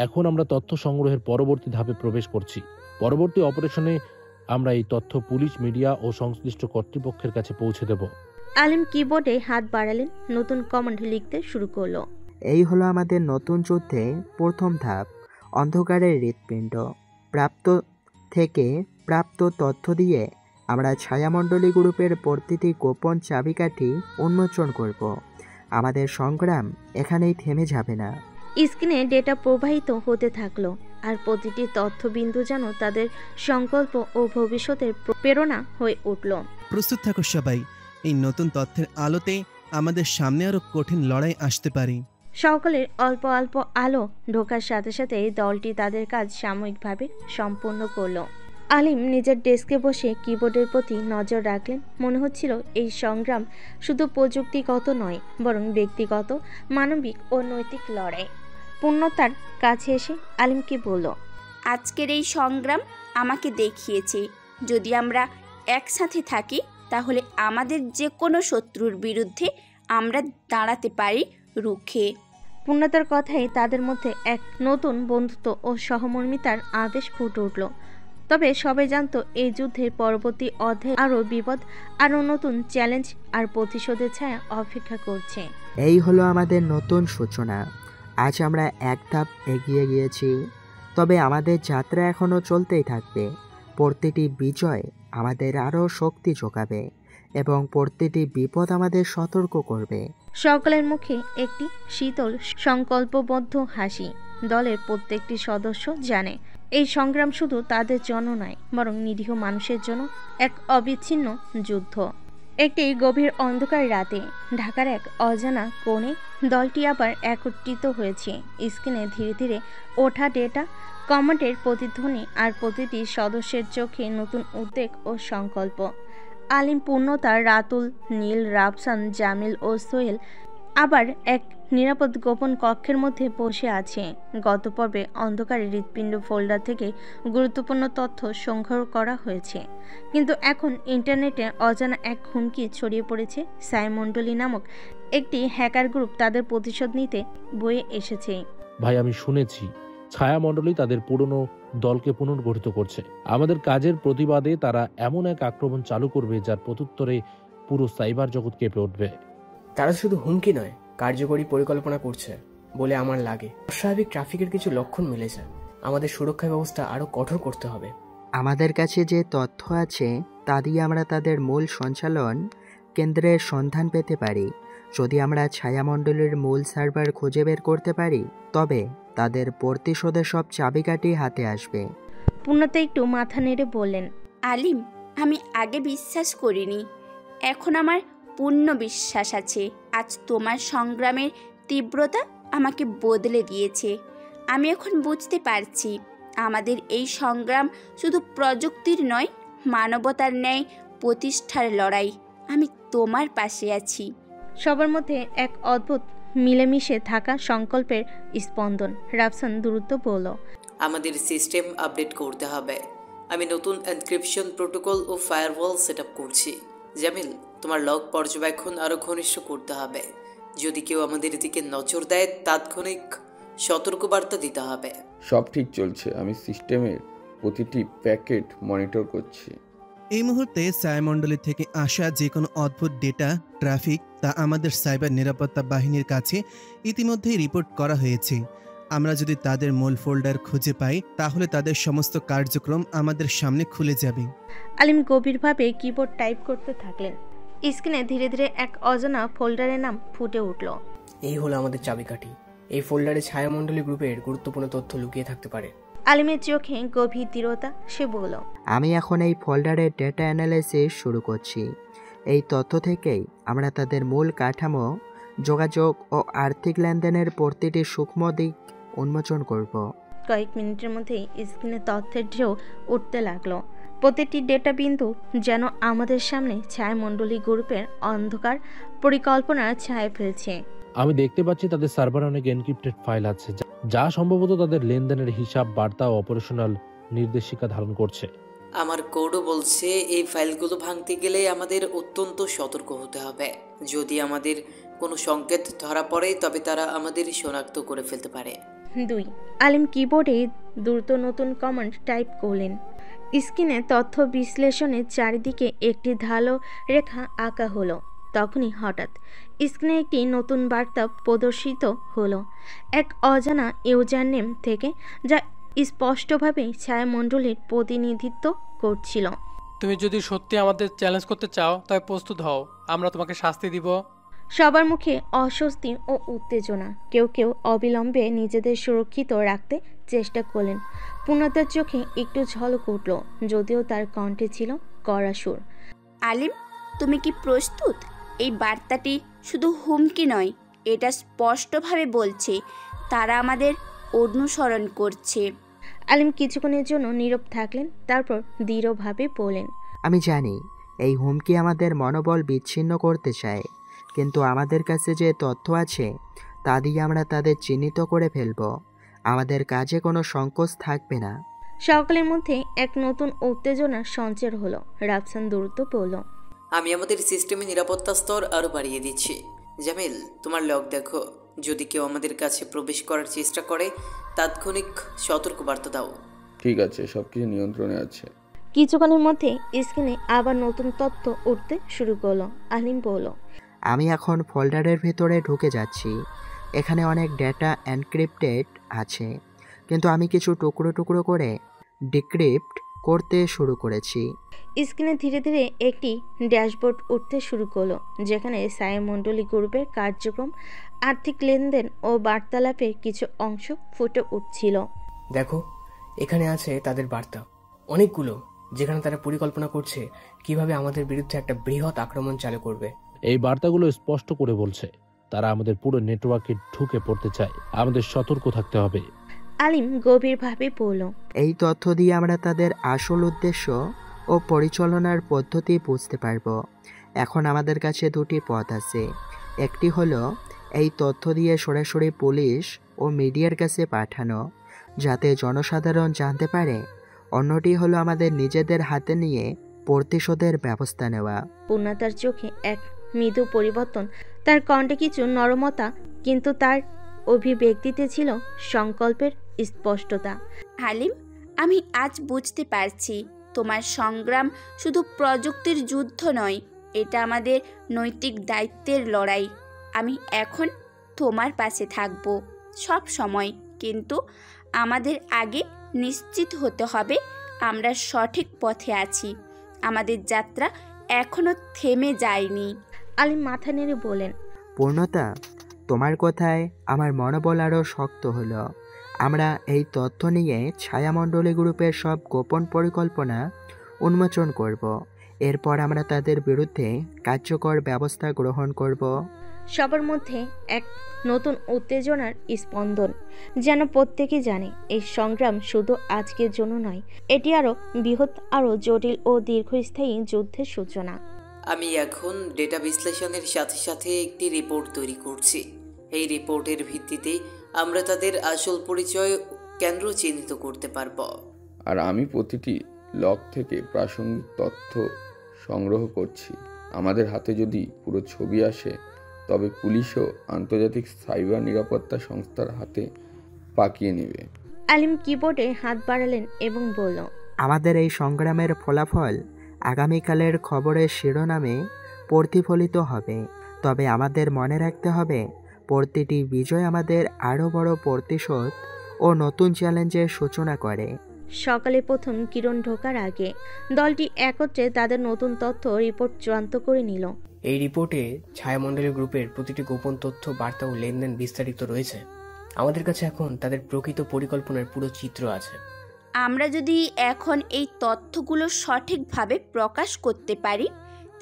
এখন আমরা তথ্য সংগ্রহের পরবর্তী ধাপে প্রবেশ করছি। পরবর্তী অপারেশনে আমরা এই তথ্য পুলিশ, মিডিয়া ও সংশ্লিষ্ট কর্তৃপক্ষের কাছে পৌঁছে দেব। আলিম কিবোর্ডে হাত বাড়ালেন, নতুন কমান্ড লিখতে শুরু করলো। এই হলো আমাদের নতুন যুদ্ধে প্রথম ধাপ, অন্ধকারের হৃৎপিণ্ড। প্রাপ্ত তথ্য দিয়ে আমরা ছায়ামণ্ডলী গ্রুপের প্রতিটি গোপন চাবিকাঠি উন্মোচন করব। আমাদের সংগ্রাম এখানেই থেমে যাবে না। স্ক্রিনে ডেটা প্রবাহিত হতে থাকলো, আর প্রতিটি তথ্যবিন্দু যেন তাদের সংকল্প ও ভবিষ্যতের প্রেরণা হয়ে উঠল। প্রস্তুত থাকো সবাই, এই নতুন তথ্যের আলোতে আমাদের সামনে আরো কঠিন লড়াই আসতে পারে। সকলের অল্প অল্প আলো ঢোকার সাথে সাথে দলটি তাদের কাজ সাময়িকভাবে সম্পূর্ণ করলো। আলিম নিজের ডেস্কে বসে কিবোর্ডের প্রতি নজর রাখলেন। মনে হচ্ছিল এই সংগ্রাম শুধু প্রযুক্তিগত নয়, বরং ব্যক্তিগত, মানবিক ও নৈতিক লড়াই। পূর্ণতার কাছে এসে আলিমকে বলল, আজকের এই সংগ্রাম আমাকে দেখিয়েছে, যদি আমরা একসাথে থাকি তাহলে আমাদের যে কোনো শত্রুর বিরুদ্ধে আমরা দাঁড়াতে পারি রুখে। পূর্ণতার কথাই তাদের মধ্যে এক নতুন বন্ধুত্ব ও সহমর্মিতার আবেশ ফুটে উঠল। তবে সবাই জানতো এই যুদ্ধের পরবর্তী অধ্যায়ে আরও বিপদ, আরও নতুন চ্যালেঞ্জ আর প্রতিশোধের ছায়া অপেক্ষা করছে। এই হলো আমাদের নতুন সূচনা। আজ আমরা এক ধাপ এগিয়ে গিয়েছি, তবে আমাদের যাত্রা এখনও চলতেই থাকবে। প্রতিটি বিজয় আমাদের আরও শক্তি যোগাবে এবং প্রতিটি বিপদ আমাদের সতর্ক করবে। সকলের মুখে একটি শীতল সংকল্পবদ্ধ হাসি। দলের প্রত্যেকটি সদস্য জানে এই সংগ্রাম শুধু তাদের জন্য নয়, বরং নিরীহ মানুষের জন্য এক অবিচ্ছিন্ন যুদ্ধ। একটি গভীর অন্ধকার রাতে ঢাকার এক অজানা কোণে দলটি আবার একত্রিত হয়েছে। স্ক্রিনে ধীরে ধীরে ওঠা ডেটা, কমান্ডের প্রতিধ্বনি আর প্রতিটি সদস্যের চোখে নতুন উদ্বেগ ও সংকল্প। আলিম, পূর্ণতা, রাতুল, নীল, রাফসান, জামিল ও সোহেল আবার এক নিরাপদ গোপন কক্ষের মধ্যে বসে আছে। গত পর্বে অন্ধকারের হৃৎপিণ্ড ফোল্ডার থেকে গুরুত্বপূর্ণ তথ্য সংগ্রহ করা হয়েছে, কিন্তু এখন ইন্টারনেটে অজানা এক হুমকি ছড়িয়ে পড়েছে। ছায়ামণ্ডলী নামক একটি হ্যাকার গ্রুপ তাদের প্রতিশোধ নিতে বয়ে এসেছে। ভাই, আমি শুনেছি ছায়ামণ্ডলী তাদের পুরনো দলকে পুনর্গঠিত করছে। আমাদের কাজের প্রতিবাদে তারা এমন এক আক্রমণ চালু করবে যার প্রত্যুত্তরে পুরো সাইবার জগৎ কেঁপে উঠবে। তারা শুধু হুমকি নয়, কার্যকরী পরিকল্পনা করছে বলে আমার লাগে। অস্বাভাবিক ট্রাফিকের কিছু লক্ষণ মিলেছে। আমাদের সুরক্ষা ব্যবস্থা আরো কঠোর করতে হবে। আমাদের কাছে যে তথ্য আছে তা দিয়ে আমরা তাদের মূল সঞ্চালন কেন্দ্রের সন্ধান পেতে পারি। যদি আমরা ছায়ামণ্ডলীর মূল সার্ভার খুঁজে বের করতে পারি, তবে তাদের প্রতিশোধের সব চাবিকাঠি হাতে আসবে। পূর্ণতা একটু মাথা নেড়ে বললেন, আলিম, আমি আগে বিশ্বাস করিনি, এখন আমার পূর্ণ বিশ্বাস আছে। আজ তোমার সংগ্রামের তীব্রতা আমাকে বদলে দিয়েছে। আমি এখন বুঝতে পারছি আমাদের এই সংগ্রাম শুধু প্রযুক্তির নয়, মানবতার ন্যায় প্রতিষ্ঠার লড়াই। আমি তোমার পাশে আছি। সবার মধ্যে এক অদ্ভুত মিলেমিশে থাকা সংকল্পের স্পন্দন। রাফসান দ্রুত বলল, আমাদের সিস্টেম আপডেট করতে হবে। আমি নতুন এনক্রিপশন প্রোটোকল ও ফায়ারওয়াল সেট আপ করছি। জামিল, তোমার লগ পর্যবেক্ষণ আরও ঘনিষ্ঠ করতে হবে। যদি কেউ আমাদের দিকে নজর দেয়, তাৎক্ষণিক সতর্কবার্তা দিতে হবে। সব ঠিক চলছে। আমি সিস্টেমের প্রতিটি প্যাকেট মনিটর করছি। এই মুহূর্তে ছায়ামণ্ডলী থেকে আসা যে কোনো অদ্ভুত ডেটা, ট্রাফিক তা আমাদের সাইবার নিরাপত্তা বাহিনীর কাছে ইতিমধ্যেই রিপোর্ট করা হয়েছে। আমরা যদি তাদের মূল ফোল্ডার খুঁজে পাই তাহলে তাদের সমস্ত কার্যক্রম আমাদের সামনে খুলে যাবে। আলিম গভীরভাবে কিবোর্ড টাইপ করতে থাকলেন। স্ক্রিনে ধীরে ধীরে এক অজানা ফোল্ডারের নাম ফুটে উঠল। এই হলো আমাদের চাবিকাঠি। এই ফোল্ডারে ছায়ামণ্ডলী গ্রুপের গুরুত্বপূর্ণ তথ্য লুকিয়ে থাকতে পারে। আলিমের চোখে গভীর দৃঢ়তা। সে বলল, আমি এখন এই ফোল্ডারের ডেটা অ্যানালাইসিস শুরু করছি। এই তথ্য থেকেই আমরা তাদের মূল কাঠামো, যোগাযোগ ও আর্থিক লেনদেনের প্রতিটি সূক্ষ্ম দিক উন্মোচন করব। কয়েক মিনিটের মধ্যেই স্ক্রিনে তথ্যের ঢেউ উঠতে লাগলো। প্রতিটি ডেটা বিন্দু যেন আমাদের সামনে ছায়ামণ্ডলী গ্রুপের অন্ধকার পরিকল্পনার ছায়া ফেলছে। আমি দেখতে পাচ্ছি তাদের সার্ভারে অনেক এনক্রিপ্টেড ফাইল আছে, যা সম্ভবত তাদের লেনদেনের হিসাব, বার্তা ও অপারেশনাল নির্দেশিকা ধারণ করছে। আমার কোডও বলছে এই ফাইলগুলো ভাঙতে গেলে আমাদের অত্যন্ত সতর্ক হতে হবে। যদি আমাদের কোনো সংকেত ধরা পড়ে তবে তারা আমাদের শনাক্ত করে ফেলতে পারে। 2 আলিম কিবোর্ডে দ্রুত নতুন কমান্ড টাইপ করলেন। স্ক্রিনে তথ্য বিশ্লেষণের চারিদিকে একটি ঢালো রেখা আঁকা হলো। তখনই হঠাৎ স্ক্রিনে একটি নতুন বার্তা প্রদর্শিত হলো, এক অজানা ইউজার নেম থেকে, যা স্পষ্টভাবে ছায়ামণ্ডলীর প্রতিনিধিত্ব করছিল। তুমি যদি সত্যি আমাদের চ্যালেঞ্জ করতে চাও তবে প্রস্তুত হও, আমরা তোমাকে শাস্তি দিব। সবার মুখে অস্বস্তি ও উত্তেজনা। কেউ কেউ অবিলম্বে নিজেদের সুরক্ষিত রাখতে চেষ্টা করলেন। পূর্ণতার চোখে একটু ঝলক উঠল, যদিও তার কণ্ঠে ছিল কড়া সুর। আলিম, তুমি কি প্রস্তুত? এই বার্তাটি শুধু হুমকি নয়, এটা স্পষ্টভাবে বলছে তারা আমাদের অনুসরণ করছে। আলিম কিছুক্ষণের জন্য নীরব থাকলেন, তারপর দৃঢ়ভাবে বললেন, আমি জানি এই হুমকি আমাদের মনোবল বিচ্ছিন্ন করতে চায়, কিন্তু আমাদের কাছে যে তথ্য আছে তা দিয়ে আমরা তাদের চিহ্নিত করে ফেলব। আমাদের কাজে কোনো সংকোচ থাকবে না। সকলের মধ্যে এক নতুন উত্তেজনার সঞ্চার হলো। রাফসান দ্রুত বলল, আমি আমাদের সিস্টেমে নিরাপত্তা স্তর আরও বাড়িয়ে দিচ্ছি। জামিল, তোমার লক দেখো। যদি কেউ আমাদের কাছে প্রবেশ করার চেষ্টা করে তাৎক্ষণিক সতর্কবার্তা দাও। ঠিক আছে, সবকিছু নিয়ন্ত্রণে আছে। কিছুক্ষণের মধ্যে স্ক্রিনে আবার নতুন তথ্য উঠতে শুরু করলো। আলিম বলল, আমি এখন ফোল্ডারের ভেতরে ঢুকে যাচ্ছি। এখানে অনেক ডেটা এনক্রিপ্টেড আছে, কিন্তু আমি কিছু টুকরো টুকরো করে ডিক্রিপ্ট করতে শুরু করেছি। স্ক্রিনে ধীরে ধীরে একটি ড্যাশবোর্ড উঠতে শুরু করলো, যেখানে ছায়ামণ্ডলী গ্রুপের কার্যক্রম, আর্থিক লেনদেন ও বার্তালাপের কিছু অংশ ফুটে উঠছিল। দেখো, এখানে আছে তাদের বার্তা অনেকগুলো, যেখানে তারা পরিকল্পনা করছে কিভাবে আমাদের বিরুদ্ধে একটা বৃহৎ আক্রমণ চালু করবে। এই বার্তাগুলো স্পষ্ট করে বলছে তারা আমাদের পুরো নেটওয়ার্কে ঢুকে পড়তে চায়। আমাদের সতর্ক থাকতে হবে। আলিম গভীরভাবে বলল, এই তথ্য দিয়ে আমরা তাদের আসল উদ্দেশ্য ও পরিচালনার পদ্ধতি বুঝতে পারব। এখন আমাদের কাছে দুটি পথ আছে। একটি হলো এই তথ্য দিয়ে সরাসরি পুলিশ ও মিডিয়ার কাছে পাঠানো, যাতে জনসাধারণ জানতে পারে। অন্যটি হলো আমাদের নিজেদের হাতে নিয়ে প্রতিশোধের ব্যবস্থা নেওয়া। পূর্ণতার চোখে এক মৃদু পরিবর্তন, তার কণ্ঠে কিছু নরমতা, কিন্তু তার অভিব্যক্তিতে ছিল সংকল্পের স্পষ্টতা। আলিম, আমি আজ বুঝতে পারছি তোমার সংগ্রাম শুধু প্রযুক্তির যুদ্ধ নয়, এটা আমাদের নৈতিক দায়িত্বের লড়াই। আমি এখন তোমার পাশে থাকব সব সময়, কিন্তু আমাদের আগে নিশ্চিত হতে হবে আমরা সঠিক পথে আছি। আমাদের যাত্রা এখনো থেমে যায়নি। আলিম মাথা নেড়ে বলেন, পূর্ণতা, তোমার কথায় আমার মনোবল আরও শক্ত হলো। আমরা এই তথ্য নিয়ে ছায়ামণ্ডলী গ্রুপের সব গোপন পরিকল্পনা উন্মোচন করব। এরপর আমরা তাদের বিরুদ্ধে কার্যকর ব্যবস্থা গ্রহণ করব। সবার মধ্যে এক নতুন উত্তেজনার স্পন্দন, যেন প্রত্যেকে জানে এই সংগ্রাম শুধু আজকের জন্য নয়, এটি আরও বৃহৎ, আরও জটিল ও দীর্ঘস্থায়ী যুদ্ধের সূচনা। আমি এখন ডেটা বিশ্লেষণের সাথে সাথে একটি রিপোর্ট তৈরি করছি। এই রিপোর্টের ভিত্তিতে আমরা তাদের আসল পরিচয় কেন্দ্র চিহ্নিত করতে পারব। আর আমি প্রতিটি লগ থেকে প্রাসঙ্গিক তথ্য সংগ্রহ করছি। আমাদের হাতে যদি পুরো ছবি আসে তবে পুলিশও আন্তর্জাতিক সাইবার নিরাপত্তা সংস্থার হাতে পাকিয়ে নেবে। আলিম কিবোর্ডে হাত বাড়ালেন এবং বলল, আমাদের এই সংগ্রামের ফলাফল আগামীকালের খবরের শিরোনামে প্রতিফলিত হবে। তবে আমাদের মনে রাখতে হবে প্রতিটি বিজয় আমাদের আরও বড় প্রতিশোধ ও নতুন চ্যালেঞ্জের সূচনা করে। সকালে প্রথম কিরণ ঢোকার আগে দলটি একত্রে তাদের নতুন তথ্য রিপোর্ট চূড়ান্ত করে নিল। এই রিপোর্টে ছায়ামণ্ডলী গ্রুপের প্রতিটি গোপন তথ্য, বার্তা ও লেনদেন বিস্তারিত রয়েছে। আমাদের কাছে এখন তাদের প্রকৃত পরিকল্পনার পুরো চিত্র আছে। আমরা যদি এখন এই তথ্যগুলো সঠিকভাবে প্রকাশ করতে পারি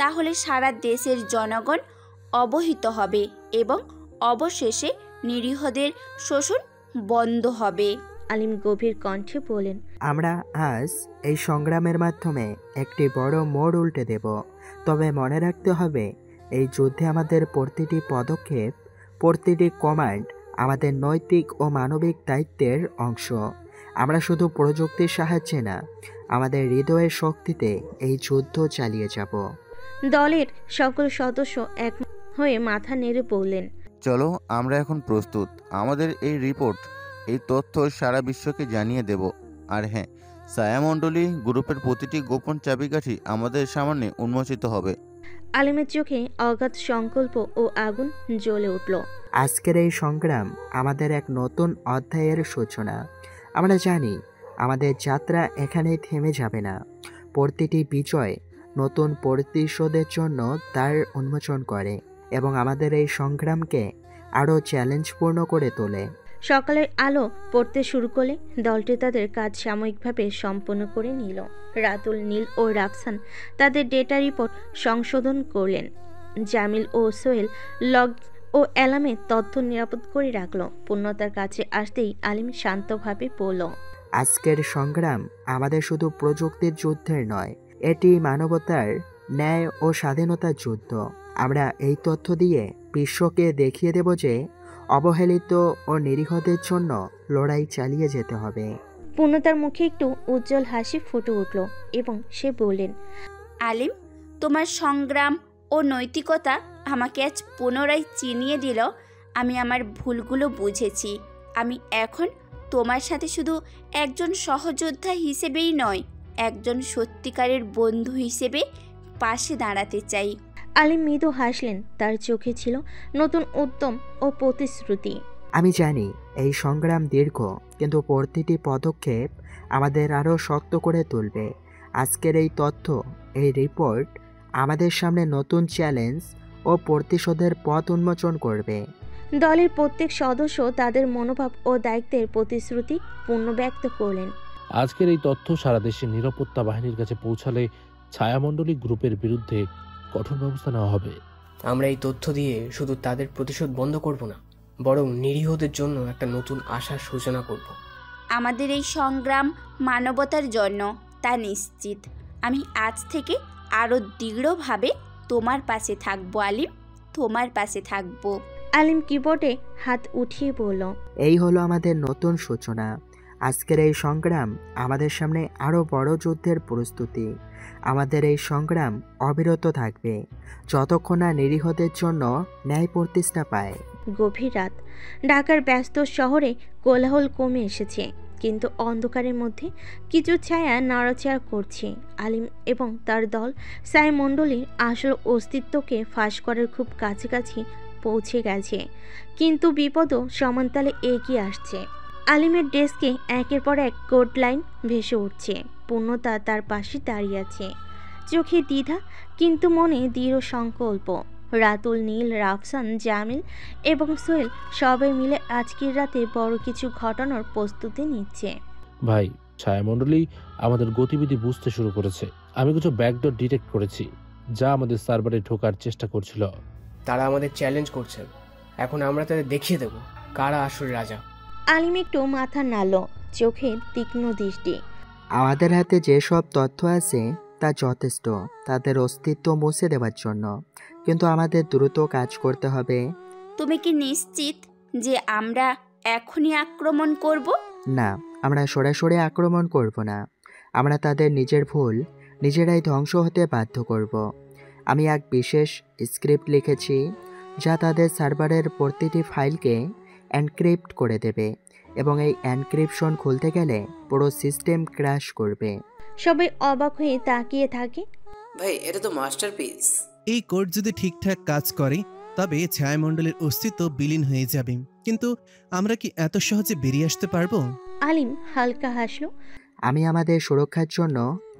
তাহলে সারা দেশের জনগণ অবহিত হবে এবং অবশেষে নিরীহদের শোষণ বন্ধ হবে। আলিম গভীর কণ্ঠে বলেন, আমরা আজ এই সংগ্রামের মাধ্যমে একটি বড় মোড় উল্টে দেব। তবে মনে রাখতে হবে এই যুদ্ধে আমাদের প্রতিটি পদক্ষেপ, প্রতিটি কমান্ড আমাদের নৈতিক ও মানবিক দায়িত্বের অংশ। আমরা শুধু প্রযুক্তির সাহায্যে না, আমাদের হৃদয়ের শক্তিতে এই যুদ্ধ চালিয়ে যাব। দলের সকল সদস্য এক হয়ে মাথা নেড়ে বললেন, চলো আমরা এখন প্রস্তুত। আমাদের এই রিপোর্ট, এই তথ্য সারা বিশ্বকে জানিয়ে দেব। আর হ্যাঁ, ছায়ামণ্ডলী গ্রুপের প্রতিটি গোপন চাবিকাঠি আমাদের সামনে উন্মোচিত হবে। আলিমের চোখে অগাধ সংকল্প ও আগুন জ্বলে উঠল। আজকের এই সংগ্রাম আমাদের এক নতুন অধ্যায়ের সূচনা। আমরা জানি আমাদের যাত্রা এখানেই থেমে যাবে না। প্রতিটি বিজয় নতুন প্রতিশোধের জন্য দ্বার উন্মোচন করে এবং আমাদের এই সংগ্রামকে আরও চ্যালেঞ্জপূর্ণ করে তোলে। সকালের আলো পড়তে শুরু করলে দলটি তাদের কাজ সাময়িকভাবে সম্পন্ন করে নিল। রাতুল, নীল ও রাফসান তাদের ডেটা রিপোর্ট সংশোধন করলেন। জামিল ও সোহেল লগ ও অ্যালার্মে তথ্য নিরাপদ করে রাখল। পূর্ণতার কাছে আসতেই আলিম শান্তভাবে বলল, আজকের সংগ্রাম আমাদের শুধু প্রযুক্তির যুদ্ধের নয়, এটি মানবতার, ন্যায় ও স্বাধীনতার যুদ্ধ। আমরা এই তথ্য দিয়ে বিশ্বকে দেখিয়ে দেব যে অবহেলিত ও নিরীহদের জন্য লড়াই চালিয়ে যেতে হবে। পূর্ণতার মুখে একটু উজ্জ্বল হাসি ফুটে উঠল এবং সে বললেন, আলিম, তোমার সংগ্রাম ও নৈতিকতা আমাকে আজ পুনরায় চিনিয়ে দিল। আমি আমার ভুলগুলো বুঝেছি। আমি এখন তোমার সাথে শুধু একজন সহযোদ্ধা হিসেবেই নয়, একজন সত্যিকারের বন্ধু হিসেবে পাশে দাঁড়াতে চাই। আলিম মৃদু হাসলেন। তার চোখে ছিল নতুন উদ্যম ও প্রতিশ্রুতি। আমি জানি এই সংগ্রাম দীর্ঘ, কিন্তু প্রতিটি পদক্ষেপ আমাদের আরও শক্ত করে তুলবে। আজকের এই তথ্য, এই রিপোর্ট আমাদের সামনে নতুন চ্যালেঞ্জ ও প্রতিশোধের পথ উন্মোচন করবে। দলের প্রত্যেক সদস্য তাদের মনোভাব ও দায়িত্বের প্রতিশ্রুতি পূর্ণ ব্যক্ত করলেন। আজকের এই তথ্য সারা দেশের নিরাপত্তা বাহিনীর কাছে পৌঁছালে ছায়ামণ্ডলী গ্রুপের বিরুদ্ধে কঠোর ব্যবস্থা নেওয়া হবে। আমরা এই তথ্য দিয়ে শুধু তাদের প্রতিশোধ বন্ধ করব না, বরং নিরীহদের জন্য একটা নতুন আশার সূচনা করব। আমাদের এই সংগ্রাম মানবতার জন্য, তা নিশ্চিত। আমি আজ থেকে আরও দৃঢ়ভাবে তোমার পাশে থাকবো আলিম, তোমার পাশে থাকবো। আলিম কিবোর্ডে হাত উঠিয়ে বলল, এই হলো আমাদের নতুন সূচনা। আজকের এই সংগ্রাম আমাদের সামনে আরও বড় যুদ্ধের প্রস্তুতি। আমাদের এই সংগ্রাম অবিরত থাকবে যতক্ষণ না নিরীহদের জন্য ন্যায় প্রতিষ্ঠা পায়। গভীর রাত। ঢাকার ব্যস্ত শহরে কোলাহল কমে এসেছে, কিন্তু অন্ধকারের মধ্যে কিছু ছায়া নড়াচড়া করছে। আলিম এবং তার দল ছায়ামণ্ডলীর আসল অস্তিত্বকে ফাঁস করার খুব কাছাকাছি পৌঁছে গেছে, কিন্তু বিপদও সমানতালে এগিয়ে আসছে। আলিমের ডেস্কে একের পর এক কোড লাইন ভেসে উঠছে। পূর্ণতা তার পাশে দাঁড়িয়ে আছে, চোখে দ্বিধা কিন্তু মনে দৃঢ় সংকল্প। রাতুল, নীল, রাফসান, জামিল এবং সোহেল সবাই মিলে আজকের রাতে বড় কিছু ঘটানোর প্রস্তুতি নিচ্ছে। ভাই, ছায়ামণ্ডলী আমাদের গতিবিধি বুঝতে শুরু করেছে। আমি কিছু ব্যাকডোর ডিটেক্ট করেছি যা আমাদের সার্ভারে ঢোকার চেষ্টা করছিল। তারা আমাদের চ্যালেঞ্জ করছে। এখন আমরা তাদের দেখিয়ে দেব কারা আসল রাজা। আলিম একটু মাথা নাড়ল, চোখে তীক্ষ্ণ দৃষ্টি। আমাদের হাতে যেসব তথ্য আছে তা যথেষ্ট তাদের অস্তিত্ব মুছে দেওয়ার জন্য, কিন্তু আমাদের দ্রুত কাজ করতে হবে। তুমি কি নিশ্চিত যে আমরা এখনই আক্রমণ করব? না, আমরা সরাসরি আক্রমণ করব না। আমরা তাদের নিজের ভুল নিজেরাই ধ্বংস হতে বাধ্য করব। আমি এক বিশেষ স্ক্রিপ্ট লিখেছি যা তাদের সার্ভারের প্রতিটি ফাইলকে এনক্রিপ্ট করে দেবে, এবং এই এনক্রিপশন খুলতে গেলে পুরো সিস্টেম ক্র্যাশ করবে। সবাই অবাক হয়ে তাকিয়ে থাকে। ভাই, এটা তো মাস্টারপিস। এই কোড যদি ঠিকঠাক কাজ করে তবে ছায়ামণ্ডলের অস্তিত্ব বিলীন হয়ে যাবে। কিন্তু আমরা কি এত সহজে বেরিয়ে আসতে পারবো? আলিম হালকা হাসলো। আমি আমাদের সুরক্ষার জন্য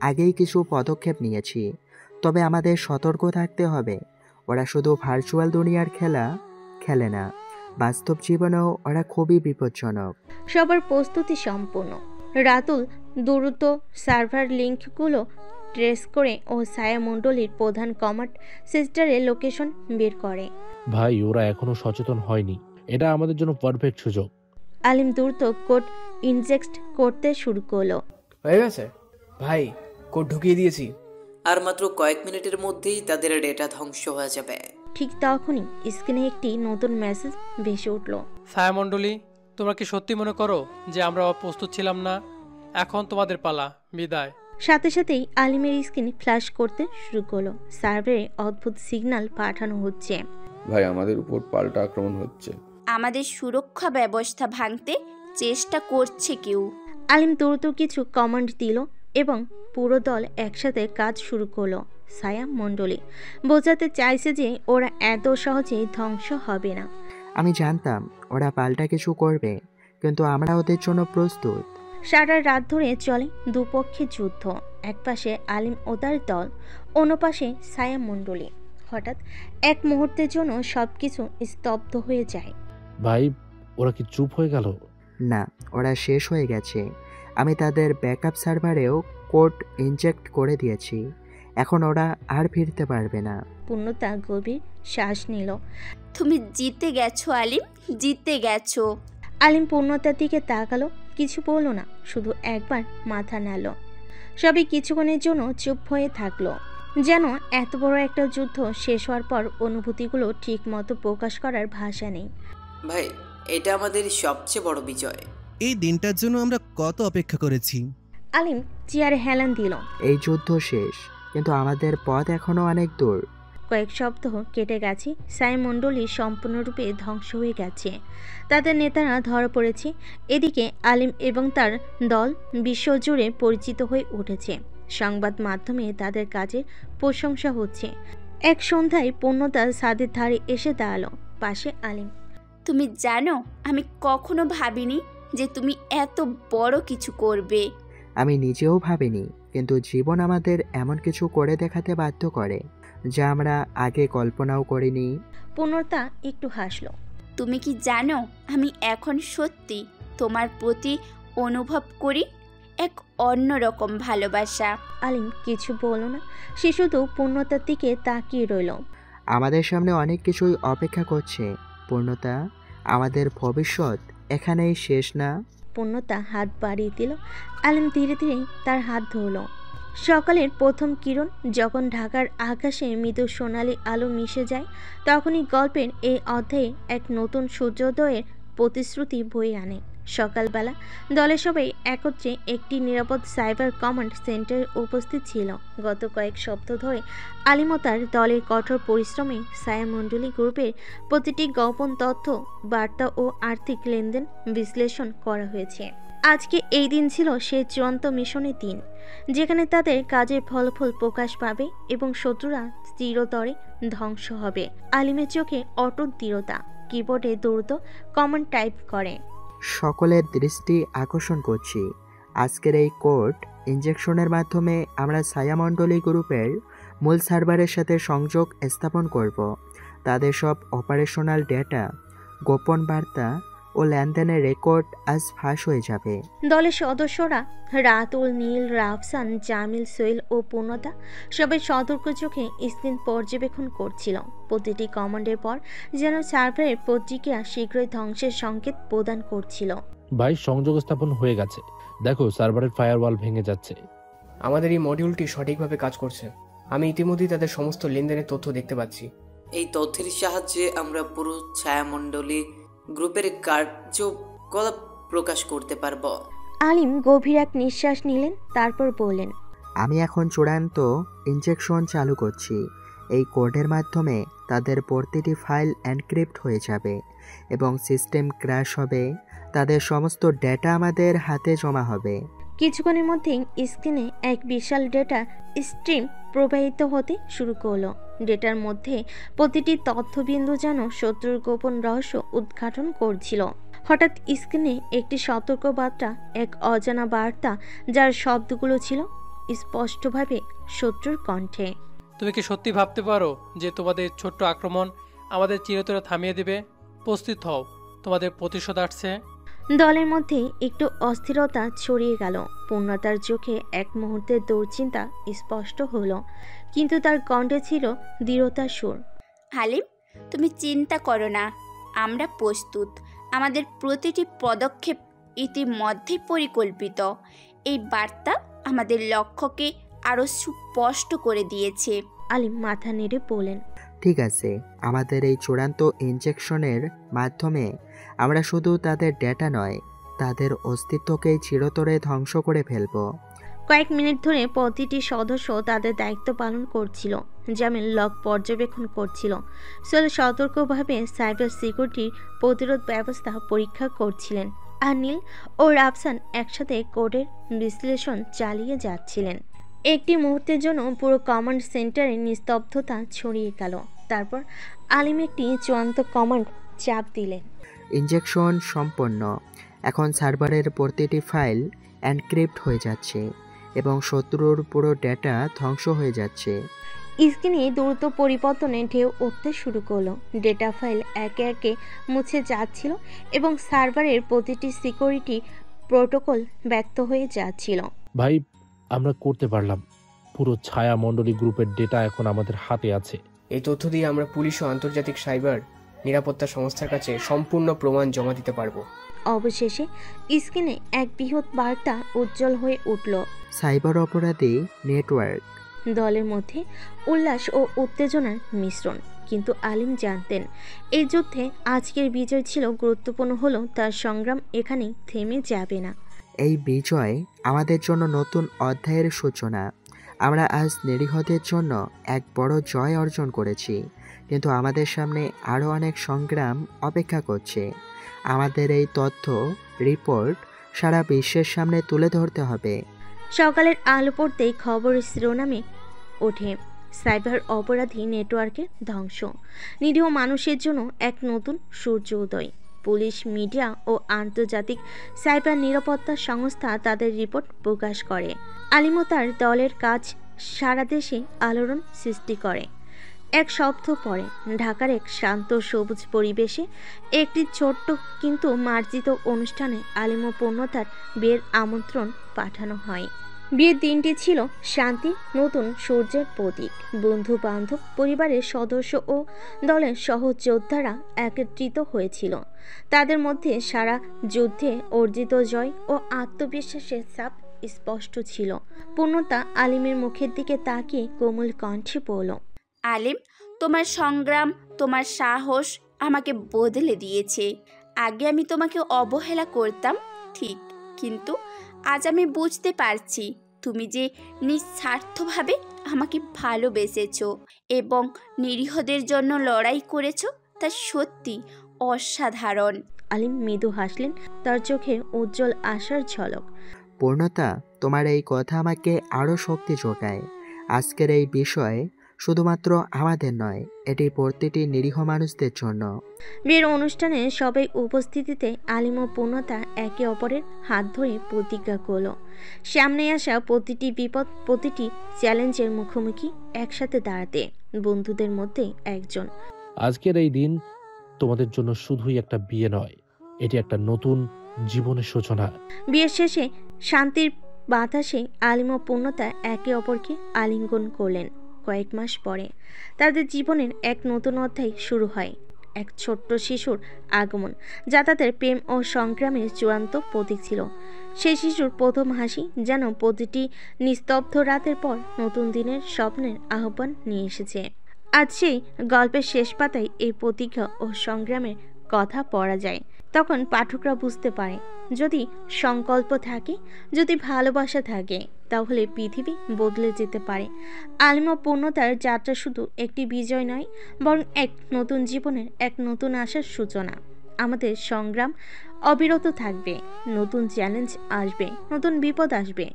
আগেই কিছু পদক্ষেপ নিয়েছি, তবে আমাদের সতর্ক থাকতে হবে। ওরা শুধু ভার্চুয়াল দুনিয়ার খেলা খেলে না, বাস্তব জীবনেও ওরা খুবই বিপজ্জনক। সবার প্রস্তুতি সম্পূর্ণ। রাতুল দ্রুত সার্ভার লিঙ্কগুলো ট্রেস করে ও ছায়ামণ্ডলীর প্রধান কমান্ড সেন্টারের লোকেশন বের করে। ভাই, ওরা এখনো সচেতন হয়নি। এটা আমাদের জন্য পারফেক্ট সুযোগ। আলিম দ্রুত কোড ইনজেক্ট করতে শুরু করলো। হয়ে গেছে ভাই, কোড ঢুকিয়ে দিয়েছি। আর মাত্র কয়েক মিনিটের মধ্যেই তাদের ডেটা ধ্বংস হয়ে যাবে। ঠিক তখনই স্ক্রিনে একটি নতুন মেসেজ ভেসে উঠল। ছায়ামণ্ডলী, তোমরা কি সত্যি মনে করো যে আমরা প্রস্তুত ছিলাম না? এখন তোমাদের পালা, বিদায়। সাথে সাথেই আলিমের স্ক্রিন ফ্ল্যাশ করতে শুরু করলো। সার্ভারে অদ্ভুত সিগন্যাল পাঠানো হচ্ছে। ভাই, আমাদের উপর পাল্টা আক্রমণ হচ্ছে। আমাদের সুরক্ষা ব্যবস্থা ভাঙতে চেষ্টা করছে কেউ। আলিম দ্রুত কিছু কমান্ড দিল এবং পুরো দল একসাথে কাজ শুরু করলো। ছায়ামণ্ডলী বোঝাতে চাইছে যে ওরা এত সহজেই ধ্বংস হবে না। আমি জানতাম ওরা পাল্টা কিছু করবে, কিন্তু আমরা ওদের জন্য প্রস্তুত। সারা রাত ধরে চলে দুপক্ষের যুদ্ধ। একপাশে আলিম ও তার দল, অন্য পাশে ছায়ামণ্ডলী। হঠাৎ এক মুহূর্তের জন্য সবকিছু স্তব্ধ হয়ে যায়। ভাই, ওরা কি চুপ হয়ে গেল? না, ওরা শেষ হয়ে গেছে। আমি তাদের ব্যাকআপ সার্ভারেও কোড ইনজেক্ট করে দিয়েছি। এখন ওরা আর ফিরতে পারবে না। পূর্ণতা গভীর শ্বাস নিল। তুমি জিতে গেছো আলিম, জিতে গেছো। আলিম পূর্ণতার দিকে তাকালো, কিছু বলল না, শুধু একবার মাথা নাড়ল। সবাই কিছুক্ষণের জন্য চুপ হয়ে থাকলো, যেন এত বড় একটা যুদ্ধ শেষ হওয়ার পর অনুভূতিগুলো ঠিক মতো প্রকাশ করার ভাষা নেই। ভাই, এটা আমাদের সবচেয়ে বড় বিজয়। এই দিনটার জন্য আমরা কত অপেক্ষা করেছি। আলিম চেয়ারে হেলান দিল। এই যুদ্ধ শেষ, কিন্তু আমাদের পথ এখনো অনেক দূর। কয়েক সপ্তাহ কেটে গেছে। ছায়ামণ্ডলী সম্পূর্ণরূপে ধ্বংস হয়ে গেছে। তাদের নেতারা ধরা পড়েছে। এদিকে আলিম এবং তার দল বিশ্বজুড়ে পরিচিত হয়ে উঠেছে। সংবাদ মাধ্যমে তাদের কাজের প্রশংসা হচ্ছে। এক সন্ধ্যায় পূর্ণতা ছাদের ধারে এসে দাঁড়ালো, পাশে আলিম। তুমি জানো, আমি কখনো ভাবিনি যে তুমি এত বড় কিছু করবে। আমি নিজেও ভাবিনি, কিন্তু জীবন আমাদের এমন কিছু করে দেখাতে বাধ্য করে যা আমরা আগে কল্পনাও করিনি। পূর্ণতা একটু হাসলো। তুমি কি জানো, আমি এখন সত্যি তোমার প্রতি অনুভব করি এক অন্যরকম ভালোবাসা। আলিম কিছু বলল না, সে শুধু পূর্ণতার দিকে তাকিয়ে রইল। আমাদের সামনে অনেক কিছুই অপেক্ষা করছে পূর্ণতা। আমাদের ভবিষ্যৎ এখানেই শেষ না। পূর্ণতা হাত বাড়িয়ে দিল। আলিম ধীরে ধীরে তার হাত ধরল। সকালের প্রথম কিরণ যখন ঢাকার আকাশে মৃদু সোনালি আলো মিশে যায়, তখনই গল্পের এই অধ্যায়ে এক নতুন সূর্যোদয়ের প্রতিশ্রুতি বয়ে আনে। সকালবেলা দলের সবাই একত্রে একটি নিরাপদ সাইবার কমান্ড সেন্টারে উপস্থিত ছিল। গত কয়েক সপ্তাহ ধরে আলিম ও তার দলের কঠোর পরিশ্রমে ছায়ামণ্ডলী গ্রুপের প্রতিটি গোপন তথ্য, বার্তা ও আর্থিক লেনদেন বিশ্লেষণ করা হয়েছে। আজকে এই দিন ছিল সেই চূড়ান্ত মিশনের দিন, যেখানে তাদের কাজের ফলাফল প্রকাশ পাবে এবং শত্রুরা চিরতরে ধ্বংস হবে। আলিমের চোখে অটুট দৃঢ়তা, কিবোর্ডে দ্রুত কমান্ড টাইপ করে। সকলের দৃষ্টি আকর্ষণ করছি, আজকের এই কোড ইনজেকশনের মাধ্যমে আমরা ছায়ামণ্ডলী গ্রুপের মূল সার্ভারের সাথে সংযোগ স্থাপন করব। তাদের সব অপারেশনাল ডেটা, গোপন বার্তা ও লেনদেনের রেকর্ড আজ ফাঁস হয়ে যাবে। দলের সদস্যরা রাতুল, নীল, রাফসান, জামিল, সোহেল ও পূর্ণতা সবাই সতর্ক চোখে স্ক্রিন পর্যবেক্ষণ করছিল। প্রতিটি কমান্ডের পর যেন সার্ভারের প্রতিক্রিয়া শীঘ্রই ধ্বংসের সংকেত প্রদান করছিল। ভাই, সংযোগ স্থাপন হয়ে গেছে। দেখো, সার্ভারের ফায়ারওয়াল ভেঙে যাচ্ছে। আমাদের এই মডিউলটি সঠিকভাবে কাজ করছে। আমি ইতিমধ্যেই তাদের সমস্ত লেনদেনের তথ্য দেখতে পাচ্ছি। এই তথ্যের সাহায্যে আমরা পুরো ছায়ামণ্ডলী গ্রুপের কার্যকলাপ প্রকাশ করতে পারবো। আলিম গভীর এক নিঃশ্বাস নিলেন, তারপর বললেন, আমি এখন চূড়ান্ত ইনজেকশন চালু করছি। এই কোডের মাধ্যমে তাদের প্রতিটি ফাইল এনক্রিপ্ট হয়ে যাবে এবং সিস্টেম ক্র্যাশ হবে। তাদের সমস্ত ডেটা আমাদের হাতে জমা হবে। কিছুক্ষণের মধ্যেই স্ক্রিনে এক বিশাল ডেটা স্ট্রিম প্রবাহিত হতে শুরু করলো, ডেটার মধ্যে প্রতিটি তথ্যবিন্দু যেন শত্রুর গোপন রহস্য উদ্ঘাটন করছিল। হঠাৎ স্ক্রিনে একটি সতর্কবার্তা, এক অজানা বার্তা যার শব্দগুলো ছিল স্পষ্টভাবে শত্রুর কণ্ঠে। তুমি কি সত্যি ভাবতে পারো যে তোমাদের ছোট্ট আক্রমণ আমাদের চিরতরে থামিয়ে দেবে? প্রস্তুত হও, তোমাদের প্রতিশোধ আসছে। দলের মধ্যে একটু অস্থিরতা ছড়িয়ে গেল। পূর্ণতার চোখে এক মুহূর্তের দুশ্চিন্তা স্পষ্ট হলো, কিন্তু তার কণ্ঠে ছিল দৃঢ়তার সুর। হালিম, তুমি চিন্তা করো না, আমরা প্রস্তুত। আমাদের প্রতিটি পদক্ষেপ ইতিমধ্যেই পরিকল্পিত। এই বার্তা আমাদের লক্ষ্যকে আরও সুস্পষ্ট করে দিয়েছে। আলিম মাথা নেড়ে বললেন, ঠিক আছে, আমাদের এই চূড়ান্ত ইনজেকশনের মাধ্যমে আমরা শুধু তাদের ডেটা নয়, তাদের অস্তিত্বকেই চিরতরে ধ্বংস করে ফেলব। কয়েক মিনিট ধরে প্রতিটি সদস্য তাদের দায়িত্ব পালন করছিল। জামিল লক পর্যবেক্ষণ করছিল, সোহেল সতর্কভাবে সাইবার সিকিউরিটির প্রতিরোধ ব্যবস্থা পরীক্ষা করছিলেন, আর নীল ও রাফসান একসাথে কোডের বিশ্লেষণ চালিয়ে যাচ্ছিলেন। একটি মুহূর্তের জন্য পুরো কমান্ড সেন্টারে নিস্তব্ধতা ছড়িয়ে গেল। তারপর আলিম একটি চূড়ান্ত কমান্ড চাপ দিলেন। ইনজেকশন সম্পন্ন। এখন সার্ভারের প্রতিটি ফাইল এনক্রিপ্ট হয়ে যাচ্ছে এবং শত্রুর পুরো ডেটা ধ্বংস হয়ে যাচ্ছে। স্ক্রিনে দ্রুত পরিবর্তনে ঢেউ উঠতে শুরু করলো। ডেটা ফাইল একে একে মুছে যাচ্ছিল এবং সার্ভারের প্রতিটি সিকিউরিটি প্রোটোকল ব্যর্থ হয়ে যাচ্ছিল। ভাই, আমরা করতে পারলাম। পুরো ছায়া মণ্ডলী গ্রুপের ডেটা এখন আমাদের হাতে আছে। এই তথ্য দিয়ে আমরা পুলিশ ও আন্তর্জাতিক সাইবার নিরাপত্তা সংস্থার কাছে সম্পূর্ণ প্রমাণ জমা দিতে পারবো। অবশেষে স্ক্রিনে এক বৃহৎ বার্তা উজ্জ্বল হয়ে উঠল। সাইবার অপরাধী নেটওয়ার্ক। দলের মধ্যে উল্লাস ও উত্তেজনার মিশ্রণ, কিন্তু আলিম জানতেন এই যুদ্ধে আজকের বিজয় ছিল গুরুত্বপূর্ণ, হলো তার সংগ্রাম এখানেই থেমে যাবে না। এই বিজয় আমাদের জন্য নতুন অধ্যায়ের সূচনা। আমরা আজ নিরীহদের জন্য এক বড় জয় অর্জন করেছি, কিন্তু আমাদের সামনে আরও অনেক সংগ্রাম অপেক্ষা করছে। আমাদের এই তথ্য রিপোর্ট সারা বিশ্বের সামনে তুলে ধরতে হবে। সকালের আলো পড়তেই খবরের শিরোনামে ওঠে সাইবার অপরাধী নেটওয়ার্কের ধ্বংস, নিরীহ মানুষের জন্য এক নতুন সূর্য উদয়। পুলিশ, মিডিয়া ও আন্তর্জাতিক সাইবার নিরাপত্তা সংস্থা তাদের রিপোর্ট প্রকাশ করে। আলিম ও তার দলের কাজ সারা দেশে আলোড়ন সৃষ্টি করে। এক সপ্তাহ পরে ঢাকার এক শান্ত সবুজ পরিবেশে একটি ছোট্ট কিন্তু মার্জিত অনুষ্ঠানে আলিম ও পূর্ণতার বিয়ের আমন্ত্রণ পাঠানো হয়। বিয়ের দিনটি ছিল শান্তির নতুন সূর্যের প্রতীক। বন্ধু বান্ধব, পরিবারের সদস্য ও দলের সহযোদ্ধারা একত্রিত হয়েছিল। তাদের মধ্যে সারা যুদ্ধে অর্জিত জয় ও আত্মবিশ্বাসের ছাপ স্পষ্ট ছিল। পূর্ণতা আলিমের মুখের দিকে তাকিয়ে কোমল কণ্ঠে বলল, আলিম, তোমার সংগ্রাম, তোমার সাহস আমাকে বদলে দিয়েছে। আগে আমি তোমাকে অবহেলা করতাম, ঠিক, কিন্তু আজ আমি বুঝতে পারছি তুমি যে নিঃস্বার্থভাবে আমাকে ভালোবেসেছো এবং নিরীহদের জন্য লড়াই করেছো, তা সত্যি অসাধারণ। আলিম মৃদু হাসলেন, তার চোখে উজ্জ্বল আশার ঝলক। পূর্ণতা, তোমার এই কথা আমাকে আরও শক্তি যোগায়। আজকের এই বিষয় শুধুমাত্র আমাদের নয়, এটি প্রতিটি নিরীহ মানুষদের জন্য। বিয়ের অনুষ্ঠানে সবাই উপস্থিতিতে আলিম ও পূর্ণতা একে অপরের হাত ধরে প্রতিজ্ঞা করল সামনে আসা প্রতিটি বিপদ, প্রতিটি চ্যালেঞ্জের মুখোমুখি একসাথে দাঁড়াতে, বন্ধুদের মধ্যে একজন। আজকের এই দিন তোমাদের জন্য শুধুই একটা বিয়ে নয়, এটি একটা নতুন জীবনের সূচনা। বিয়ের শেষে শান্তির বাতাসে আলিম ও পূর্ণতা একে অপরকে আলিঙ্গন করলেন। কয়েক মাস পরে তাদের জীবনের এক নতুন অধ্যায় শুরু হয়। এক ছোট্ট শিশুর আগমন, যা তাদের প্রেম ও সংগ্রামের চূড়ান্ত প্রতীক ছিল। সেই শিশুর প্রথম হাসি যেন প্রতিটি নিস্তব্ধ রাতের পর নতুন দিনের স্বপ্নের আহ্বান নিয়ে এসেছে। আজ সেই গল্পের শেষ পাতায় এই প্রতিজ্ঞা ও সংগ্রামের কথা পড়া যায়। তখন পাঠকরা বুঝতে পারে, যদি সংকল্প থাকে, যদি ভালোবাসা থাকে, তাহলে পৃথিবী বদলে যেতে পারে। আলিম ও পূর্ণতার যাত্রা শুধু একটি বিজয় নয়, বরং এক নতুন জীবনের এক নতুন আশার সূচনা। আমাদের সংগ্রাম অবিরত থাকবে। নতুন চ্যালেঞ্জ আসবে, নতুন বিপদ আসবে,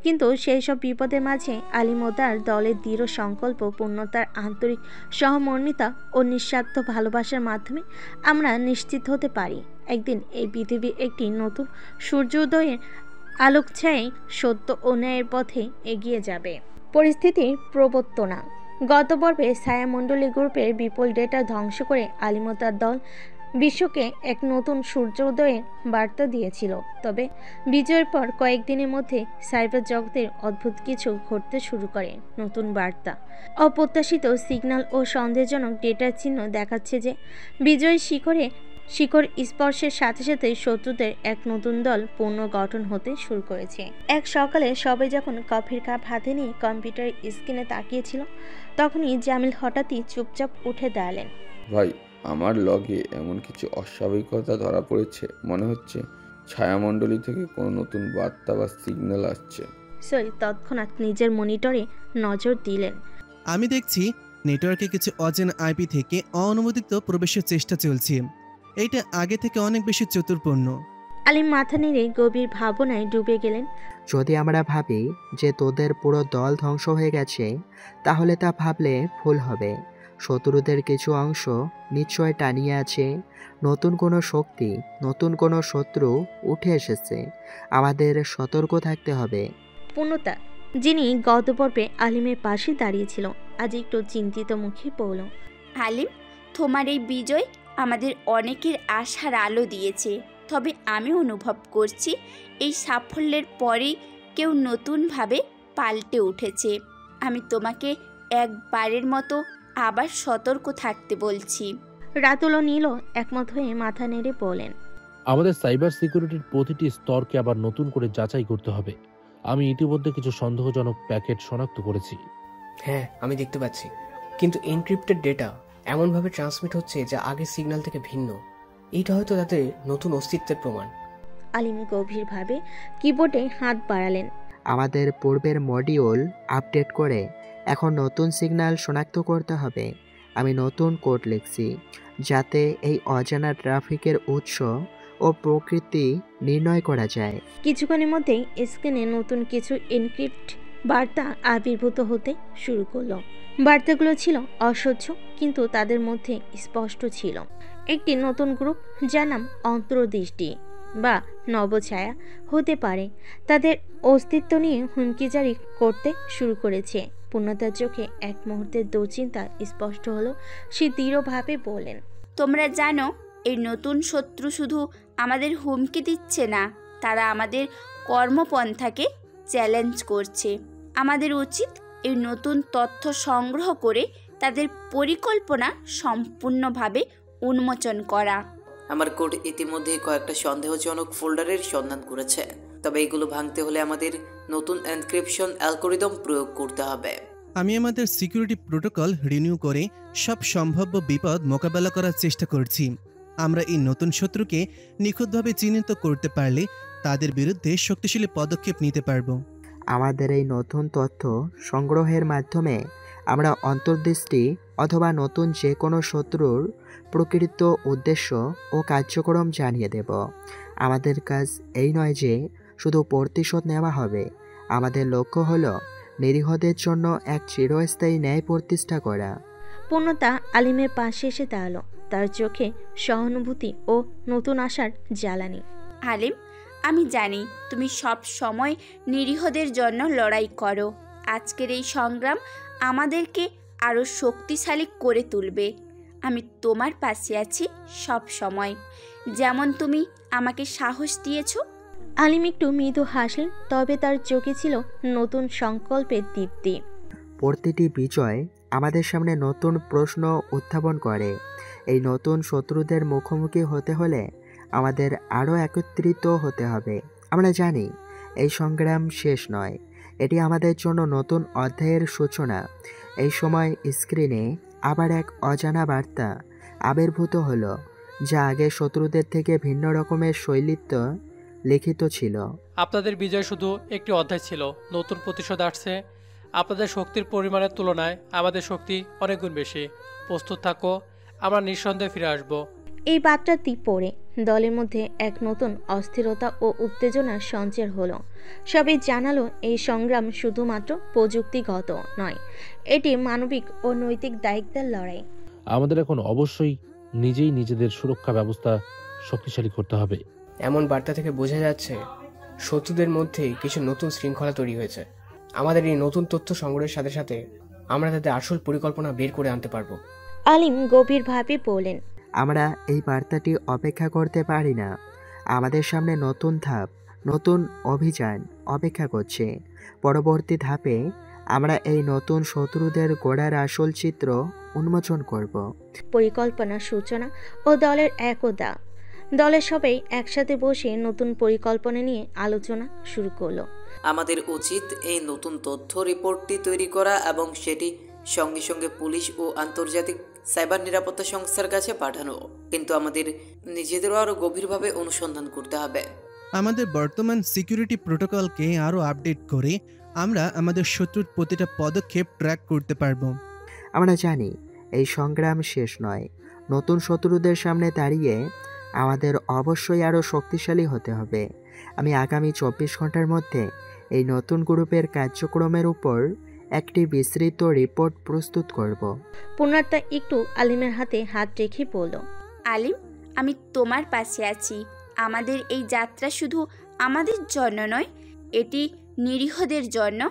কিন্তু সেই সব বিপদের মাঝে আলিম ও তার দলের দৃঢ় সংকল্প, পূর্ণতার আন্তরিক সহমর্মিতা ও নিঃস্বার্থ ভালোবাসার মাধ্যমে আমরা নিশ্চিত হতে পারি একদিন এই পৃথিবী একটি নতুন সূর্যোদয়ের আলোকছায়ায় সত্য ও ন্যায়ের পথে এগিয়ে যাবে। পরিস্থিতির প্রবর্তনা। গত পর্বে ছায়ামণ্ডলী গ্রুপের বিপুল ডেটা ধ্বংস করে আলিম ও তার দল বিশ্বকে এক নতুন সূর্যোদয়ের বার্তা দিয়েছিল। তবে বিজয়ের পর কয়েকদিনের মধ্যে সাইবার জগতের অদ্ভুত কিছু ঘটতে শুরু করে। নতুন বার্তা, অপ্রত্যাশিত সিগন্যাল ও সন্দেহজনক ডেটার চিহ্ন দেখাচ্ছে যে বিজয় শিখর স্পর্শের সাথে সাথে শত্রুদের এক নতুন দল পুনর্গঠন হতে শুরু করেছে। এক সকালে সবাই যখন কফির কাপ হাতে নিয়ে কম্পিউটার স্ক্রিনে তাকিয়েছিল, তখনই জামিল হঠাৎই চুপচাপ উঠে দাঁড়ালেন। ভাই, আমার লগে এমন কিছু অস্বাভাবিকতা ধরা পড়েছে। মনে হচ্ছে ছায়ামণ্ডলী থেকে কোনো নতুন বার্তা বা সিগন্যাল আসছে। সই তৎক্ষণাৎ নিজের মনিটরে নজর দিলেন। আমি দেখছি নেটওয়ার্কে কিছু অচেনা আইপি থেকে অননুমোদিত প্রবেশের চেষ্টা চলছে। এইটা আগে থেকে অনেক বেশি চতুর্পূর্ণ। আলিম মাথা নেড়ে গভীর ভাবনায় ডুবে গেলেন। যদি আমরা ভাবি যে তোদের পুরো দল ধ্বংস হয়ে গেছে, তাহলে তা ভাবলে ভুল হবে। শত্রুদের কিছু অংশ নিশ্চয় টানিয়ে আছে। নতুন কোনো শক্তি, নতুন কোনো শত্রু উঠে এসেছে। আমাদের সতর্ক থাকতে হবে। পূর্ণতা, যিনি গত পর্বে আলিমের পাশে দাঁড়িয়েছিল, আজ একটু চিন্তিত মুখে পড়ল। আলিম, তোমার এই বিজয় আমাদের অনেকের আশার আলো দিয়েছে। তবে আমি অনুভব করছি এই সাফল্যের পরেই কেউ নতুনভাবে পাল্টে উঠেছে। আমি তোমাকে একবারের মতো আবার সতর্ক থাকতে বলছি। রাতুল ও নীল একমত হয়ে মাথা নেড়ে বলেন, আমাদের সাইবার সিকিউরিটির প্রতিটি স্তরকে আবার নতুন করে যাচাই করতে হবে। আমি ইতিমধ্যে কিছু সন্দেহজনক প্যাকেট শনাক্ত করেছি। হ্যাঁ, আমি দেখতে পাচ্ছি, কিন্তু এনক্রিপ্টেড ডেটা এমনভাবে ট্রান্সমিট হচ্ছে যা আগের সিগন্যাল থেকে ভিন্ন। এইটা হয়তো তাদের নতুন অস্তিত্বের প্রমাণ। আলিম গভীরভাবে কিবোর্ডে হাত বাড়ালেন। আমাদের পূর্বের মডিউল আপডেট করে এখন নতুন সিগন্যাল শনাক্ত করতে হবে। আমি নতুন কোড লিখছি, যাতে এই অজানা ট্রাফিকের উৎস ও প্রকৃতি নির্ণয় করা যায়। কিছুক্ষণের মধ্যেই স্ক্রিনে নতুন কিছু এনক্রিপ্ট বার্তা আবির্ভূত হতে শুরু করলো। বার্তাগুলো ছিল অসহ্য, কিন্তু তাদের মধ্যে স্পষ্ট ছিল একটি নতুন গ্রুপ, যার নাম অন্তর্দৃষ্টি বা নবছায়া হতে পারে, তাদের অস্তিত্ব নিয়ে হুমকি জারি করতে শুরু করেছে। পূর্ণতার চোখে এক মুহূর্তের দুশ্চিন্তা স্পষ্ট হলো। সে দৃঢ়ভাবে বলেন, তোমরা জানো, এই নতুন শত্রু শুধু আমাদের হুমকি দিচ্ছে না, তারা আমাদের কর্মপন্থাকে চ্যালেঞ্জ করছে। আমাদের উচিত এই নতুন তথ্য সংগ্রহ করে তাদের পরিকল্পনা সম্পূর্ণভাবে উন্মোচন করা। আমার কোড ইতিমধ্যে কয়েকটা সন্দেহজনক ফোল্ডারের সন্ধান করেছে, তবে এগুলো ভাঙতে হলে আমাদের নতুন এনক্রিপশন অ্যালগরিদম প্রয়োগ করতে হবে। আমি আমাদের সিকিউরিটি প্রোটোকল রিনিউ করে সব সম্ভাব্য বিপদ মোকাবেলা করার চেষ্টা করছি। আমরা এই নতুন শত্রুকে নিখুঁতভাবে চিহ্নিত করতে পারলে তাদের বিরুদ্ধে শক্তিশালী পদক্ষেপ নিতে পারব। আমাদের এই নতুন তথ্য সংগ্রহের মাধ্যমে আমরা অন্তর্দৃষ্টি অথবা নতুন যে কোনো শত্রুর প্রকৃত উদ্দেশ্য ও কার্যক্রম জানিয়ে দেব। আমাদের কাজ এই নয় যে শুধু প্রতিশোধ নেওয়া হবে। আমাদের লক্ষ্য হলো নিরীহদের জন্য এক চিরস্থায়ী ন্যায় প্রতিষ্ঠা করা। পূর্ণতা আলিমের পাশে এসে দাঁড়ালো, তার চোখে সহানুভূতি ও নতুন আশার জ্বালানি। আলিম, আমি জানি তুমি সব সময় নিরীহদের জন্য লড়াই করো। আজকের এই সংগ্রাম আমাদেরকে আরও শক্তিশালী করে তুলবে। আমি তোমার পাশে আছি সব সময়, যেমন তুমি আমাকে সাহস দিয়েছো। আলিম একটু মৃদু হাসলেন, তবে তার চোখে ছিল নতুন সংকল্পের দীপ্তি। প্রতিটি বিজয় আমাদের সামনে নতুন প্রশ্ন উত্থাপন করে। এই নতুন শত্রুদের মুখোমুখি হতে হলে আমাদের আরও একত্রিত হতে হবে। আমরা জানি এই সংগ্রাম শেষ নয়, এটি আমাদের জন্য নতুন অধ্যায়ের সূচনা। এই সময় স্ক্রিনে আবার এক অজানা বার্তা আবির্ভূত হলো, যা আগে শত্রুদের থেকে ভিন্ন রকমের শৈলীতে লিখিত ছিল। আপনাদের বিজয় শুধু একটি অধ্যায় ছিল, নতুন প্রতিশোধ আসছে। আপনাদের শক্তির পরিমাণের তুলনায় আমাদের শক্তি অনেক গুণ বেশি। প্রস্তুত থাকো, আমরা নিঃসন্দেহে ফিরে আসব। এই বার্তাটি পড়ে দলের মধ্যে এক নতুন অস্থিরতা ও উত্তেজনার সঞ্চার হলো। সবাই জানালো এই সংগ্রাম শুধুমাত্র প্রযুক্তিগত নয়, এটি মানবিক ও নৈতিক দায়িত্বের লড়াই। আমাদের এখন অবশ্যই নিজেই নিজেদের সুরক্ষা ব্যবস্থা শক্তিশালী করতে হবে। এমন বার্তা থেকে বোঝা যাচ্ছে শত্রুদের মধ্যে কিছু নতুন শৃঙ্খলা তৈরি হয়েছে। আমাদের এই নতুন তথ্য সংগ্রহের সাথে সাথে আমরা তাদের আসল পরিকল্পনা বের করে আনতে পারবো। আলিম গভীরভাবে বললেন, আমরা এই বার্তাটি অপেক্ষা করতে পারি না। আমাদের সামনে নতুন ধাপ, নতুন অভিযান অপেক্ষা করছে। পরবর্তী ধাপে আমরা এই নতুন শত্রুদের গোড়ার আসল চিত্র উন্মোচন করব। পরিকল্পনার সূচনা ও দলের একতা। দলের সবাই একসাথে বসে নতুন পরিকল্পনা নিয়ে আলোচনা শুরু করলো। আমাদের উচিত এই নতুন তথ্য রিপোর্টটি তৈরি করা এবং সেটি সঙ্গে সঙ্গে পুলিশ ও আন্তর্জাতিক সাইবার নিরাপত্তা সংস্থার কাছে পাঠানো। কিন্তু আমাদের নিজেদেরও আরও গভীরভাবে অনুসন্ধান করতে হবে। আমাদের বর্তমান সিকিউরিটি প্রোটোকলকে আরও আপডেট করে আমরা আমাদের শত্রুর প্রতিটা পদক্ষেপ ট্র্যাক করতে পারবো। আমরা জানি এই সংগ্রাম শেষ নয়। নতুন শত্রুদের সামনে দাঁড়িয়ে আমাদের অবশ্যই আরও শক্তিশালী হতে হবে। আমি আগামী 24 ঘন্টার মধ্যে এই নতুন গ্রুপের কার্যক্রমের উপর একটি বিস্তৃত রিপোর্ট প্রস্তুত করব। পূর্ণাত্মা একটু আলিমের হাতে হাত রেখে বলল, আলিম, আমি তোমার পাশে আছি। আমাদের এই যাত্রা শুধু আমাদের জন্য নয়, এটি নিরীহদের জন্য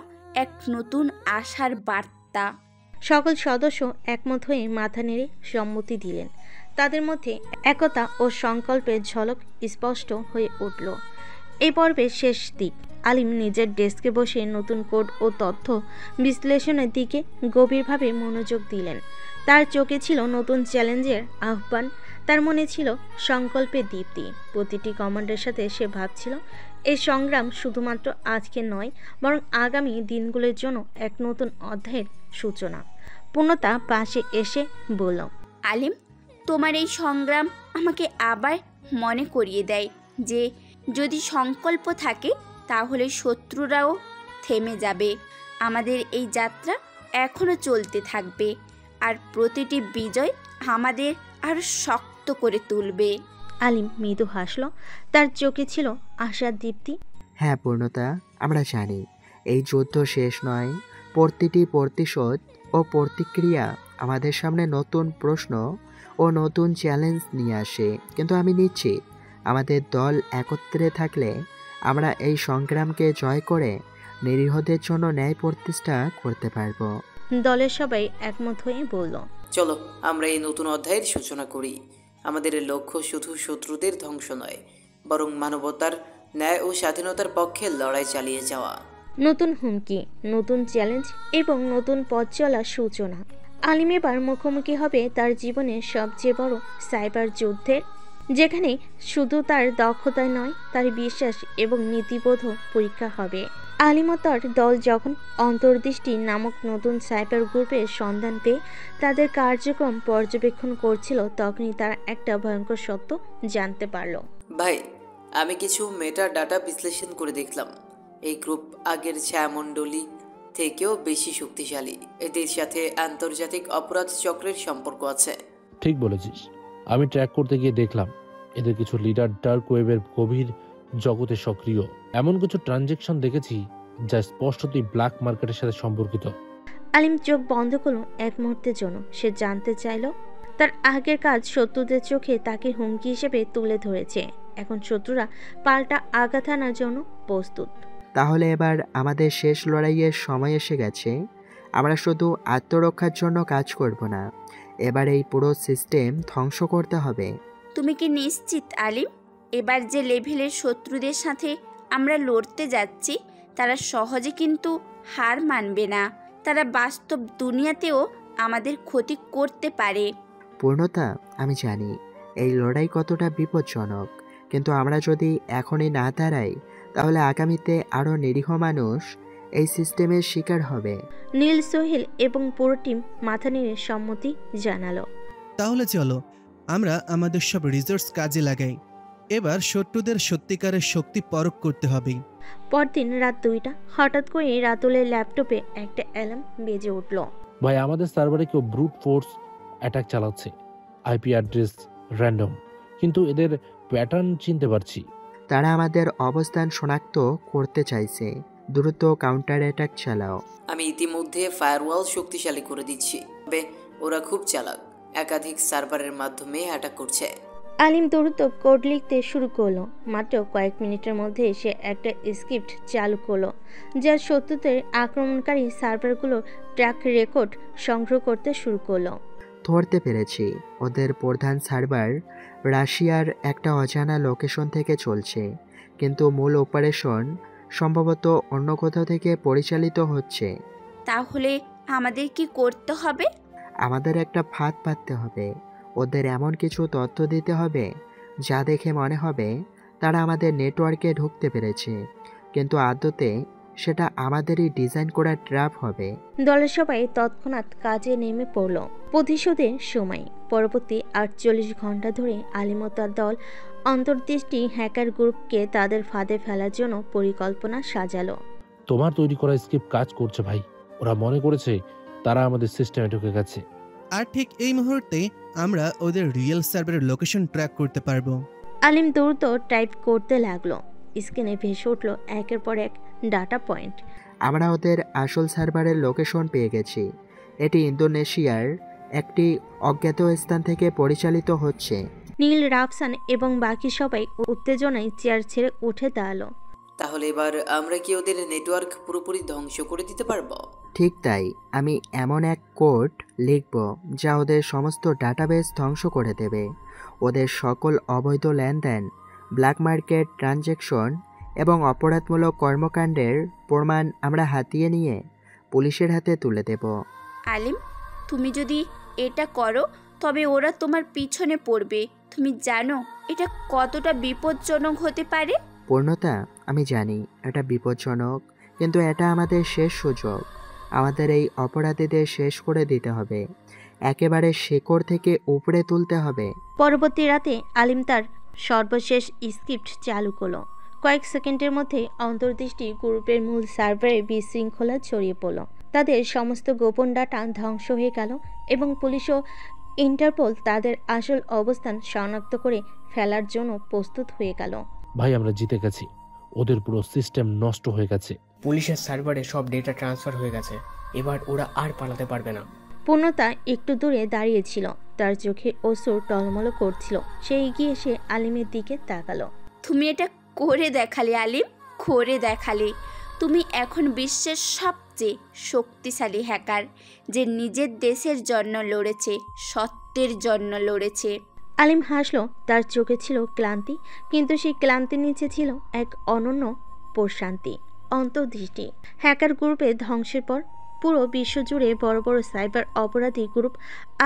এক নতুন আশার বার্তা। সকল সদস্য একমত হয়ে মাথা নেড়ে সম্মতি দিলেন। তাদের মধ্যে একতা ও সংকল্পের ঝলক স্পষ্ট হয়ে উঠল। এই পর্বের শেষ দিক। আলিম নিজের ডেস্কে বসে নতুন কোড ও তথ্য বিশ্লেষণের দিকে গভীরভাবে মনোযোগ দিলেন। তার চোখে ছিল নতুন চ্যালেঞ্জের আহ্বান, তার মনে ছিল সংকল্পের দীপ্তি। প্রতিটি কমান্ডের সাথে সে ভাবছিল এই সংগ্রাম শুধুমাত্র আজকে নয়, বরং আগামী দিনগুলোর জন্য এক নতুন অধ্যায়ের সূচনা। পূর্ণতা পাশে এসে বলল, আলিম, তোমার এই সংগ্রাম আমাকে আবার মনে করিয়ে দেয় যে যদি সংকল্প থাকে তাহলে শত্রুরাও থেমে যাবে। আমাদের এই যাত্রা এখনো চলতে থাকবে, আর প্রতিটি বিজয় আমাদের আরো শক্ত করে তুলবে। আলিম মৃদু হাসল, তার চোখে ছিল আশার দীপ্তি। হ্যাঁ পূর্ণতা, আমরা জানি এই যুদ্ধ শেষ নয়। প্রতিটি প্রতিশোধ ও প্রতিক্রিয়া আমাদের সামনে নতুন প্রশ্ন ও নতুন চ্যালেঞ্জ নিয়ে আসে। কিন্তু আমি নিশ্চিত আমাদের দল একত্রে থাকলে আমরা এই সংগ্রামকে জয় করে নিরীহদের জন্য ন্যায় প্রতিষ্ঠা করতে পারবো। দলের সবাই একমত হয়ে বলল, চলো আমরা এই নতুন অধ্যায়ের সূচনা করি। আমাদের লক্ষ্য শুধু শত্রুদের ধ্বংস নয়, বরং মানবতার ন্যায় ও স্বাধীনতার পক্ষে লড়াই চালিয়ে যাওয়া। নতুন হুমকি, নতুন চ্যালেঞ্জ এবং নতুন পথ চলার সূচনা। আলিম এবার মুখোমুখি হবে তার জীবনের সবচেয়ে বড় সাইবার যুদ্ধের, যেখানে শুধু তার দক্ষতায় নয়, তার বিশ্বাস এবং নীতিবোধ পরীক্ষা হবে। আলিম ও তার দল যখন অন্তর্দৃষ্টি নামক নতুন সাইবার গ্রুপের সন্ধান পেয়ে তাদের কার্যক্রম পর্যবেক্ষণ করছিল, তখনই তারা একটা ভয়ঙ্কর সত্য জানতে পারল। ভাই, আমি কিছু মেটা ডাটা বিশ্লেষণ করে দেখলাম। এই গ্রুপ আগের ছায়ামণ্ডলী থেকেও বেশি শক্তিশালী। এদের সাথে আন্তর্জাতিক অপরাধ চক্রের সম্পর্ক আছে। ঠিক বলেছিস। আমি ট্র্যাক করতে গিয়ে দেখলাম এদের কিছু লিডার ডার্ক ওয়েবের গভীর জগতে সক্রিয়। এমন কিছু ট্রানজ্যাকশন দেখেছি যা স্পষ্টতই ব্ল্যাক মার্কেটের সাথে সম্পর্কিত। আলিম চোখ বন্ধ করল এক মুহূর্তের জন্য। সে জানতে চাইল তার আগের কাজ শত্রুদের চোখে তাকে হুমকি হিসেবে তুলে ধরেছে। এখন শত্রুরা পাল্টা আঘাত আনার জন্য প্রস্তুত। তাহলে এবার আমাদের শেষ লড়াইয়ের সময় এসে গেছে। আমরা শুধু আত্মরক্ষার জন্য কাজ করব না, এবার এই পুরো সিস্টেম ধ্বংস করতে হবে। তুমি কি নিশ্চিত আলিম, এবার যে লেভেলের শত্রুদের সাথে আমরা লড়তে যাচ্ছি তারা সহজে কিন্তু হার মানবে না? তারা বাস্তব দুনিয়াতেও আমাদের ক্ষতি করতে পারে। পূর্ণতা, আমি জানি এই লড়াই কতটা বিপজ্জনক, কিন্তু আমরা যদি এখনই না দাঁড়াই তাহলে আগামীতে আরও নিরীহ মানুষ এই সিস্টেমের শিকার হবে। নীল, সোহেল এবং পুরো টিম মাথা নেড়ে সম্মতি জানালো। তাহলে চলো আমরা আমাদের সব রিসোর্স কাজে লাগাই। এবার শত্রুদের সত্যিকারের শক্তি পরখ করতে হবে। পরদিন রাত 2টা হঠাৎ করে রাতুলের ল্যাপটপে একটা অ্যালার্ম বেজে উঠল। ভাই, আমাদের সার্ভারে কেউ ব্রুট ফোর্স অ্যাটাক চালাচ্ছে। IP address random. কিন্তু এদের প্যাটার্ন চিনতে পারছি। তারা আমাদের অবস্থান শনাক্ত করতে চাইছে। দ্রুত কাউন্টার অ্যাটাক চালাও। আমি ইতিমধ্যে ফায়ারওয়াল শক্তিশালী করে দিচ্ছি, তবে ওরা খুব চালাক, একাধিক সার্ভারের মাধ্যমে অ্যাটাক করছে। আলিম দ্রুত কোড লিখতে শুরু করলো। মাত্র কয়েক মিনিটের মধ্যে সে একটা স্ক্রিপ্ট চালু করলো, যা শত্রুদের আক্রমণকারী সার্ভারগুলোর ট্র্যাক রেকর্ড সংগ্রহ করতে শুরু করলো। ধরতে পেরেছি, ওদের প্রধান সার্ভার রাশিয়ার একটা অজানা লোকেশন থেকে চলছে, কিন্তু মূল অপারেশন সম্ভবত অন্য কোথাও থেকে পরিচালিত হচ্ছে। তাহলে আমাদের কি করতে হবে? আমাদের একটা ফাঁদ পাততে হবে। ওদের এমন কিছু তথ্য দিতে হবে যা দেখে মনে হবে তারা আমাদের নেটওয়ার্কে ঢুকতে পেরেছে, কিন্তু আদতে সেটা আমাদেরই ডিজাইন করা ট্র্যাপ হবে। দলের সবাই তৎক্ষণাৎ কাজে নেমে পড়ল। প্রতিশোধের সময় পরবর্তী 48 ঘন্টা ধরে আলিম ও তার দল অন্তর্দৃষ্টি হ্যাকার গ্রুপকে তাদের ফাঁদে ফেলার জন্য পরিকল্পনা সাজালো। তোমার তৈরি করা স্ক্রিপ্ট কাজ করছে ভাই। ওরা মনে করেছে তারা আমাদের সিস্টেমে ঢুকে গেছে। আর ঠিক এই মুহূর্তে আমরা ওদের রিয়েল সার্ভারের লোকেশন ট্র্যাক করতে পারবো। আলিম দ্রুত টাইপ করতে লাগলো। স্ক্রিনে ভেসে উঠল একের পর এক ডাটা পয়েন্ট। আমরা ওদের আসল সার্ভারের লোকেশন পেয়ে গেছি। এটি ইন্দোনেশিয়ার একটি অজ্ঞাত স্থান থেকে পরিচালিত হচ্ছে। নীল, রাফসান এবং বাকি সবাই উত্তেজনায় চেয়ার ছেড়ে উঠে দাঁড়ালো। তাহলে এবার আমরা কি ওদের নেটওয়ার্ক পুরোপুরি ধ্বংস করে দিতে পারবো? ঠিক তাই। আমি এমন এক কোড লিখব যা ওদের সমস্ত ডাটাবেস ধ্বংস করে দেবে। ওদের সকল অবৈধ লেনদেন, ব্ল্যাক মার্কেট ট্রানজ্যাকশন এবং অপরাধমূলক কর্মকাণ্ডের প্রমাণ আমরা হাতিয়ে নিয়ে পুলিশের হাতে তুলে দেব। আলিম, তুমি যদি এটা করো তবে ওরা তোমার পিছনে পড়বে। তুমি জানো এটা কতটা বিপজ্জনক হতে পারে? পূর্ণতা, আমি জানি এটা বিপজ্জনক, কিন্তু এটা আমাদের শেষ সুযোগ। আমাদের এই অপরাধীদের শেষ করে দিতে হবে, একেবারে শেকড় থেকে উপরে তুলতে হবে। পরবর্তী রাতে আলিম তার সর্বশেষ স্ক্রিপ্ট চালু করলো। কয়েক সেকেন্ডের মধ্যে অন্তর্দৃষ্টি গ্রুপের মূল সার্ভারে বিশৃঙ্খলা ছড়িয়ে পড়ল। তাদের সমস্ত গোপন ডাটা ধ্বংস হয়ে গেল এবং পুলিশ ও ইন্টারপোল তাদের আসল অবস্থান শনাক্ত করে ফেলার জন্য প্রস্তুত হয়ে গেল। ভাই, আমরা জিতে গেছি। ওদের পুরো সিস্টেম নষ্ট হয়ে গেছে। পুলিশের সার্ভারে সব ডেটা ট্রান্সফার হয়ে গেছে। এবার ওরা আর পালাতে পারবে না। পূর্ণতা একটু দূরে দাঁড়িয়েছিল, তার চোখে অশ্রু টলমল করছিল। সে এগিয়ে এসে আলিমের দিকে তাকালো। তুমি এটা করে দেখালে আলিম, করে দেখালে। তুমি এখন বিশ্বের সবচেয়ে শক্তিশালী হ্যাকার, যে নিজের দেশের জন্য লড়েছে, সত্যের জন্য লড়েছে। আলিম হাসলো। তার চোখে ছিল ক্লান্তি, কিন্তু সেই ক্লান্তির নিচে ছিল এক অনন্য প্রশান্তি। অন্তর্দৃষ্টি হ্যাকার গ্রুপে ধ্বংসের পর পুরো বিশ্বজুড়ে বড় বড় সাইবার অপরাধী গ্রুপ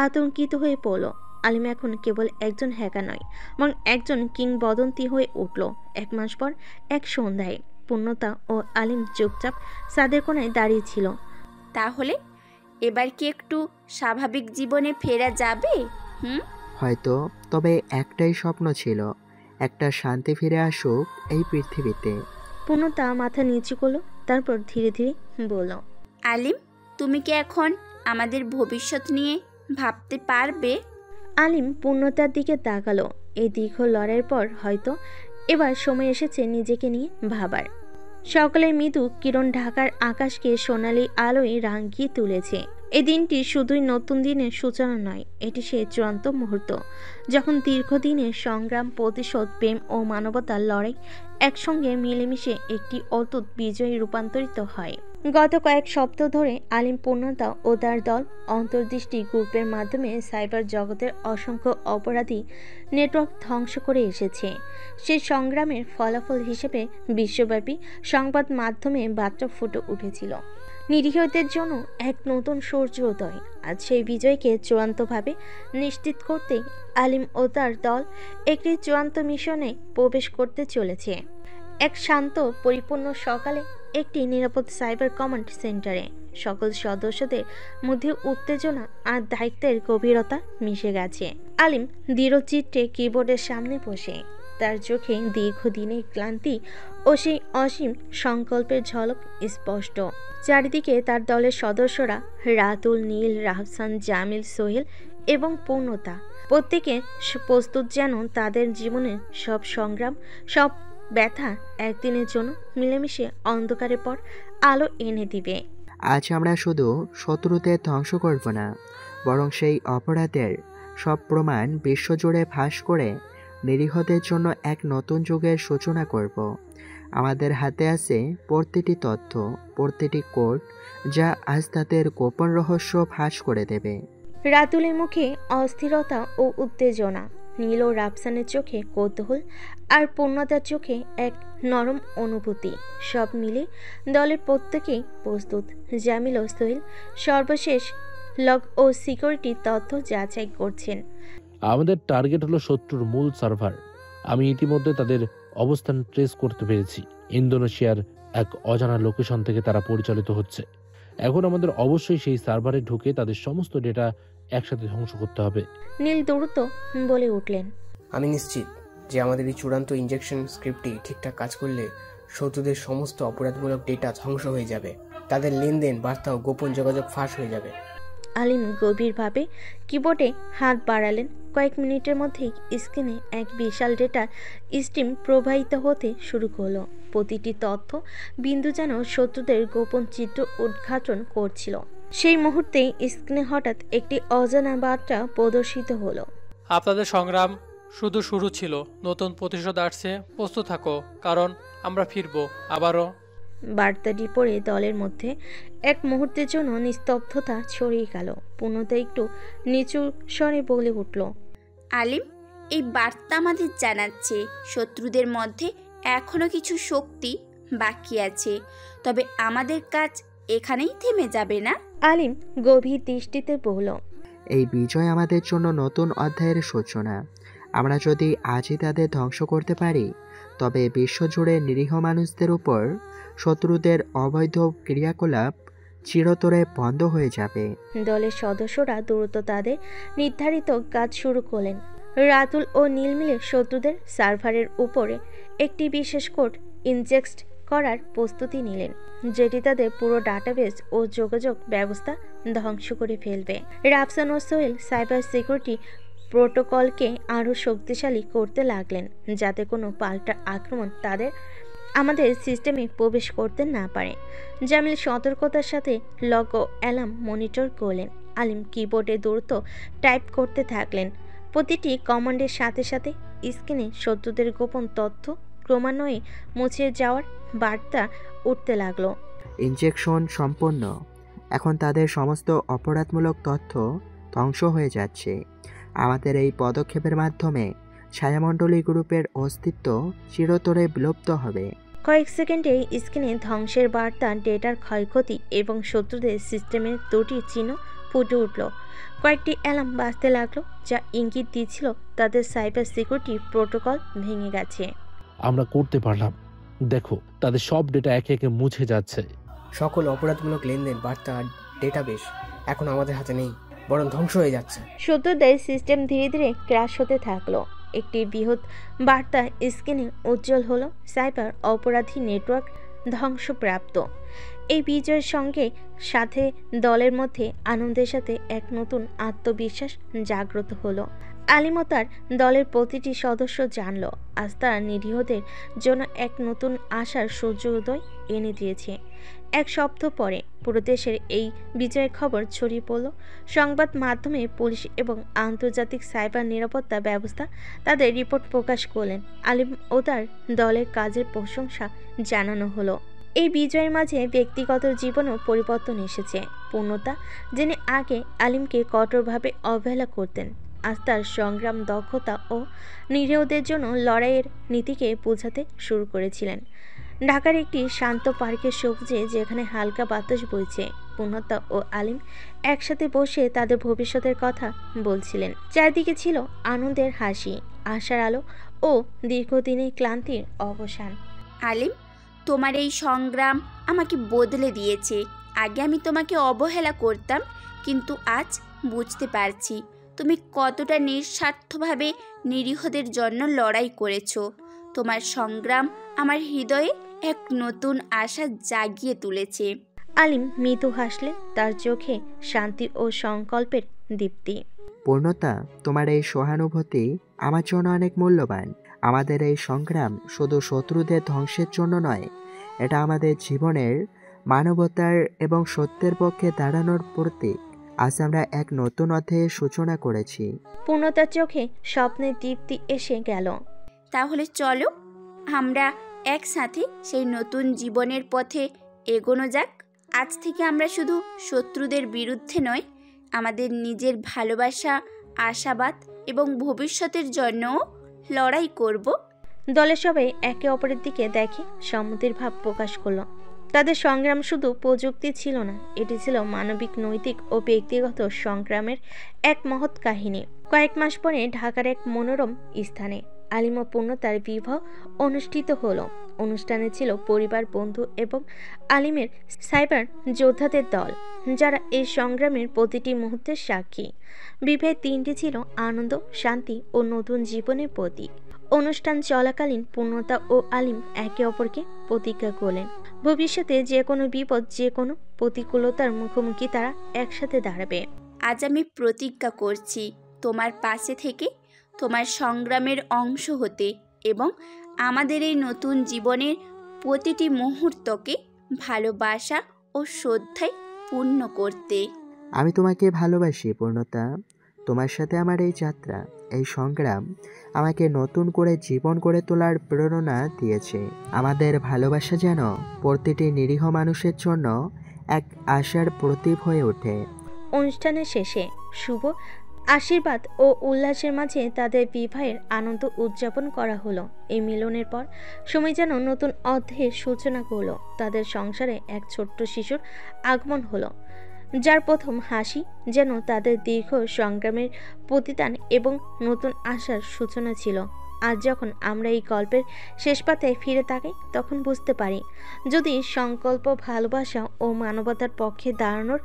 আতঙ্কিত হয়ে পড়ল। আলিম এখন কেবল একজন হ্যাকার নয়, বরং একজন কিংবদন্তি হয়ে উঠল। 1 মাস পর এক সন্ধ্যায় পূর্ণতা ও আলিম চুপচাপ ছাদের কোণায় দাঁড়িয়েছিল। তাহলে এবার কি একটু স্বাভাবিক জীবনে ফেরা যাবে? হয়তো, তবে একটাই স্বপ্ন ছিল, একটা শান্তি ফিরে আসুক এই পৃথিবীতে। পূর্ণতা মাথা নিচু করলো, তারপর ধীরে ধীরে বলল, আলিম, তুমি কি এখন আমাদের ভবিষ্যৎ নিয়ে ভাবতে পারবে? আলিম পূর্ণতার দিকে তাকালো। এই দীর্ঘ লড়াইয়ের পর হয়তো এবার সময় এসেছে নিজেকে নিয়ে ভাবার। সকালের মৃদু কিরণ ঢাকার আকাশকে সোনালি আলোয় রাঙিয়ে তুলেছে। এই দিনটি শুধুই নতুন দিনের সূচনা নয়, এটি সেই চূড়ান্ত মুহূর্ত যখন দীর্ঘদিনের সংগ্রাম, প্রতিশোধ, প্রেম ও মানবতার লড়াই একসঙ্গে মিলেমিশে একটি অদ্ভুত বিজয়ে রূপান্তরিত হয়। গত কয়েক সপ্তাহ ধরে আলিম, পূর্ণতা ও তার দল অন্তর্দৃষ্টি গ্রুপের মাধ্যমে সাইবার জগতের অসংখ্য অপরাধী নেটওয়ার্ক ধ্বংস করে এসেছে। সেই সংগ্রামের ফলাফল হিসেবে বিশ্বব্যাপী সংবাদ মাধ্যমে বার্তা ফুটে উঠেছিল নিরীহদের জন্য এক নতুন সূর্যোদয়। আজ সেই বিজয়কে চূড়ান্তভাবে নিশ্চিত করতে আলিম ও তার দল একটি চূড়ান্ত মিশনে প্রবেশ করতে চলেছে। এক শান্ত পরিপূর্ণ সকালে একটি নিরাপদ সাইবার কমান্ড সেন্টারে সকল সদস্যদের মধ্যে উত্তেজনা আর দায়িত্বের গভীরতা মিশে গেছে। আলিম দৃঢ়চিত্তে কিবোর্ডের সামনে বসে তার চোখে দীর্ঘদিনের ক্লান্তি ও সেই অসীম সংকল্পের ঝলক স্পষ্ট। চারিদিকে তার দলের সদস্যরা রাতুল, নীল, রাহসান, জামিল, সোহেল এবং পূর্ণতা প্রত্যেকে প্রস্তুত, যেন তাদের জীবনের সব সংগ্রাম, সব ব্যথা একদিনের জন্য মিলেমিশে অন্ধকারের পর আলো এনে দিবে। আজ আমরা শুধু শত্রুদের ধ্বংস করব না, বরং সেই অপরাধের সব প্রমাণ বিশ্বজুড়ে ফাঁস করে নিরীহদের জন্য এক নতুন যুগের সূচনা করব। আমাদের হাতে আছে প্রতিটি তথ্য, প্রতিটি কোড, যা আজ তাদের গোপন রহস্য ফাঁস করে দেবে। রাতুলের মুখে অস্থিরতা ও উত্তেজনা, নীল ও রাফসানের চোখে কৌতূহল, আর পূর্ণতার চোখে এক নরম অনুভূতি। সব মিলে দলের প্রত্যেকেই প্রস্তুত। জামিল ও সোহেল সর্বশেষ লগ ও সিকিউরিটি তথ্য যাচাই করছেন। আমাদের টার্গেট হলো শত্রুর মূল সার্ভার। আমি ইতিমধ্যে তাদের অবস্থান ট্রেস করতে পেরেছি। ইন্দোনেশিয়ার এক অজানা লোকেশন থেকে তারা পরিচালিত হচ্ছে। এখন আমাদের অবশ্যই সেই সার্ভারে ঢুকে তাদের সমস্ত ডেটা একসাথে ধ্বংস করতে হবে। নীল দ্রুত বলে উঠলেন, আমি নিশ্চিত যে আমাদের এই চূড়ান্ত ইনজেকশন স্ক্রিপ্টটি ঠিকঠাক কাজ করলে শত্রুদের সমস্ত অপরাধমূলক ডেটা ধ্বংস হয়ে যাবে। তাদের লেনদেন, বার্তা ও গোপন যোগাযোগ ফাঁস হয়ে যাবে। আলিম গভীরভাবে কিবোর্ডে হাত বাড়ালেন। কয়েক মিনিটের মধ্যেই স্ক্রিনে এক বিশাল ডেটা স্ট্রিম প্রবাহিত হতে শুরু করলো। প্রতিটি তথ্য বিন্দু যেন শত্রুদের গোপন চিত্র উদ্ঘাটন করছিল। সেই মুহূর্তে স্ক্রিনে হঠাৎ একটি অজানা বার্তা প্রদর্শিত হলো। আপনাদের সংগ্রাম শুধু শুরু ছিল, নতুন প্রতিশোধ আসছে, প্রস্তুত থাকো, কারণ আমরা ফিরবো আবারও। বার্তাটি পড়ে দলের মধ্যে এক মুহূর্তের জন্য নিস্তব্ধতা ছড়িয়ে গেল। পূর্ণতা একটু নিচু স্বরে বলে উঠল, আলিম, এই বার্তা আমাদের জানাচ্ছে শত্রুদের মধ্যে এখনো কিছু শক্তি বাকি আছে, তবে আমাদের কাজ এখানেই থেমে যাবে না। আলিম গভীর দৃষ্টিতে বলল, এই বিজয় আমাদের জন্য নতুন অধ্যায়ের সূচনা। আমরা যদি আজই তাদের ধ্বংস করতে পারি, তবে বিশ্বজুড়ে নিরীহ মানুষদের উপর শত্রুদের অবৈধ ক্রিয়াকলাপ চিরতরে বন্ধ হয়ে যাবে। দলের সদস্যরা দ্রুত তাদের নির্ধারিত কাজ শুরু করলেন। রাতুল ও নীল মিলে শত্রুদের সার্ভারের উপরে একটি বিশেষ কোড ইনজেক্ট করার প্রস্তুতি নিলেন, যেটি তাদের পুরো ডাটাবেস ও যোগাযোগ ব্যবস্থা ধ্বংস করে ফেলবে। রাফসান ও সোহেল সাইবার সিকিউরিটি প্রোটোকলকে আরও শক্তিশালী করতে লাগলেন, যাতে কোনো পাল্টা আক্রমণ আমাদের সিস্টেমে প্রবেশ করতে না পারে। জামিল সতর্কতার সাথে লগ ও অ্যালার্ম মনিটর করলেন। আলিম কিবোর্ডে দ্রুত টাইপ করতে থাকলেন। প্রতিটি কমান্ডের সাথে সাথে স্ক্রিনে শত্রুদের গোপন তথ্য ক্রমান্বয়ে মুছে যাওয়ার বার্তা উঠতে লাগলো। ইনজেকশন সম্পন্ন। এখন তাদের সমস্ত অপরাধমূলক তথ্য ধ্বংস হয়ে যাচ্ছে। আমাদের এই পদক্ষেপের মাধ্যমে ছায়ামণ্ডলী গ্রুপের অস্তিত্ব চিরতরে বিলুপ্ত হবে। কয়েক সেকেন্ডে স্ক্রিনে ধ্বংসের বার্তা, ডেটার ক্ষয়ক্ষতি এবং শত্রুদের সিস্টেমের দুটি চিহ্ন ফুটে উঠল। কয়েকটি অ্যালার্ম বাজতে লাগলো, যা ইঙ্গিত দিচ্ছিল তাদের সাইবার সিকিউরিটি প্রোটোকল ভেঙে গেছে। আমরা করতে পারলাম। দেখো, তাদের সব ডেটা একে একে মুছে যাচ্ছে। সকল অপরাধমূলক লেনদেন, বার্তা আর ডেটাবেস এখন আমাদের হাতে নেই, বরং ধ্বংস হয়ে যাচ্ছে। শত্রুদের সিস্টেম ধীরে ধীরে ক্র্যাশ হতে থাকলো। একটি বৃহৎ বার্তা স্ক্রিনে উজ্জ্বল হলো, সাইবার অপরাধী নেটওয়ার্ক ধ্বংসপ্রাপ্ত। এই বিজয়ের সঙ্গে সাথে দলের মধ্যে আনন্দের সাথে এক নতুন আত্মবিশ্বাস জাগ্রত হলো। আলিম ও তার দলের প্রতিটি সদস্য জানল, আজ তারা নিরীহদের জন্য এক নতুন আশার সূর্যোদয় এনে দিয়েছে। এক সপ্তাহ পরে পুরো দেশের এই বিজয়ের খবর ছড়িয়ে পড়ল। সংবাদ মাধ্যমে পুলিশ এবং আন্তর্জাতিক সাইবার নিরাপত্তা ব্যবস্থা তাদের রিপোর্ট প্রকাশ করলেন। আলিম ও তার দলের কাজের প্রশংসা জানানো হলো। এই বিজয়ের মাঝে ব্যক্তিগত জীবনেও পরিবর্তন এসেছে। পূর্ণতা, যিনি আগে আলিমকে কঠোরভাবে অবহেলা করতেন, আজ তার সংগ্রাম, দক্ষতা ও নিরীহদের জন্য লড়াইয়ের নীতিকে বোঝাতে শুরু করেছিলেন। ঢাকার একটি শান্ত পার্কের সবুজে, যেখানে হালকা বাতাস বইছে, পূর্ণতা ও আলিম একসাথে বসে তাদের ভবিষ্যতের কথা বলছিলেন। চারদিকে ছিল আনন্দের হাসি, আশার আলো ও দীর্ঘদিনের ক্লান্তির অবসান। আলিম, তোমার এই সংগ্রাম আমাকে বদলে দিয়েছে। আগে আমি তোমাকে অবহেলা করতাম, কিন্তু আজ বুঝতে পারছি তুমি কতটা নিঃস্বার্থভাবে নিরীহদের জন্য লড়াই করেছো। তোমার সংগ্রাম আমার হৃদয়ে এক নতুন আশা জাগিয়ে তুলেছে। আলিম মৃদু হাসলে, তার চোখে শান্তি ও সংকল্পের দীপ্তি। পূর্ণতা, তোমার এই সহানুভূতি আমার জন্য অনেক মূল্যবান। আমাদের এই সংগ্রাম শুধু শত্রুদের ধ্বংসের জন্য নয়, এটা আমাদের জীবনের মানবতার এবং সত্যের পক্ষে দাঁড়ানোর প্রতীক। আজ আমরা এক নতুন অধ্যায়ের সূচনা করেছি। পূর্ণতার চোখে স্বপ্নের দীপ্তি এসে গেল। তাহলে চলো আমরা একসাথে সেই নতুন জীবনের পথে এগোনো যাক। আজ থেকে আমরা শুধু শত্রুদের বিরুদ্ধে নয়, আমাদের নিজের ভালোবাসা, আশাবাদ এবং ভবিষ্যতের জন্যও লড়াই করব। দলের সবাই একে অপরের দিকে দেখে সম্মতির ভাব প্রকাশ করলো। তাদের সংগ্রাম শুধু প্রযুক্তি ছিল না, এটি ছিল মানবিক, নৈতিক ও ব্যক্তিগত সংগ্রামের এক মহৎ কাহিনী। কয়েক মাস পরে ঢাকার এক মনোরম স্থানে আলিম ও পূর্ণতার বিবাহ অনুষ্ঠিত হলো। অনুষ্ঠানে ছিল পরিবার, বন্ধু এবং আলিমের সাইবার যোদ্ধাদের দল, যারা এই সংগ্রামের প্রতিটি মুহূর্তের সাক্ষী। বিবাহের দিনটি ছিল আনন্দ, শান্তি ও নতুন জীবনের প্রতীক। অনুষ্ঠান চলাকালীন পূর্ণতা ও আলিম একে অপরকে প্রতিজ্ঞা করলেন, ভবিষ্যতে যে কোনো বিপদ, যে কোনো প্রতিকূলতার মুখোমুখি তারা একসাথে দাঁড়াবে। আজ আমি প্রতিজ্ঞা করছি তোমার পাশে থেকে, তোমার সংগ্রামের অংশ হতে এবং আমাদের এই নতুন জীবনের প্রতিটি মুহূর্তকে ভালোবাসা ও শ্রদ্ধায় পূর্ণ করতে। আমি তোমাকে ভালোবাসি পূর্ণতা। তোমার সাথে আমার এই যাত্রা, এই সংগ্রাম আমাকে নতুন করে জীবন গড়ে তোলার প্রেরণা দিয়েছে। আমাদের ভালোবাসা যেন প্রতিটি নিরীহ মানুষের জন্য এক আশার প্রতীক হয়ে ওঠে। অনুষ্ঠানের শেষে শুভ আশীর্বাদ ও উল্লাসের মাঝে তাদের বিবাহের আনন্দ উদযাপন করা হলো। এই মিলনের পর সময় যেন নতুন অধ্যায়ের সূচনা করলো। তাদের সংসারে এক ছোট্ট শিশুর আগমন হলো, যার প্রথম হাসি যেন তাদের দীর্ঘ সংগ্রামের প্রতিদান এবং নতুন আশার সূচনা ছিল। আজ যখন আমরা এই গল্পের শেষ পাতায় ফিরে তাকাই, তখন বুঝতে পারি, যদি সংকল্প, ভালোবাসা ও মানবতার পক্ষে দাঁড়ানোর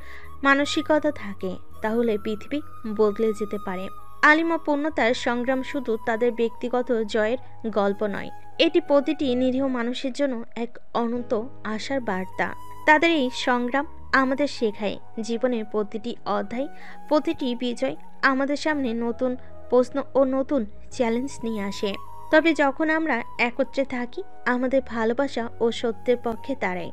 মানসিকতা থাকে, তাহলে পৃথিবী বদলে যেতে পারে। আলিম ও পূর্ণতার সংগ্রাম শুধু তাদের ব্যক্তিগত জয়ের গল্প নয়, এটি প্রতিটি নিরীহ মানুষের জন্য এক অনন্ত আশার বার্তা। তাদের এই সংগ্রাম আমাদের শেখায়, জীবনের প্রতিটি অধ্যায়, প্রতিটি বিজয় আমাদের সামনে নতুন প্রশ্ন ও নতুন চ্যালেঞ্জ নিয়ে আসে। তবে যখন আমরা একত্রে থাকি, আমাদের ভালোবাসা ও সত্যের পক্ষে দাঁড়াই,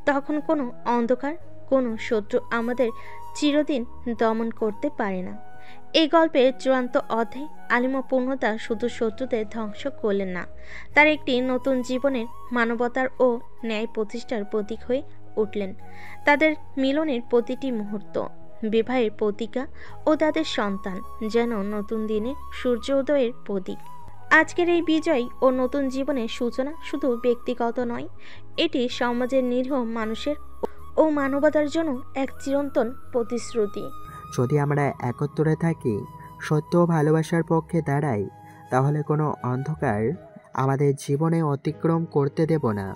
তখন কোনো অন্ধকার, কোনো শত্রু আমাদের চিরদিন দমন করতে পারে না। এই গল্পের চূড়ান্ত অধ্যায় আলিম ও পূর্ণতা শুধু শত্রুদের ধ্বংস করলেন না, তার একটি নতুন জীবনের, মানবতার ও ন্যায় প্রতিষ্ঠার প্রতীক হয়ে উঠলেন। তাদের মিলনের প্রতিটি মুহূর্ত, বিবাহের প্রতিজ্ঞা ও তাদের সন্তান যেন নতুন দিনের সূর্য উদয়ের প্রতীক। আজকের এই বিজয় ও নতুন জীবনের সূচনা শুধু ব্যক্তিগত নয়, এটি সমাজের নিরীহ মানুষের ও মানবতার জন্য এক চিরন্তন প্রতিশ্রুতি। যদি আমরা একত্রে থাকি, সত্য ও ভালোবাসার পক্ষে দাঁড়াই, তাহলে কোনো অন্ধকার আমাদের জীবনে অতিক্রম করতে দেব না।